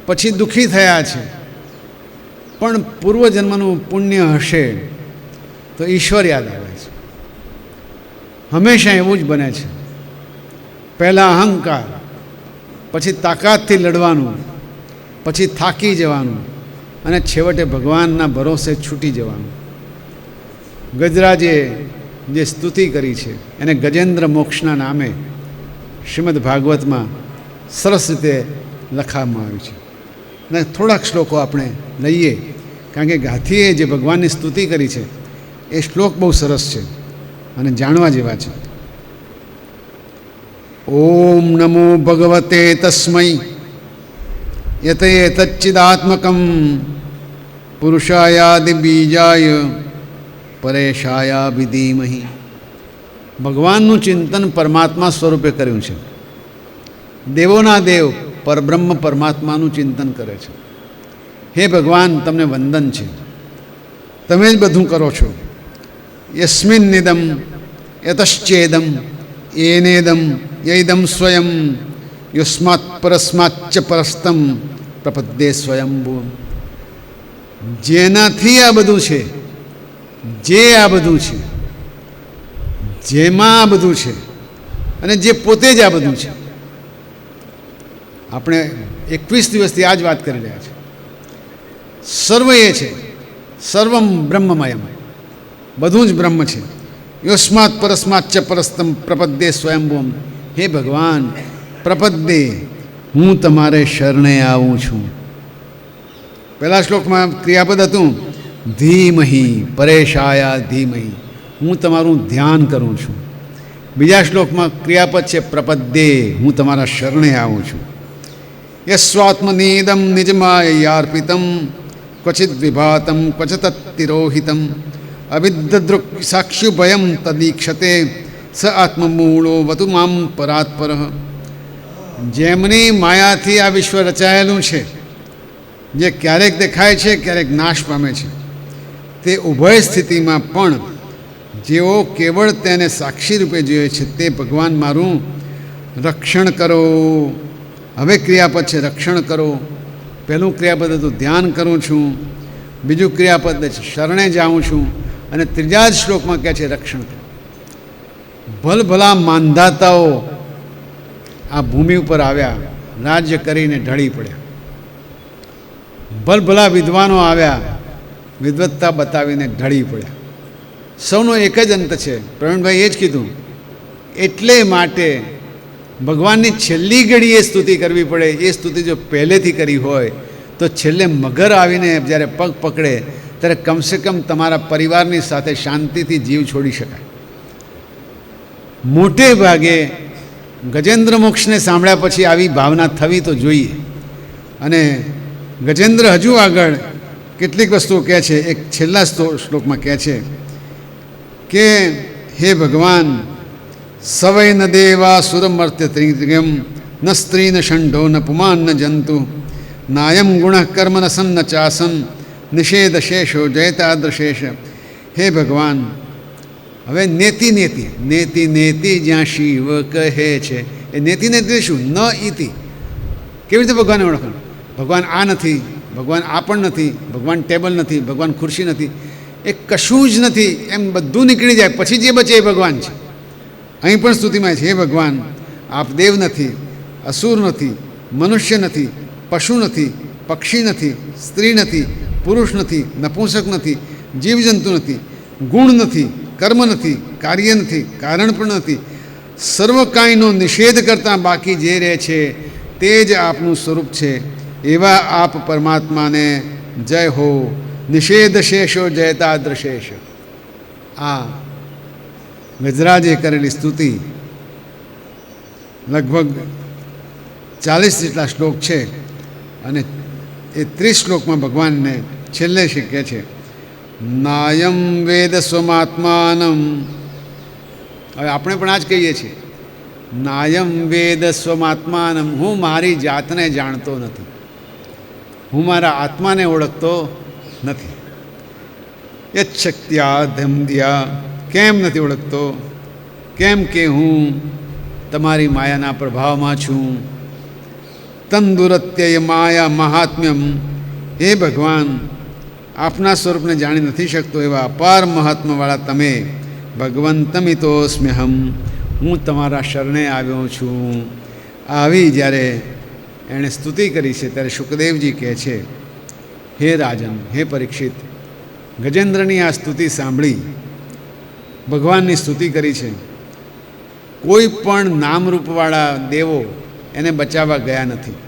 પછી દુઃખી થયા છે. પણ પૂર્વજન્મનું પુણ્ય હશે તો ઈશ્વર યાદ આવે છે. હંમેશા એવું જ બને છે. પહેલાં અહંકાર, પછી તાકાતથી લડવાનું, પછી થાકી જવાનું, અને છેવટે ભગવાનના ભરોસે છૂટી જવાનું. ગજરાજે જે સ્તુતિ કરી છે એને ગજેન્દ્ર મોક્ષના નામે શ્રીમદ ભાગવતમાં સરસ રીતે લખવામાં આવ્યું છે. અને થોડાક શ્લોકો આપણે લઈએ, કારણ કે હાથીએ જે ભગવાનની સ્તુતિ કરી છે એ શ્લોક બહુ સરસ છે અને જાણવા જેવા છે. ઓમ નમો ભગવતે તસ્મૈ યતે તચ્ચિદાત્મકં પુરુષાયાદિ બીજાય પરેશાયા વિધીમહિ. ભગવાનનું ચિંતન પરમાત્મા સ્વરૂપે કર્યું છે. દેવોના દેવ પરબ્રહ્મ પરમાત્માનું ચિંતન કરે છે. હે ભગવાન, તમને વંદન છે. તમે જ બધું કરો છો. યસ્મિન નિદમ યતશ્ચેદમ એનેદમ યૈદમ સ્વયં યુસ્માત પરસ્માચ્ચ પરસ્તમ પ્રપદ્યે સ્વયંભૂ. જેનાથી આ બધું છે, જે આ બધું છે, જેમાં આ બધું છે, અને જે પોતે જ આ બધું છે. આપણે 21 દિવસથી આ જ વાત કરી રહ્યા છીએ. સર્વ એ છે, સર્વમ બ્રહ્મમયમ, બધું જ બ્રહ્મ છે. યુસ્માત પરસ્માચ્ચ પરસ્તમ પ્રપદ્યે સ્વયંભૂમ. હે ભગવાન, પ્રપદ્યે, હું તમારે શરણે આવું છું. પહેલા શ્લોકમાં ક્રિયાપદ હતું ધીમહી પરેશાયા ધીમહી, હું તમારું ધ્યાન કરું છું. બીજા શ્લોકમાં ક્રિયાપદ છે પ્રપદ્યે, હું તમારા શરણે આવું છું. યસ્વાત્મનેદમ નિજમાયાર્પિતમ ક્વચિદ વિભાતમ ક્વચ તત્તિરોહિતમ અવિદ્દૃક સાક્ષિભયમ તદીક્ષતે સ આત્મમૂળો વતુ મામ પરાત્પર. જેમની માયાથી આ વિશ્વ રચાયેલું છે, જે ક્યારેક દેખાય છે, ક્યારેક નાશ પામે છે, તે ઉભય સ્થિતિમાં પણ જેઓ કેવળ તેને સાક્ષી રૂપે જોઈએ છે, તે ભગવાન મારું રક્ષણ કરો. હવે ક્રિયાપદ છે રક્ષણ કરો. પહેલું ક્રિયાપદ હતું ધ્યાન કરું છું. બીજું ક્રિયાપદ છે શરણે જાઉં છું. અને ત્રીજા જ શ્લોકમાં કહે છે રક્ષણ કરો. ભલભલા માંધાતાઓ આ ભૂમિ ઉપર આવ્યા, રાજ્ય કરીને ઢળી પડ્યા. ભલભલા વિદ્વાનો આવ્યા, વિદ્વત્તા બતાવીને ઢળી પડ્યા. સૌનો એક જ અંત છે. પ્રવીણભાઈ એ જ કીધું. એટલે માટે ભગવાનની છેલ્લી ઘડીએ સ્તુતિ કરવી પડે. એ સ્તુતિ જો પહેલેથી કરી હોય તો છેલ્લે મગર આવીને જ્યારે પગ પકડે ત્યારે કમસે કમ તમારા પરિવારની સાથે શાંતિથી જીવ છોડી શકાય. મોટે ભાગે ગજેન્દ્ર મોક્ષને સાંભળ્યા પછી આવી ભાવના થવી તો જોઈએ. અને ગજેન્દ્ર હજુ આગળ કેટલીક વસ્તુઓ કહે છે. એક છેલ્લા શ્લોકમાં કહે છે કે હે ભગવાન, સવૈ ન દેવા સુરમર્ત્ય ત્રિગમ ન સ્ત્રી ન ષંઢો ન પુમાન ન જંતુ નાયમ ગુણ કર્મ ન સન્ન ચાસન નિષેધ શેષો જયતાદ્રશેષ. હે ભગવાન, હવે નેતિ નેતિ નેતિ નેતિ જ્યાં શિવ કહે છે એ નેતિ નેતિ શું? ન ઇતિ. કેવી રીતે ભગવાનને ઓળખવાનું? ભગવાન આ નથી, ભગવાન આ પણ નથી, ભગવાન ટેબલ નથી, ભગવાન ખુરશી નથી, એ કશું જ નથી એમ બધું નીકળી જાય પછી જે બચે એ ભગવાન છે. અહીં પણ સ્તુતિમાં છે, હે ભગવાન, આપ દેવ નથી, અસુર નથી, મનુષ્ય નથી, પશુ નથી, પક્ષી નથી, સ્ત્રી નથી, પુરુષ નથી, નપુંસક નથી, જીવજંતુ નથી, ગુણ નથી, કર્મ નથી, કાર્ય નથી, કારણ પણ નથી, સર્વ કાંઈનો નિષેધ કરતાં બાકી જે રહે છે તે જ આપનું સ્વરૂપ છે. એવા આપ પરમાત્માને જય હો. નિષેધ શેષો જયતાદ્રશેષ. આ ગજરાજે કરેલી સ્તુતિ લગભગ 40 જેટલા શ્લોક છે અને એ 30 શ્લોકમાં ભગવાનને છેલ્લે કહે છે નાયમ વેદ સ્વમાત્માનમ. હવે આપણે પણ આ જ કહીએ છીએ, નાયમ વેદ સ્વમાત્માનમ. હું મારી જાતને જાણતો નથી, હું મારા આત્માને ઓળખતો નથી. યત શક્ત્યા ધમદ્યા. કેમ નથી ઓળખતો? કેમ કે હું તમારી માયાના પ્રભાવમાં છું. તંદુરત્ય માયા મહાત્મ્યમ. હે ભગવાન, આપના સ્વરૂપને જાણી નથી શકતો એવા અપાર મહાત્માવાળા તમે ભગવંતમિતોસ્મ્યહમ. હું તમારા શરણે આવ્યો છું. આવી જ્યારે એણે સ્તુતિ કરી છે ત્યારે શુકદેવજી કહે છે, હે રાજન, હે પરીક્ષિત, ગજેન્દ્રની આ સ્તુતિ સાંભળી, ભગવાનની સ્તુતિ કરી છે. કોઈ પણ નામરૂપવાળા દેવો એને બચાવવા ગયા નથી.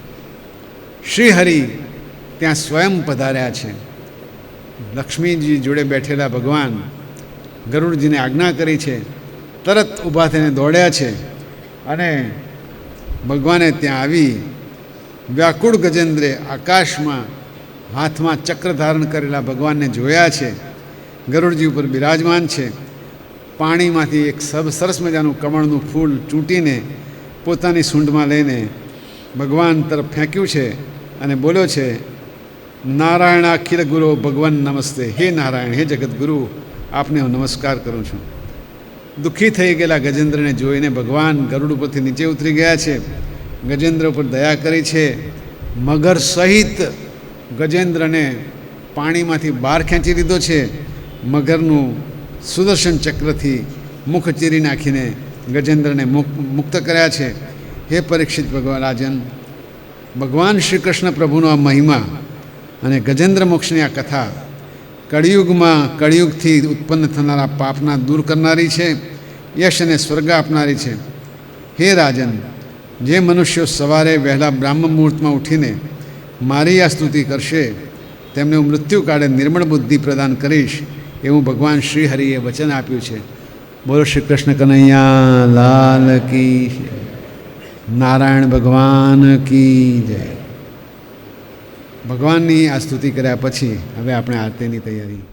શ્રી હરિ ત્યાં સ્વયં પધાર્યા છે. લક્ષ્મીજી જોડે બેઠેલા ભગવાન ગરુડજીને આજ્ઞા કરી છે, તરત ઊભા થઈને દોડ્યા છે અને ભગવાને ત્યાં આવી વ્યાકુળ ગજેન્દ્રે આકાશમાં હાથમાં ચક્ર ધારણ કરેલા ભગવાનને જોયા છે. ગરુડજી ઉપર બિરાજમાન છે. પાણીમાંથી એક સરસ મજાનું કમળનું ફૂલ ચૂંટીને પોતાની સૂંઢમાં લઈને ભગવાન તરફ ફેંક્યું છે અને બોલ્યો છે, નારાયણ અખિલ ગુરુ ભગવાન નમસ્તે. હે નારાયણ, હે જગતગુરુ, આપને હું નમસ્કાર કરું છું. દુઃખી થઈ ગયેલા ગજેન્દ્રને જોઈને ભગવાન ગરુડ ઉપરથી નીચે ઉતરી ગયા છે. ગજેન્દ્ર ઉપર દયા કરી છે. મગર સહિત ગજેન્દ્રને પાણીમાંથી બહાર ખેંચી લીધો છે. મગરનું સુદર્શન ચક્રથી મુખ ચીરી નાખીને ગજેન્દ્રને મુક્ત કર્યા છે. હે પરીક્ષિત ભગવાન રાજન, ભગવાન શ્રી કૃષ્ણ પ્રભુનો આ મહિમા અને ગજેન્દ્ર મોક્ષની આ કથા કળિયુગમાં કળિયુગથી ઉત્પન્ન થનારા પાપના દૂર કરનારી છે, યશ અને સ્વર્ગ આપનારી છે. હે રાજન, જે મનુષ્યો સવારે વહેલા બ્રાહ્મ મુહૂર્તમાં ઉઠીને મારી આ સ્તુતિ કરશે તેમને હું મૃત્યુકાળે નિર્મળ બુદ્ધિ પ્રદાન કરીશ એવું ભગવાન શ્રી હરિએ વચન આપ્યું છે. બોલો શ્રી કૃષ્ણ કનૈયા લાલ કી, નારાયણ ભગવાન કી જય. ભગવાનની આ સ્તુતિ કર્યા પછી હવે આપણે આરતીની તૈયારી